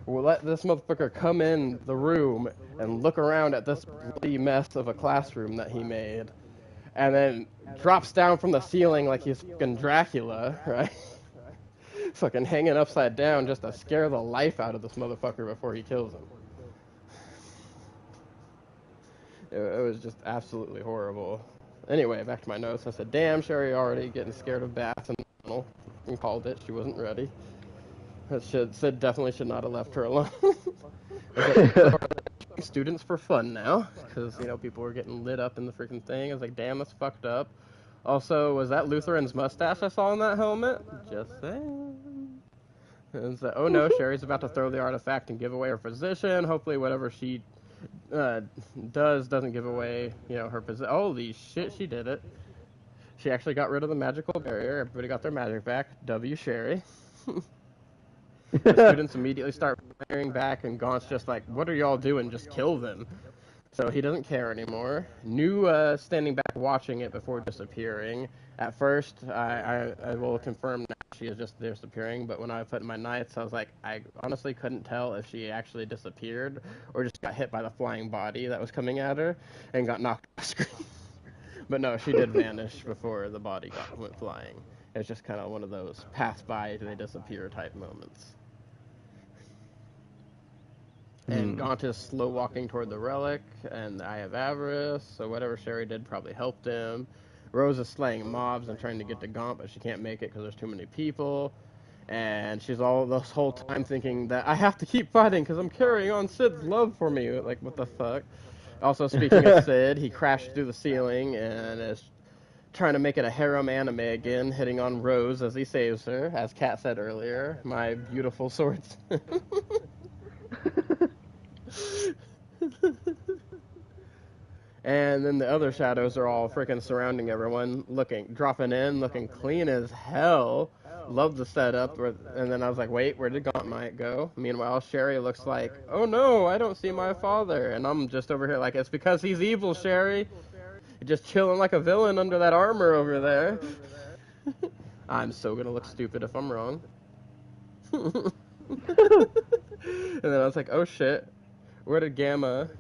We'll let this motherfucker come in the room and look around at this bloody mess of a classroom that he made, and then drops down from the ceiling like he's fucking Dracula, right? Fucking hanging upside down just to scare the life out of this motherfucker before he kills him. It was just absolutely horrible. Anyway, back to my notes. I said, damn, Sherry already getting scared of bats and tunnel. And called it. She wasn't ready. Sid definitely should not have left her alone. Students for fun now, because, you know, people were getting lit up in the freaking thing. I was like, damn, that's fucked up. Also, was that Lutheran's mustache I saw in that helmet? Just saying. And so, oh no, Sherry's about to throw the artifact and give away her position. Hopefully whatever she doesn't give away, you know, her position. Holy shit, she did it. She actually got rid of the magical barrier. Everybody got their magic back. W Sherry. The students immediately start firing back, and Gaunt's just like, what are y'all doing? Just kill them. So he doesn't care anymore. New standing back watching it before disappearing. At first, I will confirm now she is just disappearing, but when I put in my nights, I was like, I honestly couldn't tell if she actually disappeared or just got hit by the flying body that was coming at her and got knocked off screen. But no, she did vanish before the body went flying. It's just kind of one of those pass by, they disappear type moments. And Gaunt is slow walking toward the relic, and I have avarice, so whatever Sherry did probably helped him. Rose is slaying mobs and trying to get to Gaunt, but she can't make it because there's too many people. And she's all this whole time thinking that I have to keep fighting because I'm carrying on Sid's love for me. Like, what the fuck? Also, speaking of Sid, he crashed through the ceiling and is trying to make it a harem anime again, hitting on Rose as he saves her, as Kat said earlier. My beautiful swordsman. And then the other shadows are all freaking surrounding everyone, dropping in, looking clean as hell. Love the setup. And then I was like, wait, where did Gauntlet go? Meanwhile, Sherry looks like, oh no, I don't see my father. And I'm just over here like, it's because he's evil, Sherry. You're just chilling like a villain under that armor over there. I'm so gonna look stupid if I'm wrong. And then I was like, oh shit, where did Gamma...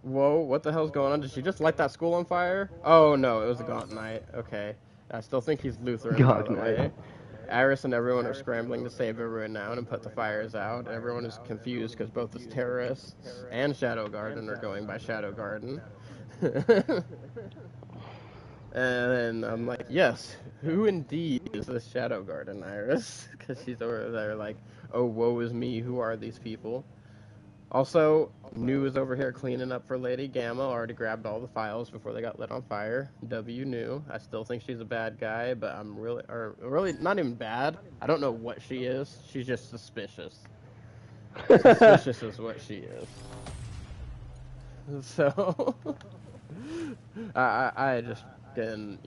Whoa, what the hell's going on? Did she just light that school on fire? Oh no, it was a Gaunt Knight. Okay. I still think he's Lutheran, by the way. Iris and everyone are scrambling to save everyone now and put the fires out. Everyone is confused because both the terrorists and Shadow Garden are going by Shadow Garden. And I'm like, yes, who indeed is this Shadow Garden, Iris? Because she's over there like, oh, woe is me, who are these people? Also, New is over here cleaning up for Lady Gamma, already grabbed all the files before they got lit on fire. W New, I still think she's a bad guy, but I'm really, not even bad. I don't know what she is. She's just suspicious. Suspicious is what she is. So, I just can,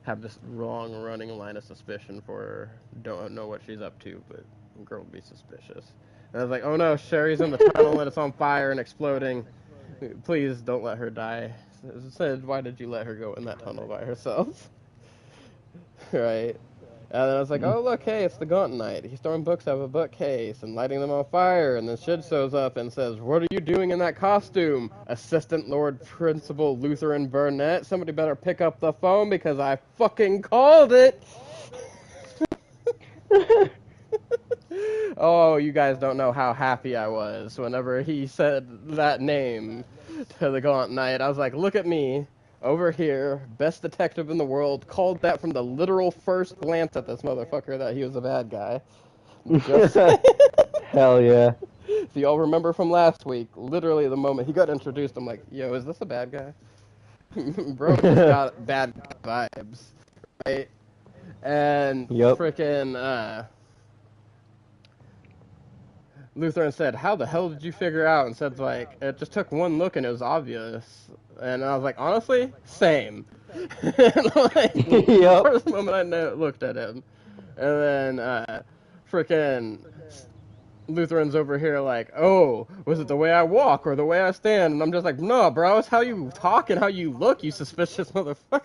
have this long running line of suspicion for her. Don't know what she's up to, but girl would be suspicious. And I was like, oh no, Sherry's in the tunnel and it's on fire and exploding. Please don't let her die. Said, why did you let her go in that tunnel by herself? Right. And then I was like, oh look, hey, it's the Gaunt Knight. He's throwing books out of a bookcase and lighting them on fire. And then Shid shows up and says, what are you doing in that costume? Assistant Lord Principal Lutheran Burnett. Somebody better pick up the phone because I fucking called it. Oh, you guys don't know how happy I was whenever he said that name to the Gaunt Knight. I was like, look at me, over here, best detective in the world, called that from the literal first glance at this motherfucker that he was a bad guy. Just hell yeah. If y'all remember from last week, literally the moment he got introduced, I'm like, yo, is this a bad guy? Bro just got bad vibes, right? And frickin', Lutheran said, how the hell did you figure out? And said, like, it just took one look and it was obvious. And I was like, honestly, same. Like, the first moment I looked at him. And then, frickin' Lutheran's over here like, oh, was it the way I walk or the way I stand? And I'm just like, no, bro, it's how you talk and how you look, you suspicious motherfucker.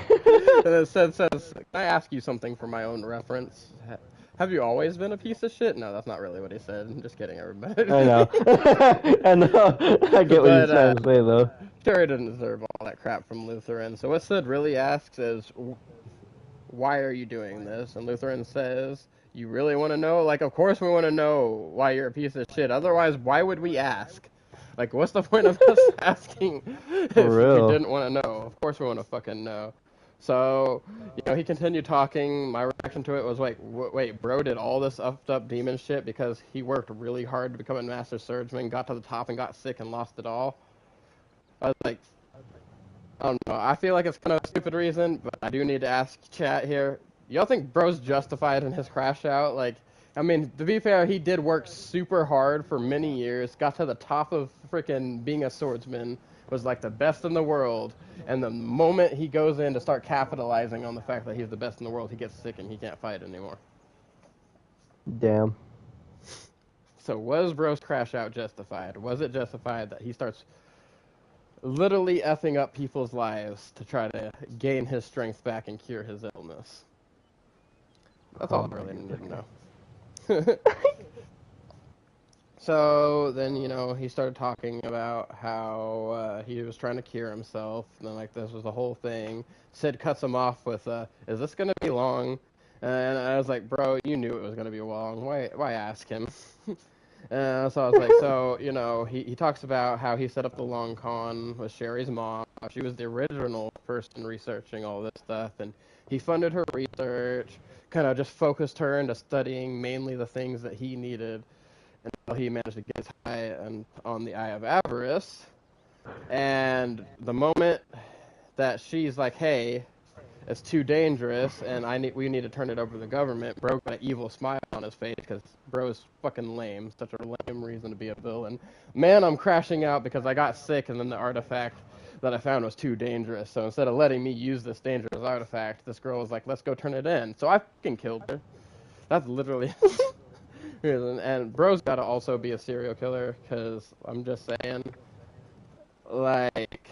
And it says, can I ask you something for my own reference? Have you always been a piece of shit? No, that's not really what he said. I'm just kidding, everybody. I know. I know. I get what you're trying to say, though. Sherry didn't deserve all that crap from Lutheran. So what Sid really asks is, why are you doing this? And Lutheran says, you really want to know? Like, of course we want to know why you're a piece of shit. Otherwise, why would we ask? Like, what's the point of us asking if we didn't want to know? Of course we want to fucking know. So, he continued talking. My reaction to it was like, wait, bro did all this upped up demon shit because he worked really hard to become a master swordsman, got to the top and got sick and lost it all? I was like, I don't know. I feel like it's kind of a stupid reason, but I do need to ask chat here. Y'all think bro's justified in his crash out? Like, I mean, to be fair, he did work super hard for many years, got to the top of freaking being a swordsman, was like the best in the world, and the moment he goes in to start capitalizing on the fact that he's the best in the world, he gets sick and he can't fight anymore. Damn. So was bro's crash out justified? Was it justified that he starts literally effing up people's lives to try to gain his strength back and cure his illness? That's all I really need to know. So then, he started talking about how he was trying to cure himself, and then, like, this was the whole thing. Sid cuts him off with, is this going to be long? And I was like, bro, you knew it was going to be long. Why ask him? So I was like, he talks about how he set up the long con with Sherry's mom. She was the original person researching all this stuff, and he funded her research, kind of just focused her into studying mainly the things that he needed until he managed to get his eye on the Eye of Avarice. And the moment that she's like, hey, it's too dangerous, and we need to turn it over to the government, bro got an evil smile on his face, because bro is fucking lame. Such a lame reason to be a villain. Man, I'm crashing out because I got sick, and then the artifact that I found was too dangerous. So instead of letting me use this dangerous artifact, this girl was like, let's go turn it in. So I fucking killed her. That's literally... And bro's got to also be a serial killer, because I'm just saying, like...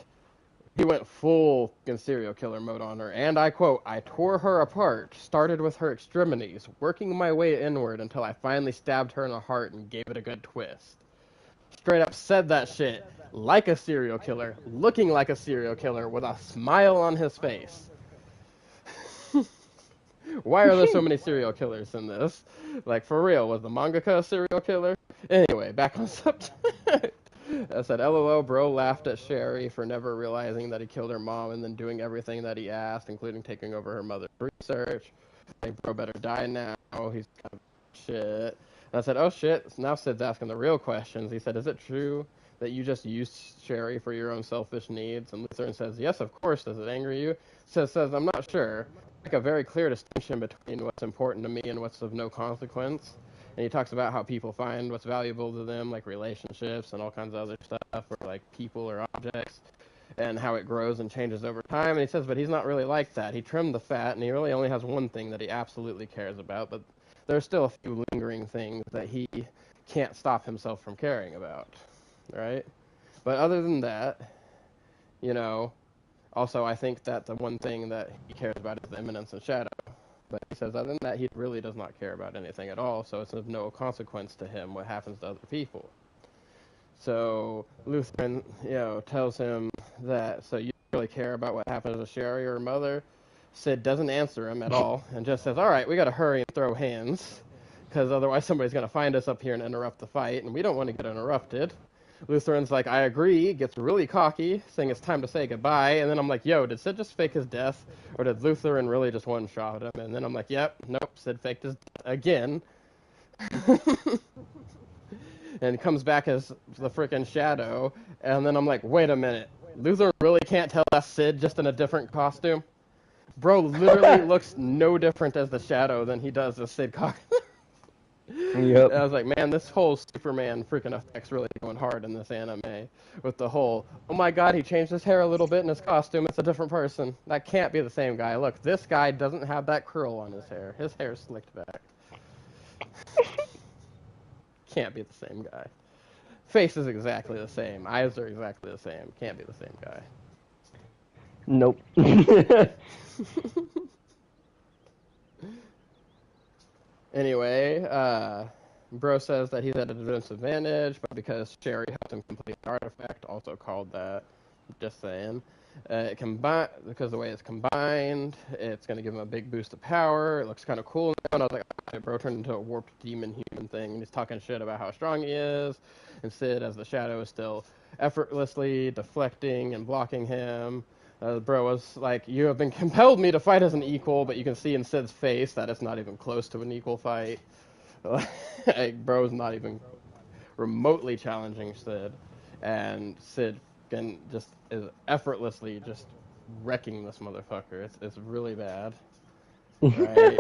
He went full serial killer mode on her, and I quote, I tore her apart, started with her extremities, working my way inward until I finally stabbed her in the heart and gave it a good twist. Straight up said that shit like a serial killer, looking like a serial killer with a smile on his face. Why are there so many serial killers in this? Like, for real, was the mangaka a serial killer? Anyway, back on subject. I said, LOL, bro laughed at Sherry for never realizing that he killed her mom and then doing everything that he asked, including taking over her mother's research. Like, bro better die now. He's kind of shit. And I said, oh shit, now Sid's asking the real questions. He said, is it true that you just used Sherry for your own selfish needs? And Lutheran says, yes, of course. Does it anger you? Says, I'm not sure. Like a very clear distinction between what's important to me and what's of no consequence. And he talks about how people find what's valuable to them, like relationships and all kinds of other stuff, or like people or objects, and how it grows and changes over time. And he says, but he's not really like that. He trimmed the fat, and he really only has one thing that he absolutely cares about, but there's still a few lingering things that he can't stop himself from caring about, right? But other than that, also I think that the one thing that he cares about is the imminence and shadow. But he says, other than that, he really does not care about anything at all, so it's of no consequence to him what happens to other people. So Lutheran, tells him that, so you don't really care about what happens to Sherry or her mother? Sid doesn't answer him at all, and just says, all right, we got to hurry and throw hands, because otherwise somebody's going to find us up here and interrupt the fight, and we don't want to get interrupted. Lutheran's like, I agree, gets really cocky, saying it's time to say goodbye, and then I'm like, yo, did Sid just fake his death, or did Lutheran really just one-shot him? And then I'm like, yep, nope, Sid faked his death again. And comes back as the freaking Shadow, and then I'm like, wait a minute, Lutheran really can't tell that's Sid just in a different costume? Bro literally looks no different as the Shadow than he does as Sid Cock. Yep. I was like, man, this whole Superman freaking effect's really going hard in this anime. With the whole, oh my god, he changed his hair a little bit in his costume, it's a different person. That can't be the same guy. Look, this guy doesn't have that curl on his hair. His hair's slicked back. Can't be the same guy. Face is exactly the same. Eyes are exactly the same. Can't be the same guy. Nope. Anyway, Bro says that he's at a disadvantage, but because Sherry helped him complete the artifact, also called that. Just saying. Because the way it's combined, it's going to give him a big boost of power. It looks kind of cool now. And I was like, okay, Bro turned into a warped demon human thing. And he's talking shit about how strong he is. And Sid, as the Shadow, is still effortlessly deflecting and blocking him. Bro was like, you have been compelled me to fight as an equal, but you can see in Sid's face that it's not even close to an equal fight. Like, Bro's not even remotely challenging Sid, and Sid is effortlessly just wrecking this motherfucker. It's really bad. Right?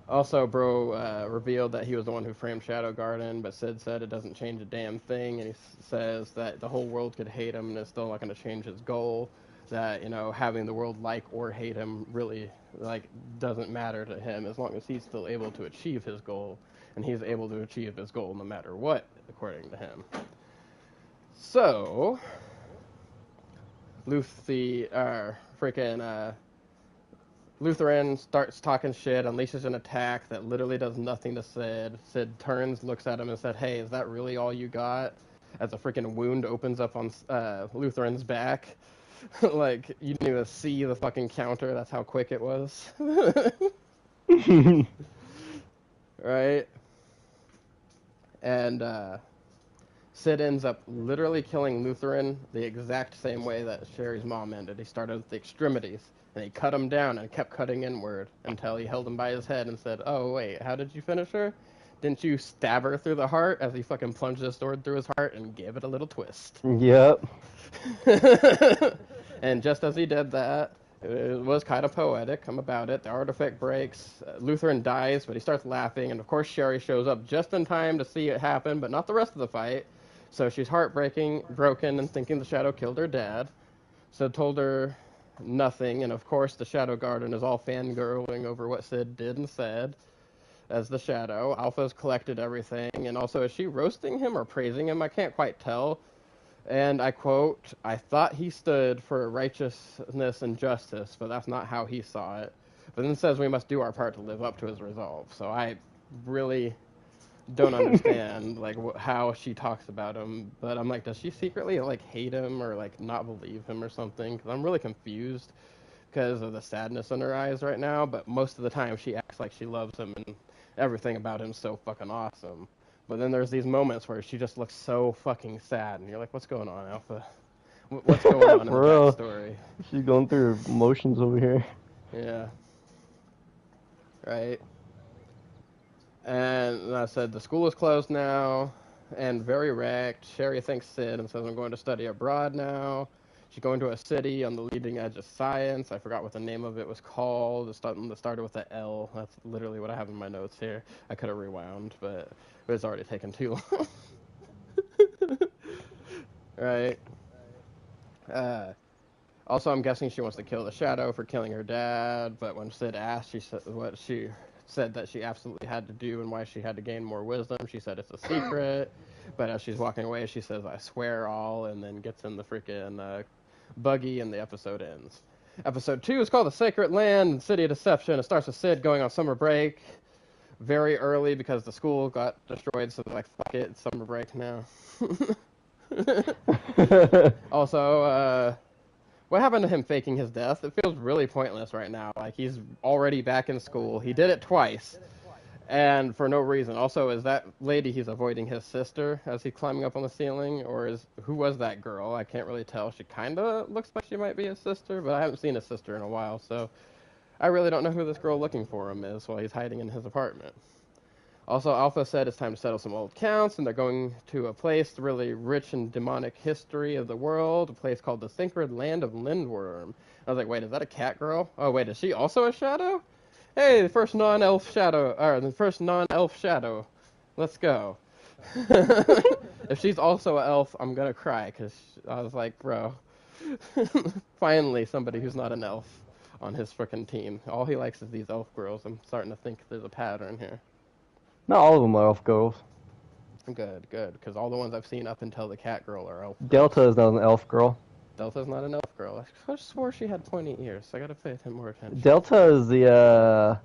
Also, Bro revealed that he was the one who framed Shadow Garden, but Sid said it doesn't change a damn thing, and he says that the whole world could hate him, and it's still not going to change his goal. That, having the world like or hate him really, doesn't matter to him as long as he's still able to achieve his goal, and he's able to achieve his goal no matter what, according to him. So, Lutheran starts talking shit, unleashes an attack that literally does nothing to Sid. Sid turns, looks at him, and said, "Hey, is that really all you got?" As a freaking wound opens up on Lutheran's back. Like, you didn't even see the fucking counter. That's how quick it was. Right? And Sid ends up literally killing Lutheran the exact same way that Sherry's mom ended. He started with the extremities, and he cut him down and kept cutting inward until he held him by his head and said, "Oh, wait, how did you finish her? Didn't you stab her through the heart?" As he fucking plunged his sword through his heart and gave it a little twist. Yep. And just as he did that, it was kind of poetic. I'm about it. The artifact breaks. Lutheran dies, but he starts laughing. And of course, Sherry shows up just in time to see it happen, but not the rest of the fight. So she's broken, and thinking the Shadow killed her dad. So told her nothing. And of course, the Shadow Garden is all fangirling over what Sid did and said as the Shadow. Alpha's collected everything. And also, is she roasting him or praising him? I can't quite tell. And I quote, "I thought he stood for righteousness and justice, but that's not how he saw it." But then says we must do our part to live up to his resolve. So I really don't understand like how she talks about him. But I'm like, does she secretly like hate him or like not believe him or something? Because I'm really confused because of the sadness in her eyes right now. But most of the time she acts like she loves him and everything about him's so fucking awesome. But then there's these moments where she just looks so fucking sad, and you're like, what's going on, Alpha? What's going on in the backstory? She's going through her emotions over here. Yeah. Right. And I said, the school is closed now, and very wrecked. Sherry thanks Sid and says, "I'm going to study abroad now." She's going to a city on the leading edge of science. I forgot what the name of it was called. It started with an L. That's literally what I have in my notes here. I could have rewound, but it was already taken too long. Right. Also, I'm guessing she wants to kill the Shadow for killing her dad, but when Sid asked she said that she absolutely had to do and why she had to gain more wisdom, she said it's a secret. But as she's walking away, she says, "I swear all," and then gets in the freaking buggy, and the episode ends. Episode 2 is called The Sacred Land and City of Deception. It starts with Sid going on summer break very early because the school got destroyed, so they're like, fuck it, it's summer break now. Also, what happened to him faking his death? It feels really pointless right now. Like, he's already back in school. He did it twice, and for no reason. Also, is that lady he's avoiding his sister as he's climbing up on the ceiling? Or who was that girl? I can't really tell. She kind of looks like she might be his sister, but I haven't seen his sister in a while, so I really don't know who this girl looking for him is while he's hiding in his apartment. Also, Alpha said it's time to settle some old accounts, and they're going to a place really rich in demonic history of the world, a place called the Sacred Land of Lindworm. I was like, wait, is that a cat girl? Oh, wait, is she also a shadow? Hey, the first non-elf shadow. Let's go. If she's also an elf, I'm gonna cry, because I was like, bro, finally somebody who's not an elf on his frickin' team. All he likes is these elf girls. I'm starting to think there's a pattern here. Not all of them are elf girls. Good, because all the ones I've seen up until the cat girl are elf girls. Delta is not an elf girl. Delta's not an elf girl. I swore she had pointy ears. I gotta pay more attention. Delta is the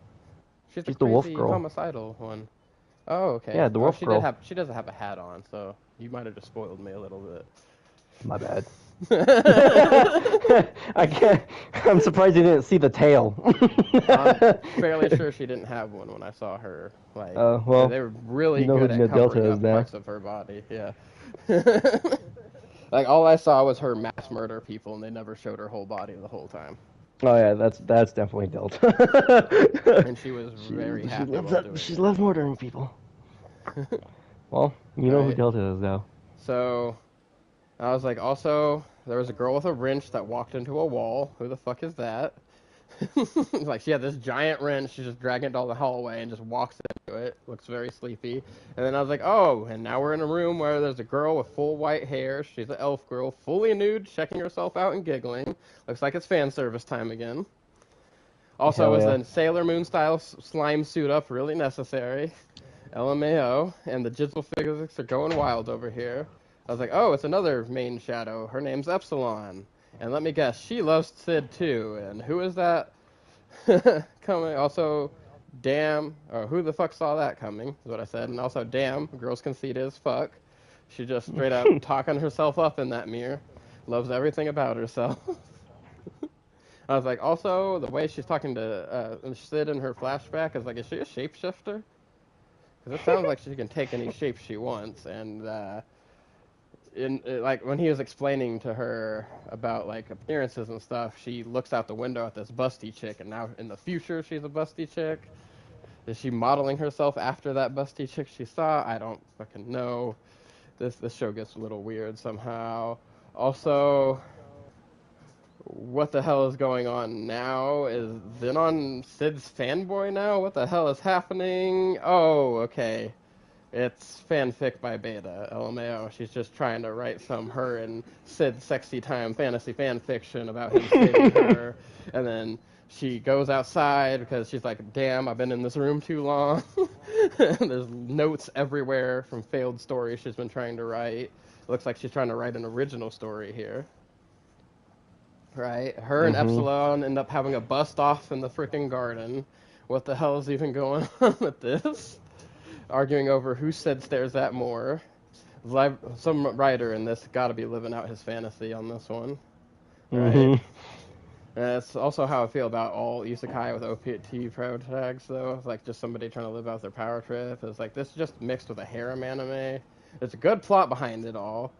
She's the wolf girl. Homicidal one. Oh, okay. Yeah, the wolf girl. She doesn't have a hat on, so you might have just spoiled me a little bit. My bad. I'm surprised you didn't see the tail. I'm fairly sure she didn't have one when I saw her. Like, well, they were really you know good who at Delta covering is up now. parts of her body. Yeah. Like, all I saw was her mass murder people, and they never showed her whole body the whole time. Oh yeah, that's definitely Delta. And she was very happy while doing She it. loves murdering people. Well, you know who Right. Delta is now. So, I was like, also, there was a girl with a wrench that walked into a wall. Who the fuck is that? Like, she had this giant wrench. She just dragged it down the hallway and just walks into it. Looks very sleepy. And then I was like, oh, and now we're in a room where there's a girl with full white hair. She's an elf girl, fully nude, checking herself out and giggling. Looks like it's fan service time again. Also, is a Sailor Moon style slime suit up really necessary? LMAO. And the jizzle physics are going wild over here. I was like, oh, it's another main shadow. Her name's Epsilon. And let me guess, she loves Sid too. And who is that? Coming. Also, damn. Or who the fuck saw that coming? Is what I said. And also, damn. Girl's conceited as fuck. She just straight up talking herself up in that mirror. Loves everything about herself. I was like, also, the way she's talking to Sid in her flashback is like, is she a shapeshifter? Because it sounds like she can take any shape she wants. And like when he was explaining to her about like appearances and stuff, she looks out the window at this busty chick, and now in the future she's a busty chick. Is she modeling herself after that busty chick she saw? I don't fucking know. This show gets a little weird somehow. Also, what the hell is going on now? Is Zenon Sid's fanboy now? What the hell is happening? Oh, okay. It's fanfic by Beta, LMAO. She's just trying to write some her and Sid sexy time fantasy fan fiction about him saving her. And then she goes outside because she's like, damn, I've been in this room too long. There's notes everywhere from failed stories she's been trying to write. Looks like she's trying to write an original story here. Right? Her and Epsilon end up having a bust off in the freaking garden. What the hell is even going on with this? Arguing over who Sid stares at more. Some writer in this got to be living out his fantasy on this one. Right? And that's also how I feel about all isekai with OPT pro tags, though. It's like just somebody trying to live out their power trip. It's like this is just mixed with a harem anime. There's a good plot behind it all.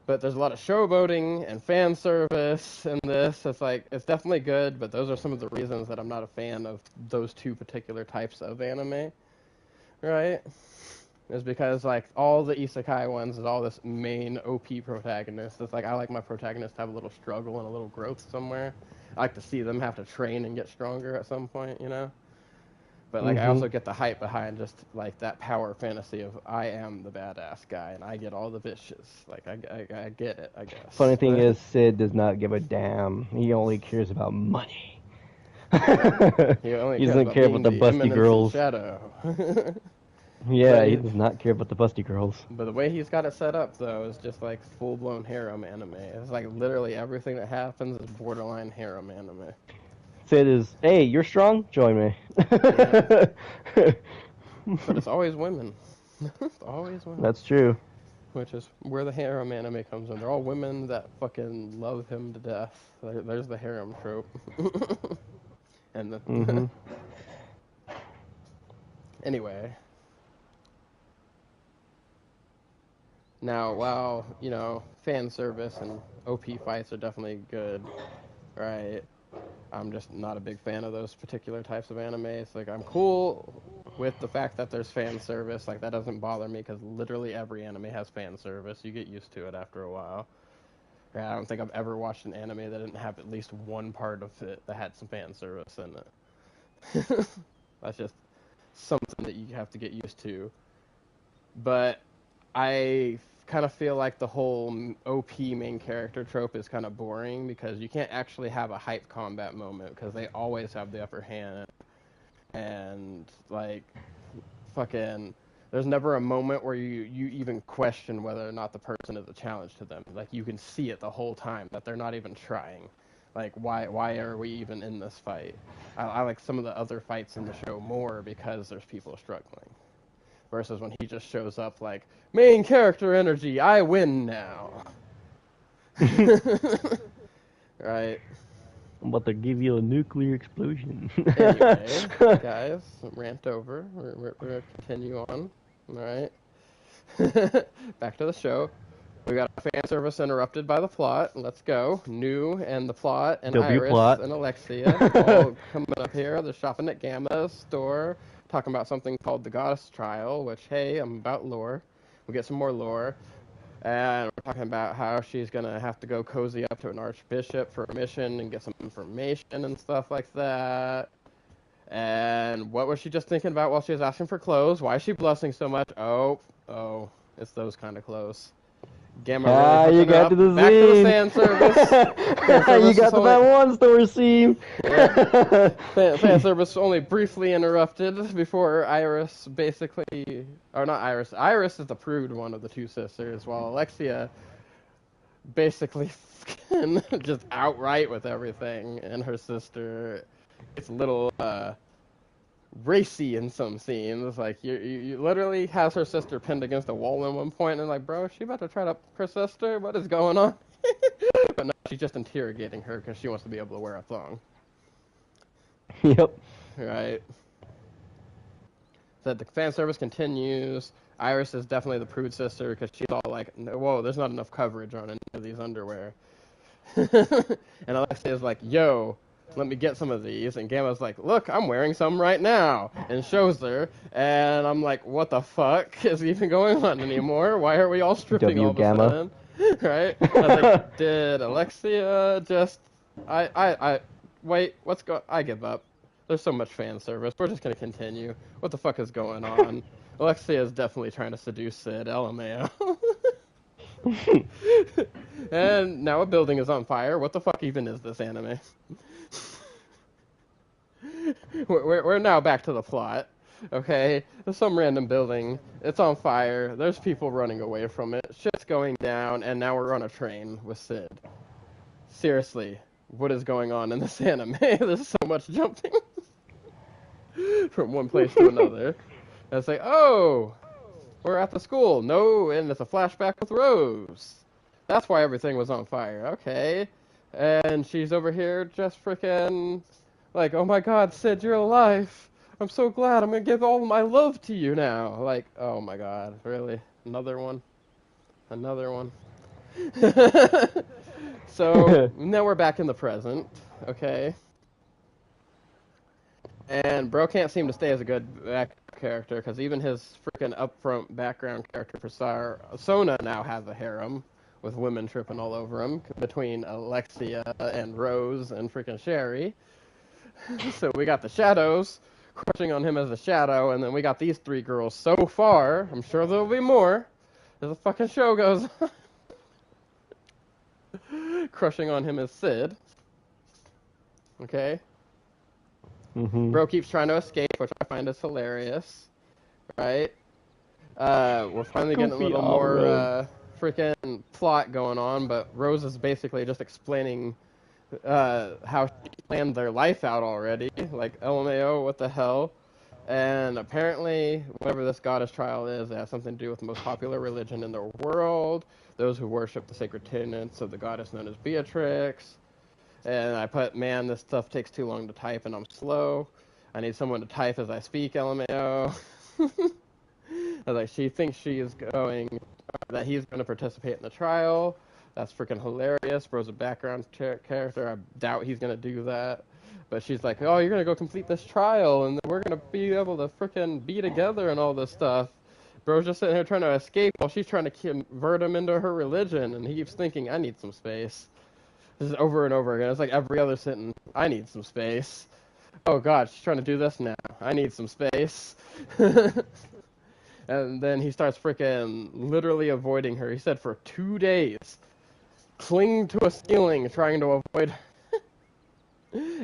But there's a lot of showboating and fan service in this. It's like, it's definitely good, but those are some of the reasons that I'm not a fan of those two particular types of anime. Right? Is because, like, all the isekai ones is all this main OP protagonist. It's like, I like my protagonist to have a little struggle and a little growth somewhere. I like to see them have to train and get stronger at some point, you know? But, like, I also get the hype behind just, like, that power fantasy of I am the badass guy, and I get all the bitches. Like, I get it, I guess. Funny thing is, Sid does not give a damn. He only cares about money. He doesn't care about the busty girls. Shadow. Yeah, he does not care about the busty girls. But the way he's got it set up, though, is just like full-blown harem anime. It's like literally everything that happens is borderline harem anime. Sid is, hey, you're strong? Join me. Yeah. But it's always women. It's always women. That's true. Which is where the harem anime comes in. They're all women that fucking love him to death. There's the harem trope. And the... Anyway. Now, while, you know, fan service and OP fights are definitely good, right? I'm just not a big fan of those particular types of anime. It's like, I'm cool with the fact that there's fan service. Like, that doesn't bother me because literally every anime has fan service. You get used to it after a while. I don't think I've ever watched an anime that didn't have at least one part of it that had some fan service in it. That's just something that you have to get used to. But I kind of feel like the whole OP main character trope is kind of boring because you can't actually have a hype combat moment because they always have the upper hand. And, like, fucking, there's never a moment where you even question whether or not the person is a challenge to them. Like, you can see it the whole time that they're not even trying. Like, why are we even in this fight? I like some of the other fights in the show more because there's people struggling. Versus when he just shows up like, main character energy, I win now. Right? I'm about to give you a nuclear explosion. Anyway, guys, rant over. We're going to continue on. Alright? Back to the show. We got a fan service interrupted by the plot. Let's go. New and the plot and Iris plot. and Alexia all coming up here. They're shopping at Gamma's store. Talking about something called the Goddess Trial, which, hey, I'm about lore. We'll get some more lore. And we're talking about how she's going to have to go cozy up to an archbishop for a mission and get some information and stuff like that. And what was she just thinking about while she was asking for clothes? Why is she blushing so much? Oh, it's those kind of clothes. Gamma really you got to the back scene. to the fan service. You got to that one store scene. Yeah. Fan service only briefly interrupted before Iris basically, or not Iris. Iris is the prude one of the two sisters, while Alexia basically just outright with everything, and her sister it's a little racy in some scenes. Like you literally has her sister pinned against a wall at one point, and like, bro, is she about to try to her sister? What is going on? But no, she's just interrogating her because she wants to be able to wear a thong. Yep. Right. So the fan service continues. Iris is definitely the prude sister because she's all like, whoa, there's not enough coverage on any of these underwear. And Alexia is like, yo, let me get some of these. And Gamma's like, look, I'm wearing some right now. And shows her. And I'm like, what the fuck is even going on anymore? Why are we all stripping all of a sudden? Right? I was like, did Alexia just... Wait, I give up. There's so much fan service. We're just going to continue. What the fuck is going on? Alexia is definitely trying to seduce Sid. LMAO. And now a building is on fire. What the fuck even is this anime? We're now back to the plot. Okay? There's some random building. It's on fire. There's people running away from it. Shit's going down. And now we're on a train with Sid. Seriously. What is going on in this anime? There's so much jumping from one place to another. And it's like, oh, we're at the school. No, and it's a flashback with Rose. That's why everything was on fire. Okay. And she's over here just freaking like, oh my god, Sid, you're alive. I'm so glad. I'm going to give all my love to you now. Like, oh my god, really? Another one? Another one? So, now we're back in the present, okay? And bro can't seem to stay as a good back character, because even his freaking upfront background character for Sona now has a harem, with women tripping all over him, between Alexia and Rose and freaking Sherry. So we got the shadows crushing on him as a shadow, and then we got these three girls so far. I'm sure there'll be more as the fucking show goes on. Crushing on him as Sid. Okay? Mm-hmm. Bro keeps trying to escape, which I find is hilarious. Right? We're finally getting a little more freaking plot going on, but Rose is basically just explaining how she planned their life out already. Like, LMAO, what the hell? And apparently, whatever this goddess trial is, it has something to do with the most popular religion in the world. Those who worship the sacred tenets of the goddess known as Beatrix. And I put, man, this stuff takes too long to type and I'm slow. I need someone to type as I speak, LMAO. I was like, she thinks that he's going to participate in the trial. That's freaking hilarious. Bro's a background character. I doubt he's going to do that. But she's like, oh, you're going to go complete this trial, and we're going to be able to freaking be together and all this stuff. Bro's just sitting here trying to escape while she's trying to convert him into her religion, and he keeps thinking, I need some space. This is over and over again. It's like every other sentence, I need some space. Oh, God, she's trying to do this now. I need some space. And then he starts freaking literally avoiding her. He said for 2 days, cling to a ceiling trying to avoid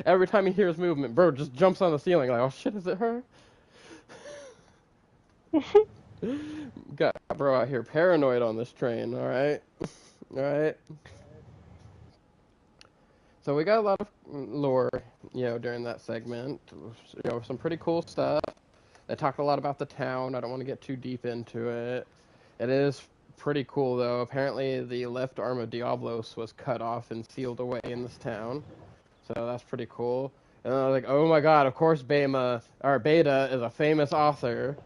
every time he hears movement, bro just jumps on the ceiling like, oh shit, is it her? Got bro out here paranoid on this train, alright? Alright. So we got a lot of lore, during that segment. Some pretty cool stuff. They talked a lot about the town. I don't want to get too deep into it. It is pretty cool, though. Apparently, the left arm of Diablos was cut off and sealed away in this town. So that's pretty cool. And I was like, oh my god, of course Beta is a famous author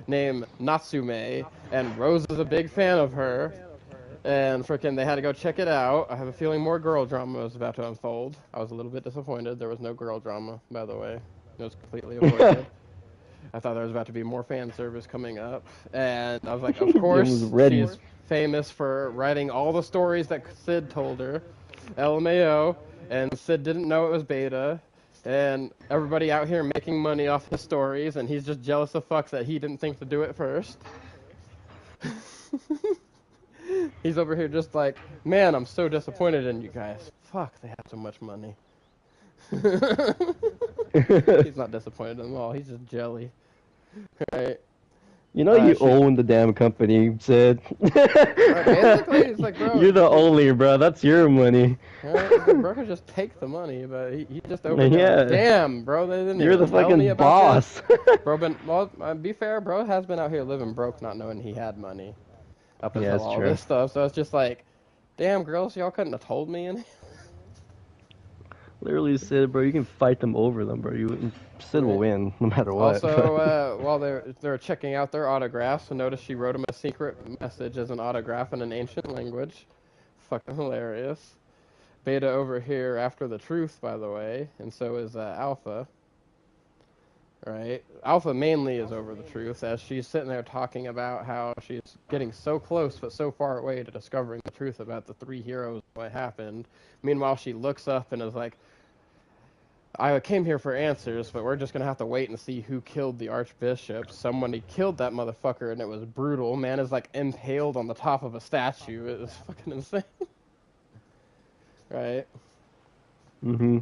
named Natsume, and Rose is a big fan of her. And frickin' they had to go check it out. I have a feeling more girl drama was about to unfold. I was a little bit disappointed. There was no girl drama, by the way. It was completely avoided. I thought there was about to be more fan service coming up. And I was like, of course, she's famous for writing all the stories that Sid told her. LMAO. And Sid didn't know it was Beta. And everybody out here making money off his stories. And he's just jealous of fuck that he didn't think to do it first. He's over here just like, man, I'm so disappointed in you guys. Fuck, they have so much money. He's not disappointed in them all. He's just jelly. Right? You know you own the damn company, Sid. Basically, it's like, bro. You're the only, bro. That's your money. Bro can just take the money, but he just opened it. Like, damn, bro, they didn't You're even the tell me fucking about boss. this. Well, be fair, bro has been out here living broke, not knowing he had money up until all this stuff. So it's just like, damn, girls, y'all couldn't have told me anything. Literally, Sid, bro, you can fight them over them, bro. Sid will win no matter what. Also, while they're checking out their autographs, I noticed she wrote him a secret message as an autograph in an ancient language. Fucking hilarious. Beta over here after the truth, by the way, and so is Alpha. Right? Alpha mainly is over the truth, as she's sitting there talking about how she's getting so close but so far away to discovering the truth about the three heroes, what happened. Meanwhile, she looks up and is like, I came here for answers, but we're just going to have to wait and see who killed the Archbishop. Somebody killed that motherfucker, and it was brutal. Man is, like, impaled on the top of a statue. It was fucking insane. Right? Mm-hmm.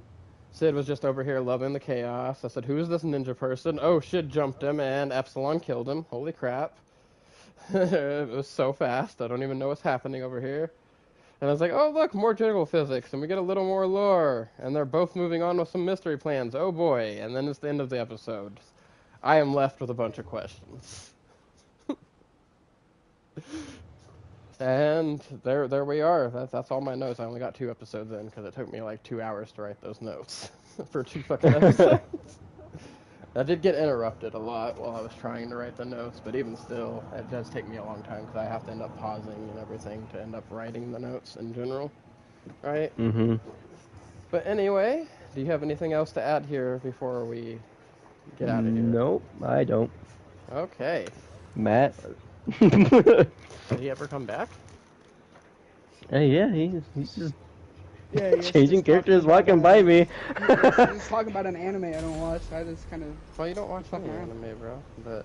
Sid was just over here loving the chaos. I said, who is this ninja person? Oh, shit, jumped him, and Epsilon killed him. Holy crap. It was so fast. I don't even know what's happening over here. And I was like, oh, look, more general physics, and we get a little more lore. And they're both moving on with some mystery plans. Oh, boy. And then it's the end of the episode. I am left with a bunch of questions. And there we are. That's all my notes. I only got 2 episodes in because it took me like 2 hours to write those notes for 2 fucking episodes. I did get interrupted a lot while I was trying to write the notes, but even still, it does take me a long time because I have to end up pausing and everything to end up writing the notes in general. Right? Mm-hmm. But anyway, do you have anything else to add here before we get out of here? Nope, I don't. Okay. Matt? Did he ever come back? Yeah, he's just changing characters, walking by me. He's talking about an anime I don't watch. I just kind of. Well, you don't watch any anime, bro. But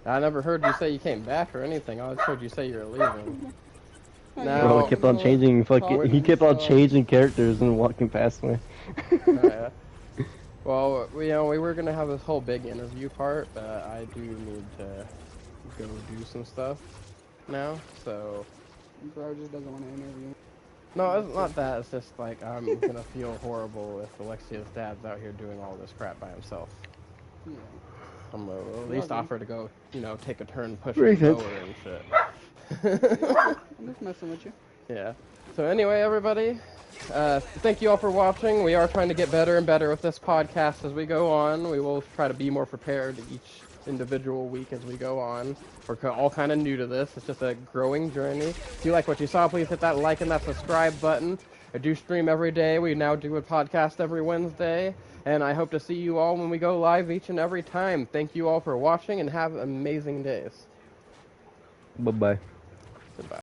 I never heard you say you came back or anything. I always heard you say you're leaving. Bro, he kept on changing he kept on changing characters and walking past me. Yeah. Well, we were gonna have this whole big interview part, but I do need to go do some stuff now. So. Bro just doesn't want to interview. No, it's not that. It's just like I'm gonna feel horrible if Alexia's dad's out here doing all this crap by himself. Yeah. I'm gonna at least offer to go, take a turn pushing the mower and shit. I'm just messing with you. Yeah. So anyway, everybody, thank you all for watching. We are trying to get better and better with this podcast as we go on. We will try to be more prepared each individual week as we go on. We're all kind of new to this. It's just a growing journey. If you like what you saw, please hit that like and that subscribe button. I do stream every day. We now do a podcast every Wednesday. And I hope to see you all when we go live each and every time. Thank you all for watching and have amazing days. Bye-bye.